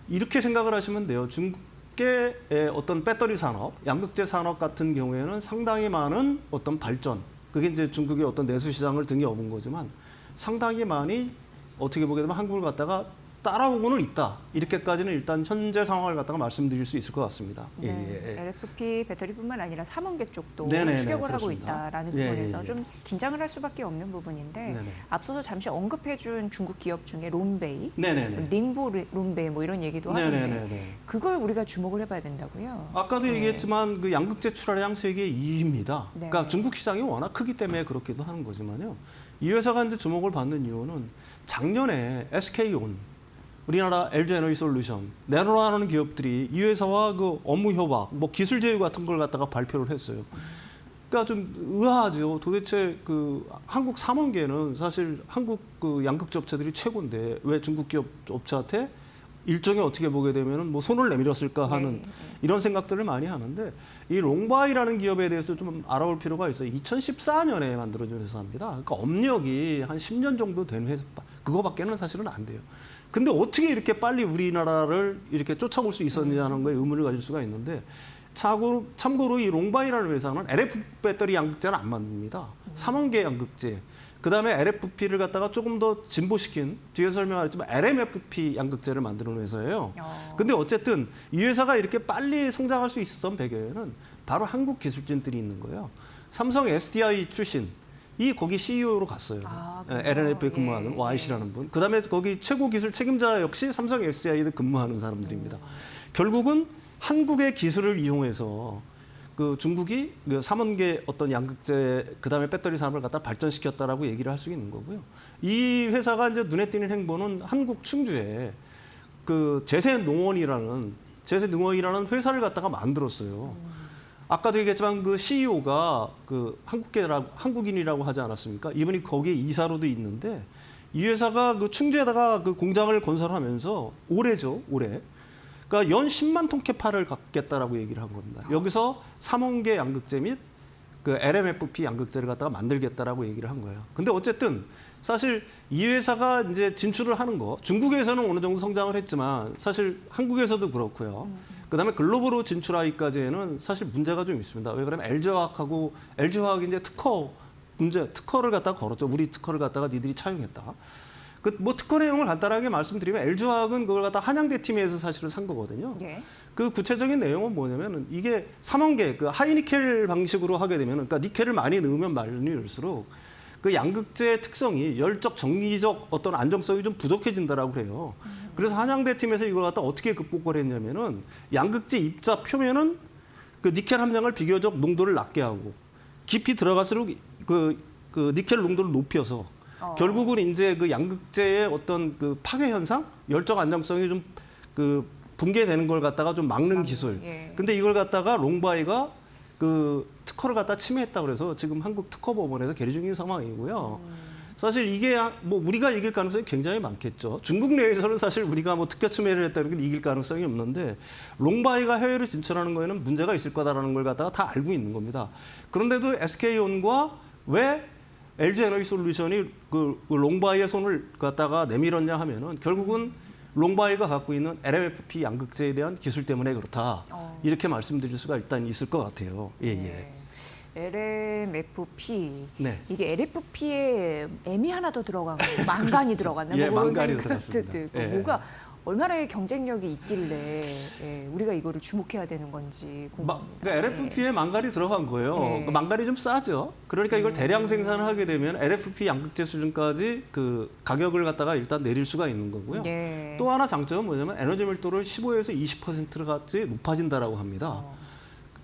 이렇게 생각을 하시면 돼요. 중국의 어떤 배터리 산업, 양극재 산업 같은 경우에는 상당히 많은 어떤 발전, 그게 이제 중국의 어떤 내수 시장을 등에 업은 거지만 상당히 많이 어떻게 보게 되면 한국을 갖다가 따라오고는 있다. 이렇게까지는 일단 현재 상황을 갖다가 말씀드릴 수 있을 것 같습니다. LFP 배터리뿐만 아니라 3원계 쪽도 네네네, 추격을 하고 그렇습니다. 있다라는 부분에서 좀 긴장을 할 수밖에 없는 부분인데 앞서서 잠시 언급해준 중국 기업 중에 론베이, 닝보 론베이 뭐 이런 얘기도 하는데 그걸 우리가 주목을 해봐야 된다고요? 아까도 얘기했지만 그 양극재 출하량 세계 2위입니다. 그러니까 중국 시장이 워낙 크기 때문에 그렇기도 하는 거지만요. 이 회사가 이제 주목을 받는 이유는 작년에 SK온 우리나라 LG에너지솔루션, 네노라는 기업들이 이 회사와 그 업무 협약, 뭐 기술 제휴 같은 걸 갖다가 발표를 했어요. 그러니까 좀 의아하죠. 도대체 그 한국 3원계는 사실 한국 그 양극재 업체들이 최고인데 왜 중국 기업 업체한테 일종의 어떻게 보게 되면은 뭐 손을 내밀었을까 하는 이런 생각들을 많이 하는데 이 롱바이라는 기업에 대해서 좀 알아볼 필요가 있어요. 2014년에 만들어진 회사입니다. 그러니까 업력이 한 10년 정도 된 회사, 그거밖에는 사실은 안 돼요. 근데 어떻게 이렇게 빨리 우리나라를 이렇게 쫓아올 수 있었느냐는 거에 의문을 가질 수가 있는데 참고로 이 롱바이라는 회사는 LFP 배터리 양극재는 안 만듭니다. 3원계 양극재. 그다음에 LFP를 갖다가 조금 더 진보시킨 뒤에 설명하겠지만 LMFP 양극재를 만드는 회사예요. 근데 어쨌든 이 회사가 이렇게 빨리 성장할 수 있었던 배경에는 바로 한국 기술진들이 있는 거예요. 삼성 SDI 출신. 이 거기 CEO로 갔어요. LNF에 근무하는 Y씨라는 분. 그다음에 거기 최고 기술 책임자 역시 삼성 SDI에 근무하는 사람들입니다. 결국은 한국의 기술을 이용해서 그 중국이 그 3원계 어떤 양극재 그다음에 배터리 산업을 갖다 발전시켰다라고 얘기를 할 수 있는 거고요. 이 회사가 이제 눈에 띄는 행보는 한국 충주에 그 제세농원이라는 회사를 갖다가 만들었어요. 아까도 얘기했지만 그 CEO가 그 한국인이라고 하지 않았습니까? 이분이 거기에 이사로도 있는데 이 회사가 그 충주에다가 그 공장을 건설하면서 올해 그러니까 연 10만 톤 캐파를 갖겠다라고 얘기를 한 겁니다. 여기서 3원계 양극재 및 그 LMFP 양극재를 갖다가 만들겠다라고 얘기를 한 거예요. 근데 어쨌든 사실 이 회사가 이제 진출을 하는 거, 중국에서는 어느 정도 성장을 했지만 사실 한국에서도 그렇고요. 그다음에 글로벌로 진출하기까지는 사실 문제가 좀 있습니다. 왜 그러면 LG화학이 이제 특허를 갖다가 걸었죠. 우리 특허를 갖다가 니들이 차용했다. 그 뭐 특허 내용을 간단하게 말씀드리면 LG화학은 그걸 갖다 한양대 팀에서 사실은 산 거거든요. 예. 그 구체적인 내용은 뭐냐면 이게 3원계 그 하이니켈 방식으로 하게 되면 그러니까 니켈을 많이 넣으면 많이 넣을수록 그 양극재의 특성이 열적 정리적 어떤 안정성이 좀 부족해진다라고 그래요. 그래서 한양대 팀에서 이걸 갖다 어떻게 극복을 했냐면은 양극재 입자 표면은 그 니켈 함량을 비교적 농도를 낮게 하고 깊이 들어갈수록 그 니켈 농도를 높여서 결국은 이제 그 양극재의 어떤 그 파괴 현상, 열적 안정성이 좀 그 붕괴되는 걸 갖다가 좀 막는 기술. 예. 근데 이걸 갖다가 롱바이가 그 특허를 갖다 침해했다 그래서 지금 한국 특허법원에서 계류 중인 상황이고요. 사실 이게 뭐 우리가 이길 가능성이 굉장히 많겠죠. 중국 내에서는 사실 우리가 뭐 특허 침해를 했다는 게 이길 가능성이 없는데 롱바이가 해외로 진출하는 거에는 문제가 있을 거다라는 걸 갖다가 다 알고 있는 겁니다. 그런데도 SK온과 왜 LG에너지솔루션이 그 롱바이의 손을 갖다가 내밀었냐 하면은 결국은 롱바이가 갖고 있는 LMFP 양극재에 대한 기술 때문에 그렇다. 이렇게 말씀드릴 수가 일단 있을 것 같아요. 예, 예. LMFP. 네. 이게 LFP에 M이 하나 더 들어간 거, 망간이 들어갔나? 예, 뭐 그런 망간이 생각도 들어갔습니다. 들고 예. 뭐가 얼마나 경쟁력이 있길래 우리가 이거를 주목해야 되는 건지 궁금합니다. 그러니까 LFP에 망간이 들어간 거예요. 네. 그 망간이 좀 싸죠. 그러니까 이걸 대량 생산을 하게 되면 LFP 양극재 수준까지 그 가격을 갖다가 일단 내릴 수가 있는 거고요. 예. 또 하나 장점은 뭐냐면 에너지 밀도를 15에서 20%까지 높아진다라고 합니다.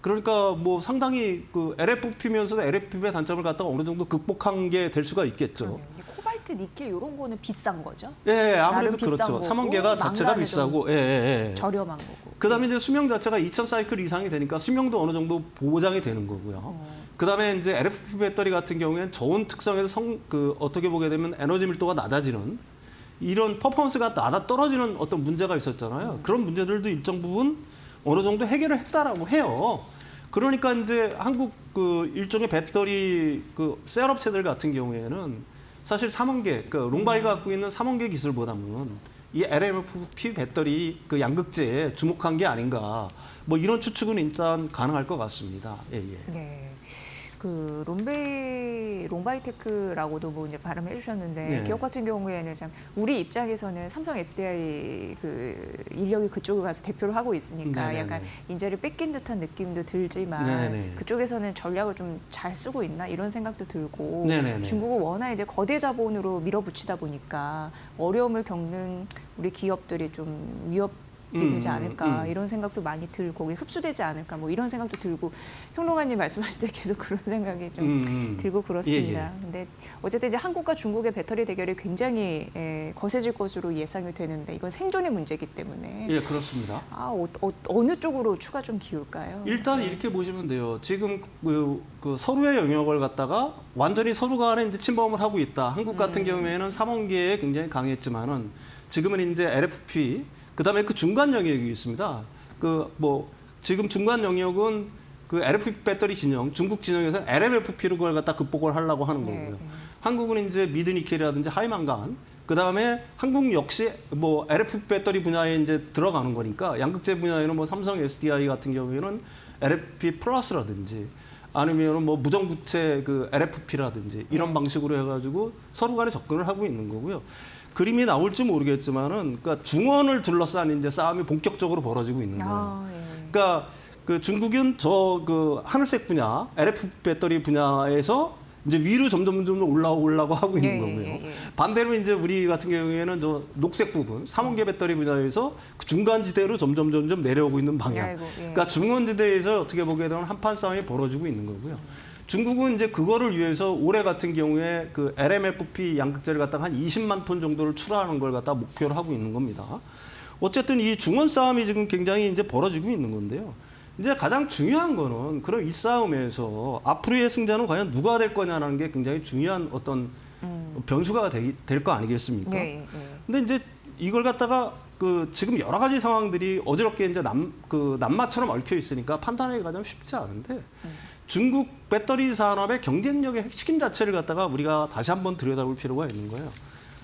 그러니까 뭐 상당히 그 LFP면서도 LFP의 단점을 갖다가 어느 정도 극복한 게 될 수가 있겠죠. 그러네요. 코발트, 니켈 이런 거는 비싼 거죠? 예, 아무래도 나름 비싼 그렇죠. 거고, 3원계가 자체가 망간은 비싸고, 예. 저렴한 거고. 그다음에 이제 수명 자체가 2000 사이클 이상이 되니까 수명도 어느 정도 보장이 되는 거고요. 그다음에 이제 LFP 배터리 같은 경우에는 저온 특성에서 어떻게 보게 되면 에너지 밀도가 낮아지는 이런 퍼포먼스가 떨어지는 어떤 문제가 있었잖아요. 그런 문제들도 일정 부분 어느 정도 해결을 했다라고 해요. 그러니까 이제 한국 그 일종의 배터리 그 셀업체들 같은 경우에는 사실 3원계, 그 롱바이가 갖고 있는 3원계 기술보다는 이 LMFP 배터리 그 양극재에 주목한 게 아닌가. 뭐 이런 추측은 일단 가능할 것 같습니다. 예, 예. 네. 그 롱바이테크라고도 뭐 이제 발음해 주셨는데 네. 기업 같은 경우에는 참 우리 입장에서는 삼성 SDI 그 인력이 그쪽에 가서 대표를 하고 있으니까 네네네. 약간 인재를 뺏긴 듯한 느낌도 들지만 네네. 그쪽에서는 전략을 좀 잘 쓰고 있나 이런 생각도 들고 네네네. 중국은 워낙 이제 거대 자본으로 밀어붙이다 보니까 어려움을 겪는 우리 기업들이 좀 위협이 되지 않을까 이런 생각도 많이 들고 흡수되지 않을까 뭐 이런 생각도 들고 평론가님 말씀하실 때 계속 그런 생각이 좀 들고 그렇습니다. 예, 예. 근데 어쨌든 이제 한국과 중국의 배터리 대결이 굉장히 거세질 것으로 예상이 되는데 이건 생존의 문제이기 때문에 예, 그렇습니다. 어느 쪽으로 추가 좀 기울까요? 일단 이렇게 보시면 돼요. 지금 그 서로의 영역을 갖다가 완전히 서로 간에 이제 침범을 하고 있다. 한국 같은 경우에는 3원계에 굉장히 강했지만은 지금은 이제 LFP 그다음에 그 중간 영역이 있습니다. 그 뭐 지금 중간 영역은 그 LFP 배터리 진영, 중국 진영에서는 LMFP로 그걸 갖다 극복을 하려고 하는 거고요. 한국은 이제 미드니켈이라든지 하이망간, 그다음에 한국 역시 뭐 LFP 배터리 분야에 이제 들어가는 거니까 양극재 분야에는 뭐 삼성 SDI 같은 경우에는 LFP 플러스라든지 아니면 뭐 무정부채 그 LFP라든지 이런 방식으로 해가지고 서로 간에 접근을 하고 있는 거고요. 그림이 나올지 모르겠지만은 그러니까 중원을 둘러싼 이제 싸움이 본격적으로 벌어지고 있는 거예요. 그러니까 그 중국은 그 하늘색 분야, LFP 배터리 분야에서 이제 위로 점점 올라오려고 하고 있는 거고요. 반대로 이제 우리 같은 경우에는 저 녹색 부분, 3원계 배터리 분야에서 그 중간 지대로 점점 내려오고 있는 방향. 그러니까 중원 지대에서 어떻게 보게 되면 한판 싸움이 벌어지고 있는 거고요. 중국은 이제 그거를 위해서 올해 같은 경우에 그 LMFP 양극재를 갖다가 한 20만 톤 정도를 출하하는 걸 갖다 목표로 하고 있는 겁니다. 어쨌든 이 중원 싸움이 지금 굉장히 이제 벌어지고 있는 건데요. 이제 가장 중요한 거는 그럼 이 싸움에서 앞으로의 승자는 과연 누가 될 거냐라는 게 굉장히 중요한 어떤 변수가 될 거 아니겠습니까? 근데 이제 이걸 갖다가 그 지금 여러 가지 상황들이 어지럽게 이제 남마처럼 얽혀 있으니까 판단하기가 좀 쉽지 않은데 중국 배터리 산업의 경쟁력의 핵심 자체를 갖다가 우리가 다시 한번 들여다볼 필요가 있는 거예요.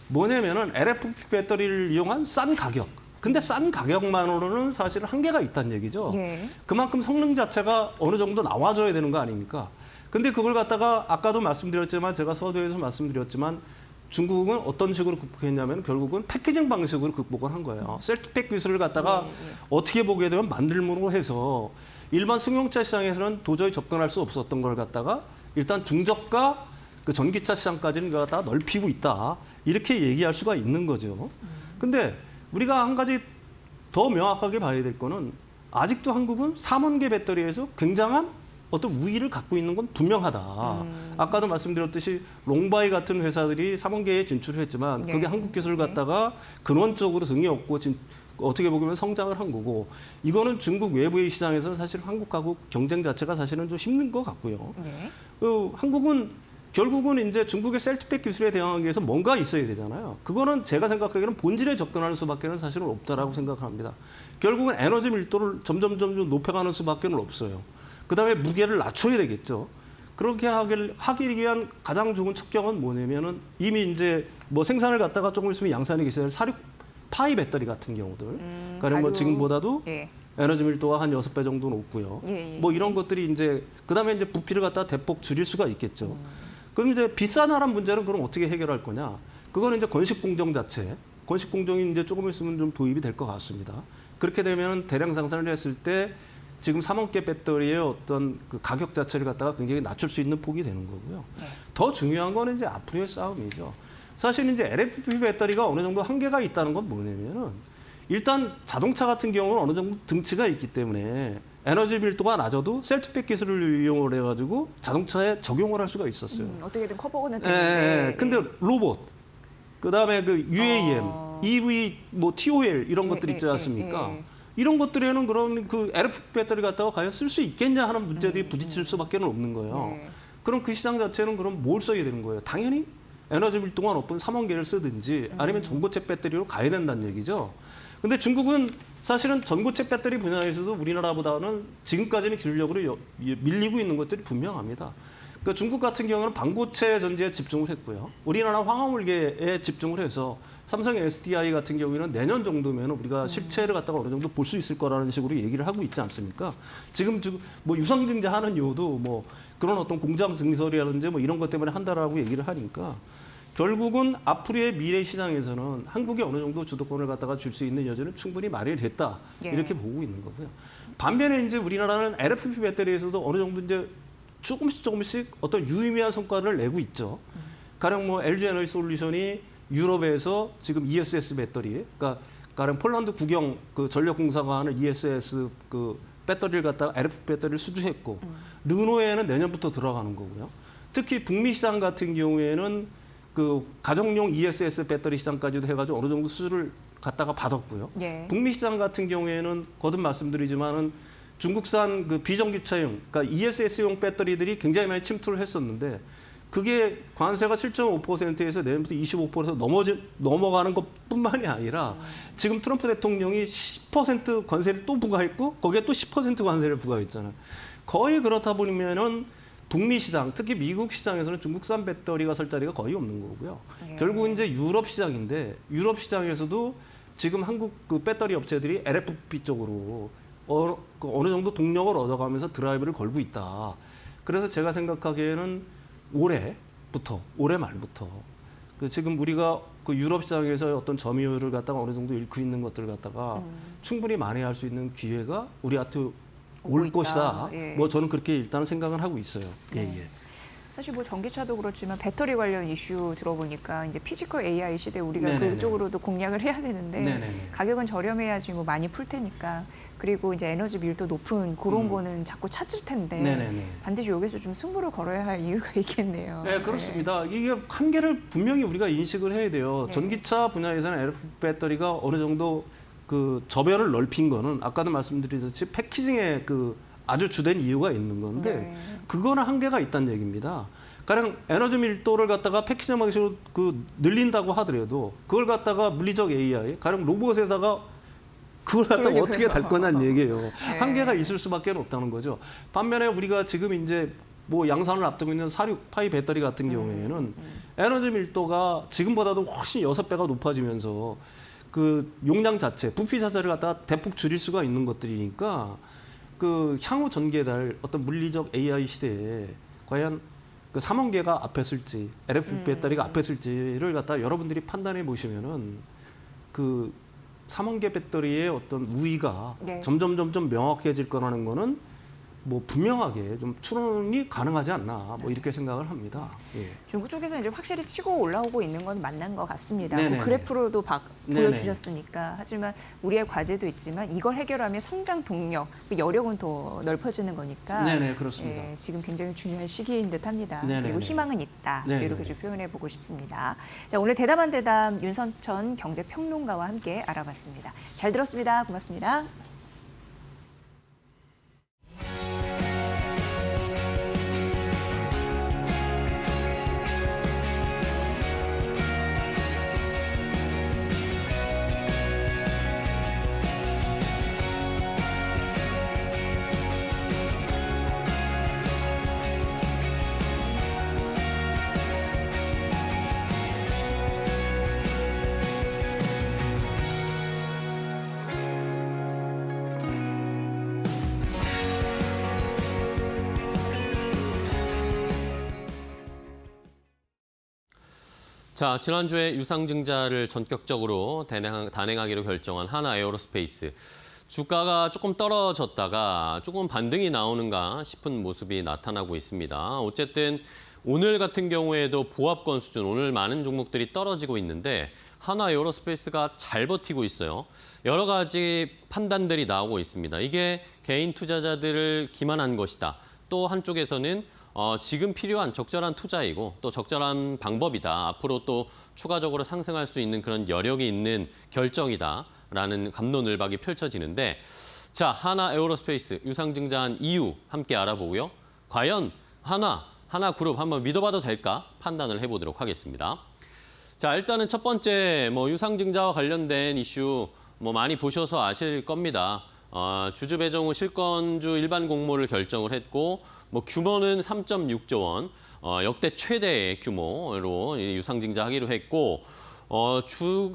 뭐냐면은 LFP 배터리를 이용한 싼 가격. 근데 싼 가격만으로는 사실 한계가 있다는 얘기죠. 예. 그만큼 성능 자체가 어느 정도 나와줘야 되는 거 아닙니까? 근데 그걸 갖다가 아까도 말씀드렸지만 제가 서두에서 말씀드렸지만 중국은 어떤 식으로 극복했냐면 결국은 패키징 방식으로 극복을 한 거예요. 셀프팩 기술을 갖다가 어떻게 보게 되면 만들므로 해서 일반 승용차 시장에서는 도저히 접근할 수 없었던 걸 갖다가 일단 중저가 그 전기차 시장까지는 갖다가 넓히고 있다. 이렇게 얘기할 수가 있는 거죠. 근데 우리가 한 가지 더 명확하게 봐야 될 거는 아직도 한국은 3원계 배터리에서 굉장한 어떤 우위를 갖고 있는 건 분명하다. 아까도 말씀드렸듯이 롱바이 같은 회사들이 3원계에 진출을 했지만 그게 한국 기술을 갖다가 근원적으로 등이 없고 어떻게 보면 성장을 한 거고 이거는 중국 외부의 시장에서는 사실 한국하고 경쟁 자체가 사실은 좀 힘든 것 같고요. 네. 한국은 결국은 이제 중국의 셀프팩 기술에 대응하기 위해서 뭔가 있어야 되잖아요. 그거는 제가 생각하기에는 본질에 접근하는 수밖에는 사실은 없다라고 생각합니다. 결국은 에너지 밀도를 점점 높여가는 수밖에는 없어요. 그다음에 무게를 낮춰야 되겠죠. 그렇게 하기 위한 가장 좋은 척경은 뭐냐면은 이미 이제 뭐 생산을 갖다가 조금 있으면 양산이 계셔야 될 사륙 파이 배터리 같은 경우들. 그러니까 뭐 지금보다도 예. 에너지 밀도가 한 6배 정도 높고요. 예. 뭐 이런 것들이 이제 그다음에 이제 부피를 갖다가 대폭 줄일 수가 있겠죠. 그럼 이제 비싸나란 문제는 그럼 어떻게 해결할 거냐? 그거는 이제 건식 공정 자체. 건식 공정이 이제 조금 있으면 좀 도입이 될 것 같습니다. 그렇게 되면 대량 생산을 했을 때 지금 3원계 배터리의 어떤 그 가격 자체를 갖다가 굉장히 낮출 수 있는 폭이 되는 거고요. 더 중요한 거는 이제 앞으로의 싸움이죠. 사실 이제 LFP 배터리가 어느 정도 한계가 있다는 건 뭐냐면은 일단 자동차 같은 경우는 어느 정도 등치가 있기 때문에 에너지 밀도가 낮아도 셀프팩 기술을 이용을 해가지고 자동차에 적용을 할 수가 있었어요. 어떻게든 커버는 예, 되는데. 근데 로봇, 그다음에 그 UAM, EV, 뭐 TOL 이런 것들 있지 않습니까? 이런 것들에는 그럼 그 LFP 배터리 갖다가 과연 쓸 수 있겠냐 하는 문제들이 부딪힐 수밖에 없는 거예요. 그럼 그 시장 자체는 그럼 뭘 써야 되는 거예요? 당연히 에너지 밀도가 높은 3원계를 쓰든지 아니면 전고체 배터리로 가야 된다는 얘기죠. 근데 중국은 사실은 전고체 배터리 분야에서도 우리나라보다는 지금까지는 기술력으로 밀리고 있는 것들이 분명합니다. 그러니까 중국 같은 경우는 반고체 전지에 집중을 했고요. 우리나라 황화물계에 집중을 해서 삼성 SDI 같은 경우에는 내년 정도면 우리가 실체를 갖다가 어느 정도 볼 수 있을 거라는 식으로 얘기를 하고 있지 않습니까? 지금 뭐 유상증자 하는 이유도 뭐 그런 어떤 공장 증설이라든지 뭐 이런 것 때문에 한다라고 얘기를 하니까 결국은 앞으로의 미래 시장에서는 한국이 어느 정도 주도권을 갖다가 줄 수 있는 여지는 충분히 마련됐다 이렇게 보고 있는 거고요. 반면에 이제 우리나라는 LFP 배터리에서도 어느 정도 이제 조금씩 어떤 유의미한 성과를 내고 있죠. 가령 뭐 LG 에너지 솔루션이 유럽에서 지금 ESS 배터리, 그러니까 가령 폴란드 국영 그 전력공사가 하는 ESS 그 배터리를 갖다가 LFP 배터리를 수주했고 르노에는 내년부터 들어가는 거고요. 특히 북미 시장 같은 경우에는 그 가정용 ESS 배터리 시장까지도 해가지고 어느 정도 수주를 갖다가 받았고요. 예. 북미 시장 같은 경우에는 거듭 말씀드리지만은 중국산 그 비전기차용, 그러니까 ESS용 배터리들이 굉장히 많이 침투를 했었는데 그게 관세가 7.5%에서 내년부터 25%에서 넘어가는 것뿐만이 아니라 지금 트럼프 대통령이 10% 관세를 또 부과했고 거기에 또 10% 관세를 부과했잖아요. 거의 그렇다 보면은 북미 시장, 특히 미국 시장에서는 중국산 배터리가 설 자리가 거의 없는 거고요. 결국 이제 유럽 시장인데 유럽 시장에서도 지금 한국 그 배터리 업체들이 LFP 쪽으로 어느 정도 동력을 얻어가면서 드라이브를 걸고 있다. 그래서 제가 생각하기에는 올해 말부터 그 지금 우리가 그 유럽 시장에서 어떤 점유율을 갖다가 어느 정도 잃고 있는 것들을 갖다가 충분히 만회할 수 있는 기회가 우리한테 올 것이다. 예. 뭐 저는 그렇게 일단은 생각을 하고 있어요. 예. 사실 뭐 전기차도 그렇지만 배터리 관련 이슈 들어보니까 이제 피지컬 AI 시대 우리가 네네네. 그쪽으로도 공략을 해야 되는데 네네네. 가격은 저렴해야지 뭐 많이 풀 테니까 그리고 이제 에너지 밀도 높은 그런 거는 자꾸 찾을 텐데 네네네. 반드시 여기서 좀 승부를 걸어야 할 이유가 있겠네요. 네, 그렇습니다. 이게 한계를 분명히 우리가 인식을 해야 돼요. 네. 전기차 분야에서는 LFP 배터리가 어느 정도 그 저변을 넓힌 거는 아까도 말씀드렸듯이 패키징에 그 아주 주된 이유가 있는 건데 네. 그거는 한계가 있다는 얘기입니다. 가령 에너지 밀도를 갖다가 패키지 방식으로 늘린다고 하더라도 그걸 갖다가 물리적 AI, 가령 로봇 회사가 그걸 갖다가 그러니까요. 어떻게 달 거냐는 얘기예요. 네. 한계가 있을 수밖에 없다는 거죠. 반면에 우리가 지금 이제 뭐 양산을 앞두고 있는 46파이 배터리 같은 경우에는 에너지 밀도가 지금보다도 훨씬 6배가 높아지면서 그 용량 자체, 부피 자체를 갖다가 대폭 줄일 수가 있는 것들이니까 그 향후 전개될 어떤 물리적 AI 시대에 과연 그 3원 개가 앞에 쓸지, LFP 배터리가 앞에 쓸지를 갖다 여러분들이 판단해 보시면은 그 3원 개 배터리의 어떤 우위가 네. 점점 명확해질 거라는 거는 뭐 분명하게 좀 추론이 가능하지 않나 뭐 이렇게 생각을 합니다. 예. 중국 쪽에서 이제 확실히 치고 올라오고 있는 건 맞는 것 같습니다. 네네네. 뭐 그래프로도 네네. 보여주셨으니까. 하지만 우리의 과제도 있지만 이걸 해결하면 성장 동력, 그 여력은 더 넓어지는 거니까. 네네, 그렇습니다. 예, 지금 굉장히 중요한 시기인 듯합니다. 네네네. 그리고 희망은 있다. 네네네. 이렇게 좀 표현해 보고 싶습니다. 자, 오늘 대담한 대담 윤선천 경제평론가와 함께 알아봤습니다. 잘 들었습니다. 고맙습니다. 자, 지난주에 유상증자를 전격적으로 단행하기로 결정한 하나 에어로스페이스. 주가가 조금 떨어졌다가 조금 반등이 나오는가 싶은 모습이 나타나고 있습니다. 어쨌든 오늘 같은 경우에도 보합권 수준, 오늘 많은 종목들이 떨어지고 있는데 하나 에어로스페이스가 잘 버티고 있어요. 여러 가지 판단들이 나오고 있습니다. 이게 개인 투자자들을 기만한 것이다. 또 한쪽에서는 지금 필요한 적절한 투자이고 또 적절한 방법이다. 앞으로 또 추가적으로 상승할 수 있는 그런 여력이 있는 결정이다라는 갑론을박이 펼쳐지는데 자, 하나 에어로스페이스 유상증자한 이유 함께 알아보고요. 과연 하나그룹 한번 믿어봐도 될까 판단을 해보도록 하겠습니다. 자, 일단은 첫 번째 유상증자와 관련된 이슈 많이 보셔서 아실 겁니다. 주주 배정 후 실권주 일반 공모를 결정을 했고 규모는 3.6조 원, 역대 최대의 규모로 유상증자하기로 했고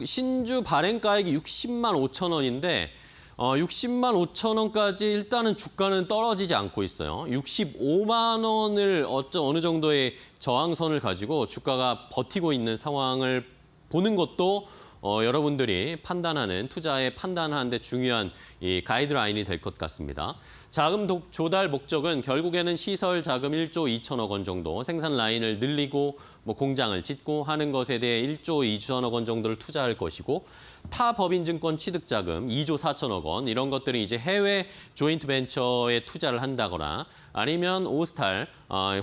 신주 발행가액이 60만 5천 원인데 60만 5천 원까지 일단은 주가는 떨어지지 않고 있어요. 65만 원을 어느 정도의 저항선을 가지고 주가가 버티고 있는 상황을 보는 것도 여러분들이 판단하는 투자에 판단하는 데 중요한 이 가이드라인이 될 것 같습니다. 자금 조달 목적은 결국에는 시설 자금 1조 2천억 원 정도, 생산 라인을 늘리고 공장을 짓고 하는 것에 대해 1조 2천억 원 정도를 투자할 것이고 타 법인증권 취득 자금 2조 4천억 원 이런 것들이 이제 해외 조인트 벤처에 투자를 한다거나 아니면 오스탈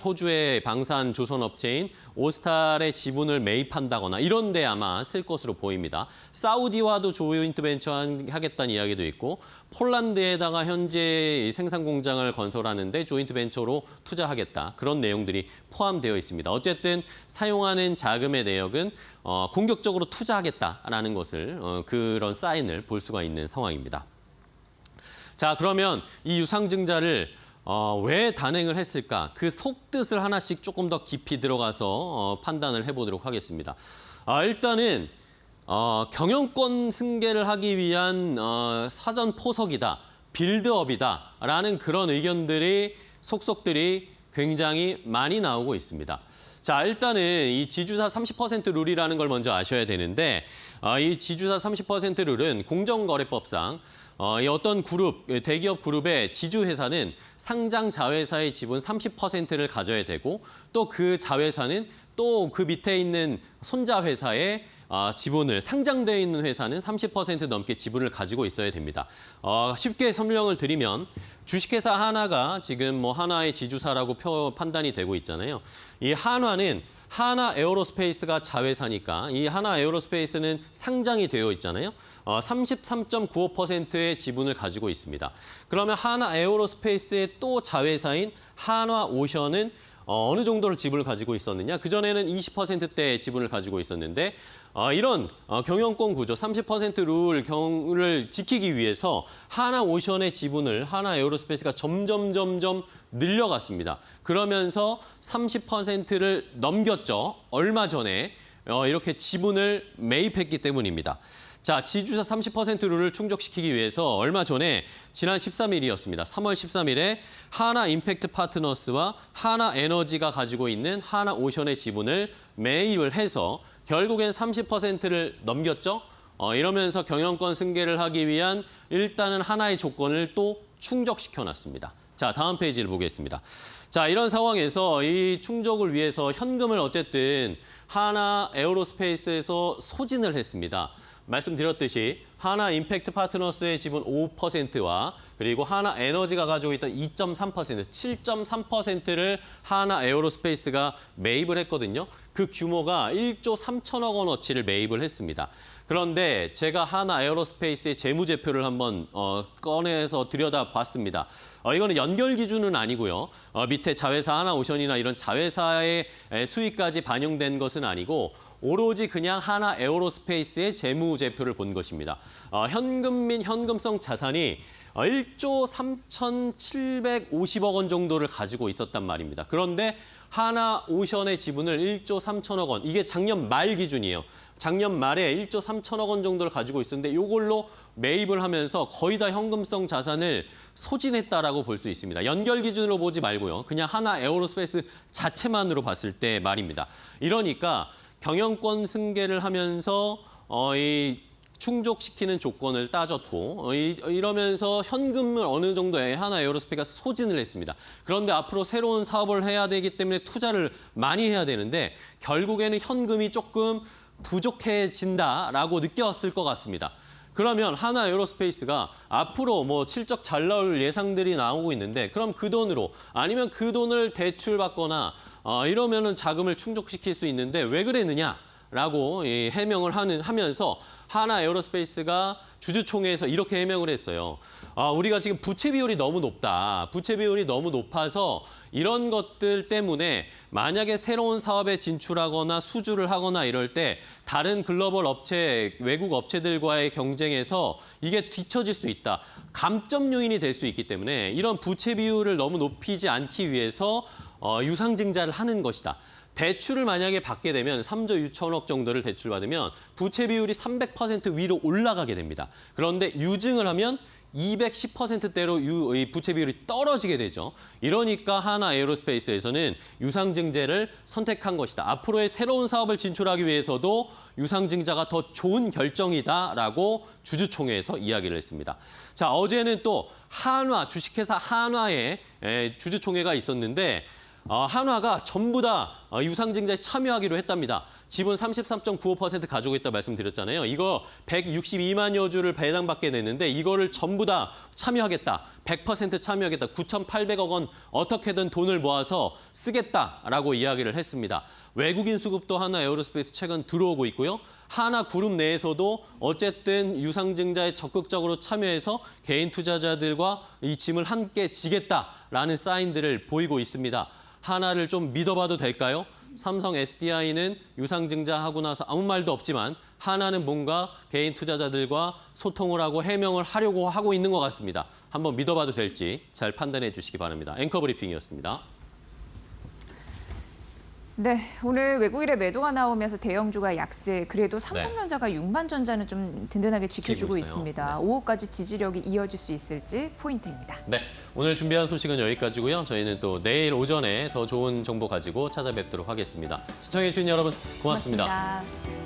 호주의 방산 조선업체인 오스탈의 지분을 매입한다거나 이런 데 아마 쓸 것으로 보입니다. 사우디와도 조인트 벤처 하겠다는 이야기도 있고 폴란드에다가 현재 생산 공장을 건설하는데 조인트 벤처로 투자하겠다. 그런 내용들이 포함되어 있습니다. 어쨌든 사용하는 자금의 내역은 공격적으로 투자하겠다라는 것을 그런 사인을 볼 수가 있는 상황입니다. 자, 그러면 이 유상증자를 왜 단행을 했을까? 그 속뜻을 하나씩 조금 더 깊이 들어가서 판단을 해보도록 하겠습니다. 일단은 경영권 승계를 하기 위한 사전 포석이다, 빌드업이다라는 그런 의견들이 속속들이 굉장히 많이 나오고 있습니다. 자, 일단은 이 지주사 30% 룰이라는 걸 먼저 아셔야 되는데 이 지주사 30% 룰은 공정거래법상 이 어떤 그룹, 대기업 그룹의 지주회사는 상장 자회사의 지분 30%를 가져야 되고 또 그 자회사는 또 그 밑에 있는 손자회사의 지분을 상장되어 있는 회사는 30% 넘게 지분을 가지고 있어야 됩니다. 쉽게 설명을 드리면 주식회사 하나가 지금 하나의 지주사라고 판단이 되고 있잖아요. 이 한화는 하나 에어로스페이스가 자회사니까 이 하나 에어로스페이스는 상장이 되어 있잖아요. 33.95%의 지분을 가지고 있습니다. 그러면 하나 에어로스페이스의 또 자회사인 한화오션은 어느 정도를 지분을 가지고 있었느냐? 그전에는 20%대의 지분을 가지고 있었는데 이런 경영권 구조 30% 룰을 지키기 위해서 하나오션의 지분을 하나에어로스페이스가 점점 늘려갔습니다. 그러면서 30%를 넘겼죠. 얼마 전에 이렇게 지분을 매입했기 때문입니다. 자, 지주사 30% 룰을 충족시키기 위해서 얼마 전에 지난 13일이었습니다. 3월 13일에 하나 임팩트 파트너스와 하나 에너지가 가지고 있는 하나오션의 지분을 매입을 해서 결국엔 30%를 넘겼죠. 이러면서 경영권 승계를 하기 위한 일단은 하나의 조건을 또 충족시켜놨습니다. 자, 다음 페이지를 보겠습니다. 자, 이런 상황에서 이 충족을 위해서 현금을 어쨌든 하나 에어로스페이스에서 소진을 했습니다. 말씀드렸듯이 하나 임팩트 파트너스의 지분 5%와 그리고 하나 에너지가 가지고 있던 2.3%, 7.3%를 하나 에어로스페이스가 매입을 했거든요. 그 규모가 1조 3천억 원어치를 매입을 했습니다. 그런데 제가 하나 에어로스페이스의 재무제표를 한번 꺼내서 들여다봤습니다. 이거는 연결 기준은 아니고요. 밑에 자회사 하나오션이나 이런 자회사의 수익까지 반영된 것은 아니고 오로지 그냥 하나 에어로스페이스의 재무제표를 본 것입니다. 현금 및 현금성 자산이 1조 3,750억 원 정도를 가지고 있었단 말입니다. 그런데 하나오션의 지분을 1조 3천억 원, 이게 작년 말 기준이에요. 작년 말에 1조 3천억 원 정도를 가지고 있었는데 이걸로 매입을 하면서 거의 다 현금성 자산을 소진했다라고 볼 수 있습니다. 연결 기준으로 보지 말고요. 그냥 하나 에어로스페이스 자체만으로 봤을 때 말입니다. 이러니까 경영권 승계를 하면서 이 충족시키는 조건을 따졌고 이러면서 현금을 어느 정도의 하나 에어로스페이스가 소진을 했습니다. 그런데 앞으로 새로운 사업을 해야 되기 때문에 투자를 많이 해야 되는데 결국에는 현금이 조금 부족해진다라고 느꼈을 것 같습니다. 그러면 하나 에어로스페이스가 앞으로 뭐 실적 잘 나올 예상들이 나오고 있는데 그럼 그 돈으로 아니면 그 돈을 대출받거나 이러면은 자금을 충족시킬 수 있는데 왜 그랬느냐? 라고 해명을 하면서 하나 에어로스페이스가 주주총회에서 이렇게 해명을 했어요. 우리가 지금 부채 비율이 너무 높다. 부채 비율이 너무 높아서 이런 것들 때문에 만약에 새로운 사업에 진출하거나 수주를 하거나 이럴 때 다른 글로벌 업체, 외국 업체들과의 경쟁에서 이게 뒤처질 수 있다. 감점 요인이 될 수 있기 때문에 이런 부채 비율을 너무 높이지 않기 위해서 유상증자를 하는 것이다. 대출을 만약에 받게 되면 3조 6천억 정도를 대출받으면 부채 비율이 300% 위로 올라가게 됩니다. 그런데 유증을 하면 210%대로 부채 비율이 떨어지게 되죠. 이러니까 하나 에어로스페이스에서는 유상증자를 선택한 것이다. 앞으로의 새로운 사업을 진출하기 위해서도 유상증자가 더 좋은 결정이다라고 주주총회에서 이야기를 했습니다. 자, 어제는 또 한화, 주식회사 한화의 주주총회가 있었는데 한화가 전부 다 유상증자에 참여하기로 했답니다. 지분 33.95% 가지고 있다 말씀드렸잖아요. 이거 162만여 주를 배당받게 됐는데 이거를 전부 다 참여하겠다. 100% 참여하겠다. 9,800억 원 어떻게든 돈을 모아서 쓰겠다라고 이야기를 했습니다. 외국인 수급도 하나 에어로스페이스 최근 들어오고 있고요. 하나 그룹 내에서도 어쨌든 유상증자에 적극적으로 참여해서 개인 투자자들과 이 짐을 함께 지겠다라는 사인들을 보이고 있습니다. 하나를 좀 믿어봐도 될까요? 삼성 SDI는 유상증자하고 나서 아무 말도 없지만 하나는 뭔가 개인 투자자들과 소통을 하고 해명을 하려고 하고 있는 것 같습니다. 한번 믿어봐도 될지 잘 판단해 주시기 바랍니다. 앵커 브리핑이었습니다. 네, 오늘 외국인의 매도가 나오면서 대형주가 약세, 그래도 삼성전자가 육만전자는 좀 든든하게 지켜주고 있습니다. 오후까지 지지력이 이어질 수 있을지 포인트입니다. 네, 오늘 준비한 소식은 여기까지고요. 저희는 또 내일 오전에 더 좋은 정보 가지고 찾아뵙도록 하겠습니다. 시청해주신 여러분 고맙습니다. 고맙습니다.